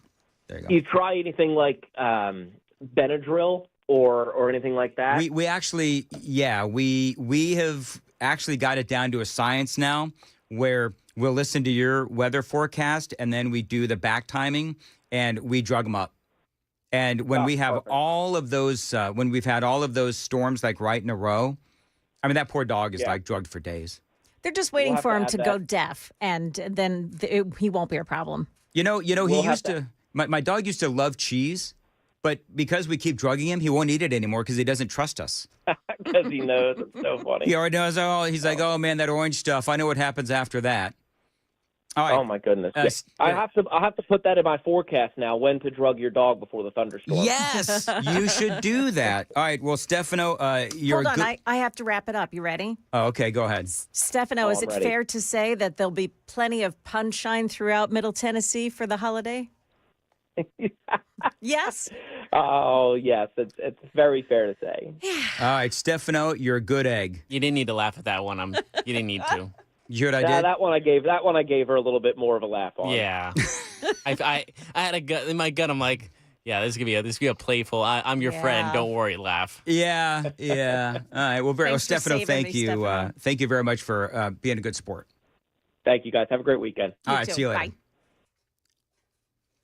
There you go. You try anything like Benadryl or anything like that? We actually, we have actually got it down to a science now where we'll listen to your weather forecast and then we do the back timing and we drug them up. And when we have all of those, when we've had all of those storms like right in a row, I mean, that poor dog is like drugged for days. They're just waiting for him to go deaf, and then he won't be a problem. You know, he used to, my dog used to love cheese, but because we keep drugging him, he won't eat it anymore because he doesn't trust us. Because he knows. It's so funny. He already knows. Oh, he's like, oh man, that orange stuff. I know what happens after that. All right. Oh my goodness! I have to put that in my forecast now. When to drug your dog before the thunderstorm? Yes, you should do that. All right. Well, Stefano, you're hold on. I have to wrap it up. You ready? Oh, okay. Go ahead. Stefano, is it ready. fair to say that there'll be plenty of sunshine throughout Middle Tennessee for the holiday? Yes. Oh yes, it's very fair to say. All right, Stefano, you're a good egg. You didn't need to laugh at that one. You didn't need to. You hear what I did? That one I gave her a little bit more of a laugh on. Yeah. I had a gut in my gut. I'm like, yeah, this is gonna be a playful. I'm your friend. Don't worry, laugh. Yeah. All right. Well, Stefano, thank you. Stefano. Thank you very much for being a good sport. Thank you, guys. Have a great weekend. All right. too. See you later. Bye.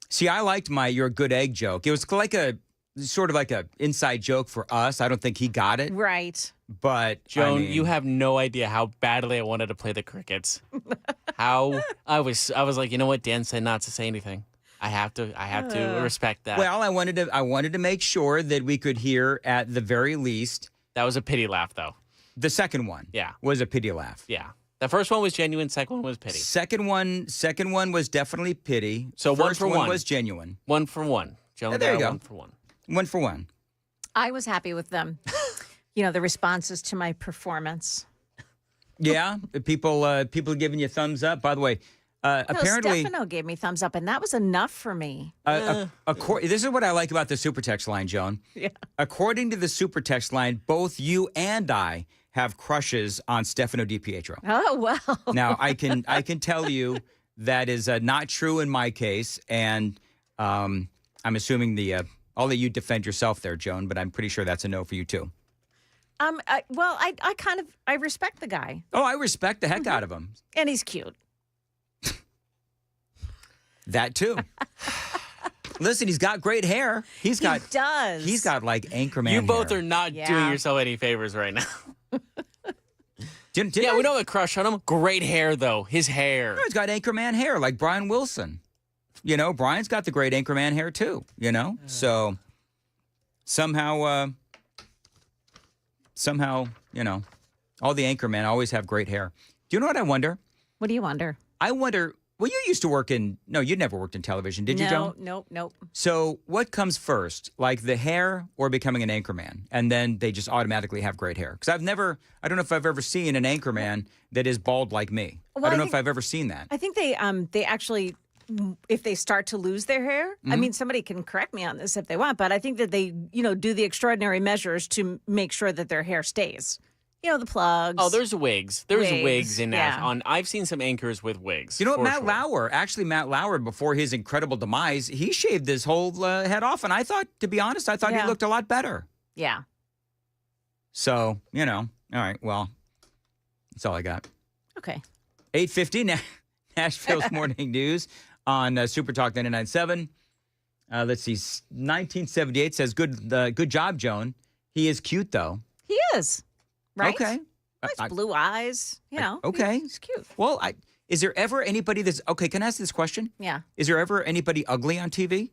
See, I liked my "you're a good egg" joke. It was like a sort of like a inside joke for us. I don't think he got it. Right. But Joan, I mean, you have no idea how badly I wanted to play the crickets. How I was like, you know what? Dan said not to say anything. I have to respect that. Well, I wanted to make sure that we could hear at the very least. That was a pity laugh, though. The second one, was a pity laugh. Yeah. The first one was genuine. Second one was pity. Second one was definitely pity. So first one for one was genuine. 1 for 1. Joan, there you go. 1 for 1. 1 for 1. I was happy with them. The responses to my performance. Yeah, people giving you thumbs up. By the way, apparently Stefano gave me thumbs up, and that was enough for me. This is what I like about the super text line, Joan. Yeah. According to the super text line, both you and I have crushes on Stefano DiPietro. Oh well. Now I can tell you that is not true in my case, and I'm assuming I'll let you defend yourself there, Joan, but I'm pretty sure that's a no for you too. I respect the guy. Oh, I respect the heck out of him. And he's cute. That too. Listen, he's got great hair. He does. He's got like Anchorman You both hair. are not doing yourself any favors right now. Didn't we I? don't have a crush on him. Great hair, though. His hair. No, he's got Anchorman hair like Brian Wilson. Brian's got the great Anchorman hair too, So somehow, all the Anchormen always have great hair. Do you know what I wonder? What do you wonder? I wonder, well, you used to work no, you never worked in television, did you, Joan? Nope. So what comes first, like the hair or becoming an Anchorman? And then they just automatically have great hair? Because I don't know if I've ever seen an Anchorman that is bald like me. Well, I don't know if I've ever seen that. I think they actually, if they start to lose their hair, Mm-hmm. I mean, somebody can correct me on this if they want, but I think that they, do the extraordinary measures to make sure that their hair stays. The plugs. Oh, there's wigs. There's wigs in that. yeah. I've seen some anchors with wigs. You know what, for Matt sure. Matt Lauer, before his incredible demise, he shaved his whole head off. And I thought, to be honest, he looked a lot better. Yeah. So, all right, well, that's all I got. Okay. 8:50, Nashville's Morning News on Super Talk 99.7. Let's see, 1978 says, good job, Joan. He is cute, though. He is. Right? Okay. Nice blue eyes. Okay. He's cute. Well, is there ever anybody that's... Okay, can I ask this question? Yeah. Is there ever anybody ugly on TV?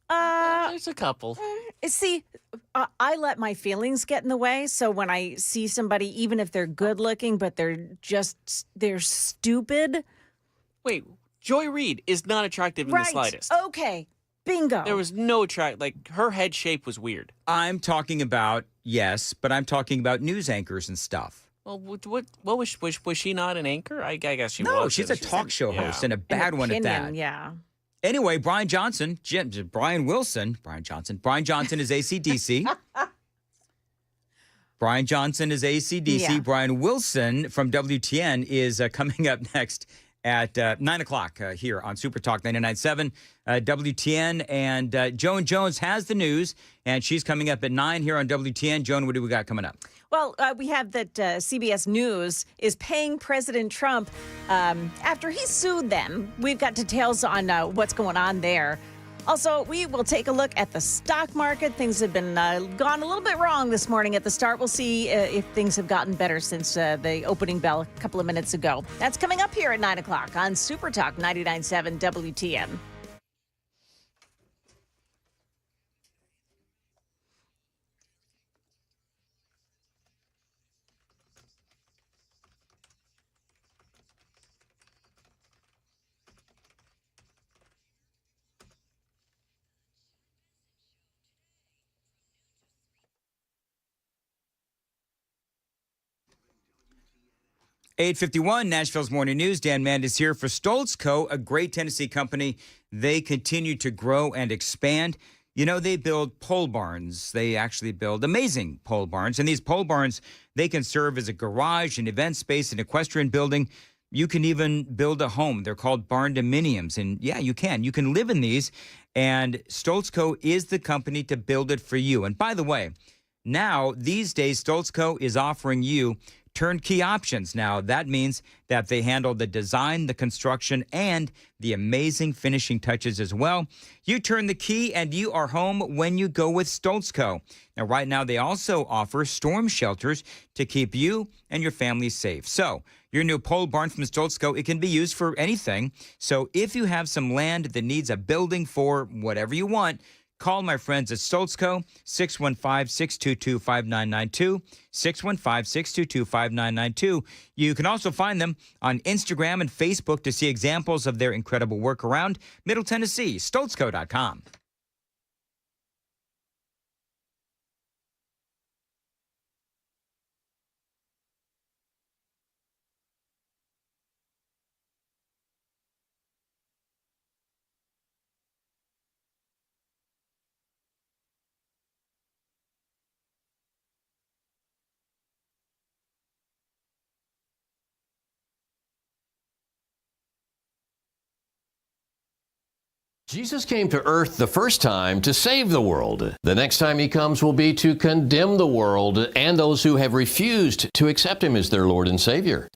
There's a couple. See, I let my feelings get in the way. So when I see somebody, even if they're good looking, but they're stupid. Wait, Joy Reid is not attractive in the slightest. Okay. Bingo. There was no track. Like, her head shape was weird. I'm talking about, yes, but I'm talking about news anchors and stuff. Well, what was she not an anchor? I guess she was. No, she's a talk show host and a bad one at that. Yeah. Anyway, Brian Johnson is ACDC. Brian Johnson is ACDC. Yeah. Brian Wilson from WTN is coming up next at 9 o'clock here on Super Talk 99.7 WTN. And Joan Jones has the news, and she's coming up at 9 here on WTN. Joan, what do we got coming up? Well, we have that CBS News is paying President Trump after he sued them. We've got details on what's going on there. Also, we will take a look at the stock market. Things have been gone a little bit wrong this morning at the start. We'll see if things have gotten better since the opening bell a couple of minutes ago. That's coming up here at 9 o'clock on Super Talk 99.7 WTN. .51 Nashville's Morning News. Dan Mandis here for Stoltz Co., a great Tennessee company. They continue to grow and expand. You know, they build pole barns. They actually build amazing pole barns. And these pole barns, they can serve as a garage, an event space, an equestrian building. You can even build a home. They're called barn dominiums. And yeah, you can. You can live in these. And Stoltz Co. is the company to build it for you. And by the way, now, these days, Stoltz Co. is offering you turnkey options. Now, that means that they handle the design, the construction, and the amazing finishing touches as well. You turn the key and you are home when you go with Stoltz Co. Now, right now, they also offer storm shelters to keep you and your family safe. So, your new pole barn from Stoltz Co., it can be used for anything. So, if you have some land that needs a building for whatever you want, call my friends at Stoltz Co., 615-622-5992, 615-622-5992. You can also find them on Instagram and Facebook to see examples of their incredible work around Middle Tennessee, stoltzco.com. Jesus came to earth the first time to save the world. The next time he comes will be to condemn the world and those who have refused to accept him as their Lord and Savior.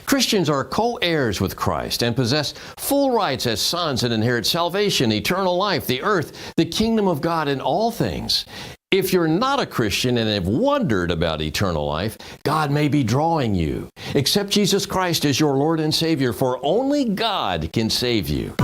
Christians are co-heirs with Christ and possess full rights as sons and inherit salvation, eternal life, the earth, the kingdom of God, and all things. If you're not a Christian and have wondered about eternal life, God may be drawing you. Accept Jesus Christ as your Lord and Savior, for only God can save you.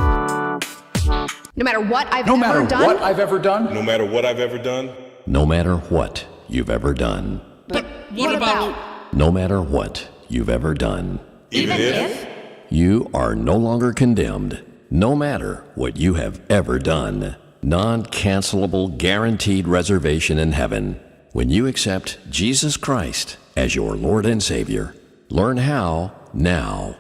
No matter what I've ever done. No matter what I've ever done. No matter what you've ever done. But what about? No matter what you've ever done. Even if? You are no longer condemned, no matter what you have ever done. Non-cancelable, guaranteed reservation in heaven when you accept Jesus Christ as your Lord and Savior. Learn how now.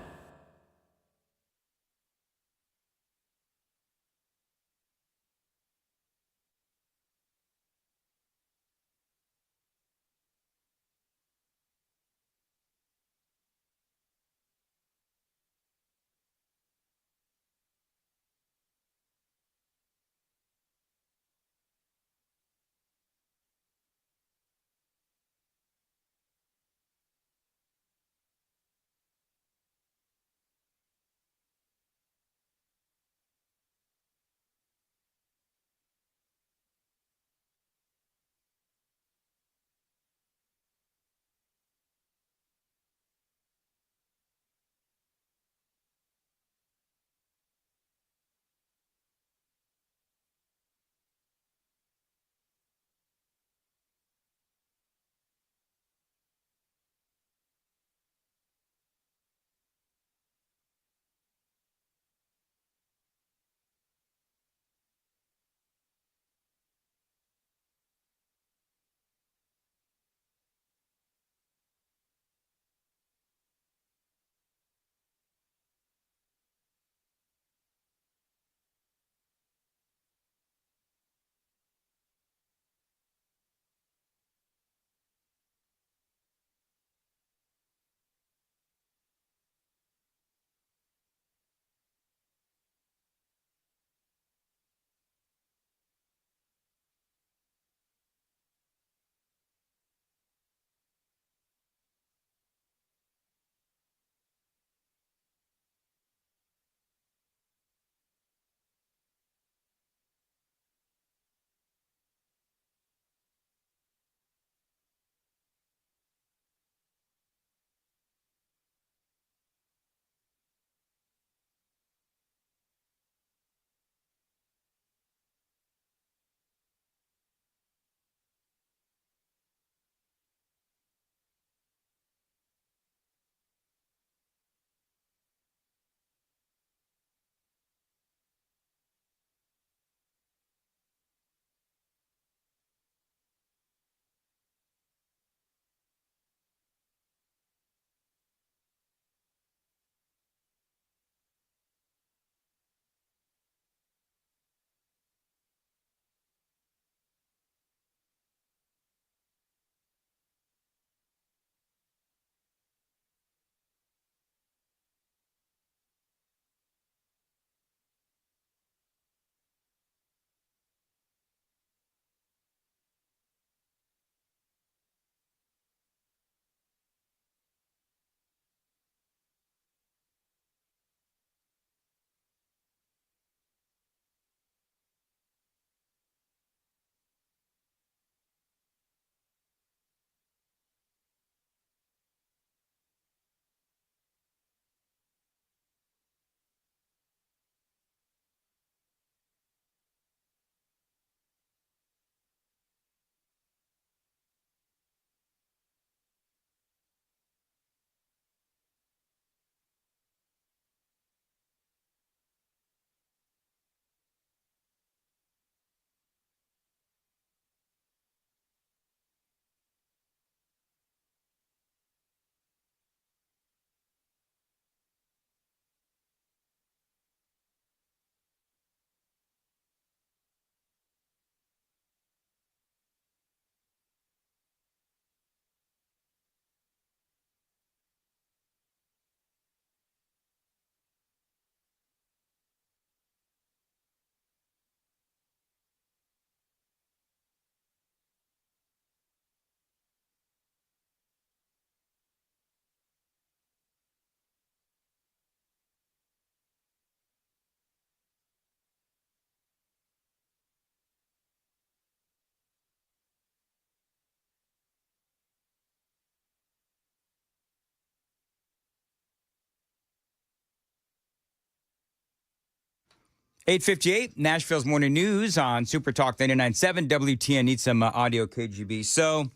8:58, Nashville's Morning News on Super Talk 99.7 WTN. Need some audio, KGB. So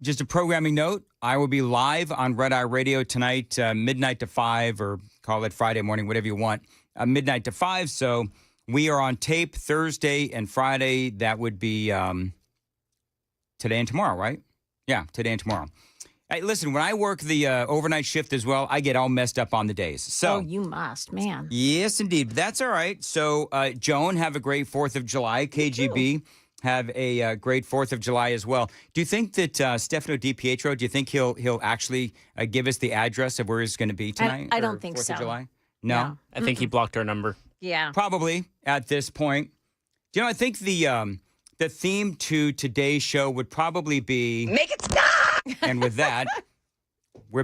just a programming note, I will be live on Red Eye Radio tonight, midnight to 5, or call it Friday morning, whatever you want, midnight to 5. So we are on tape Thursday and Friday. That would be today and tomorrow, right? Yeah, today and tomorrow. Hey, listen, when I work the overnight shift as well, I get all messed up on the days. So, you must, man. Yes, indeed. But that's all right. So, Joan, have a great 4th of July. KGB, have a great 4th of July as well. Do you think that Stefano DiPietro, do you think he'll actually give us the address of where he's going to be tonight? I don't think 4th so. Of July? No? I think he blocked our number. Yeah. Probably at this point. You know, I think the theme to today's show would probably be... Make it stop! And with that, we're back.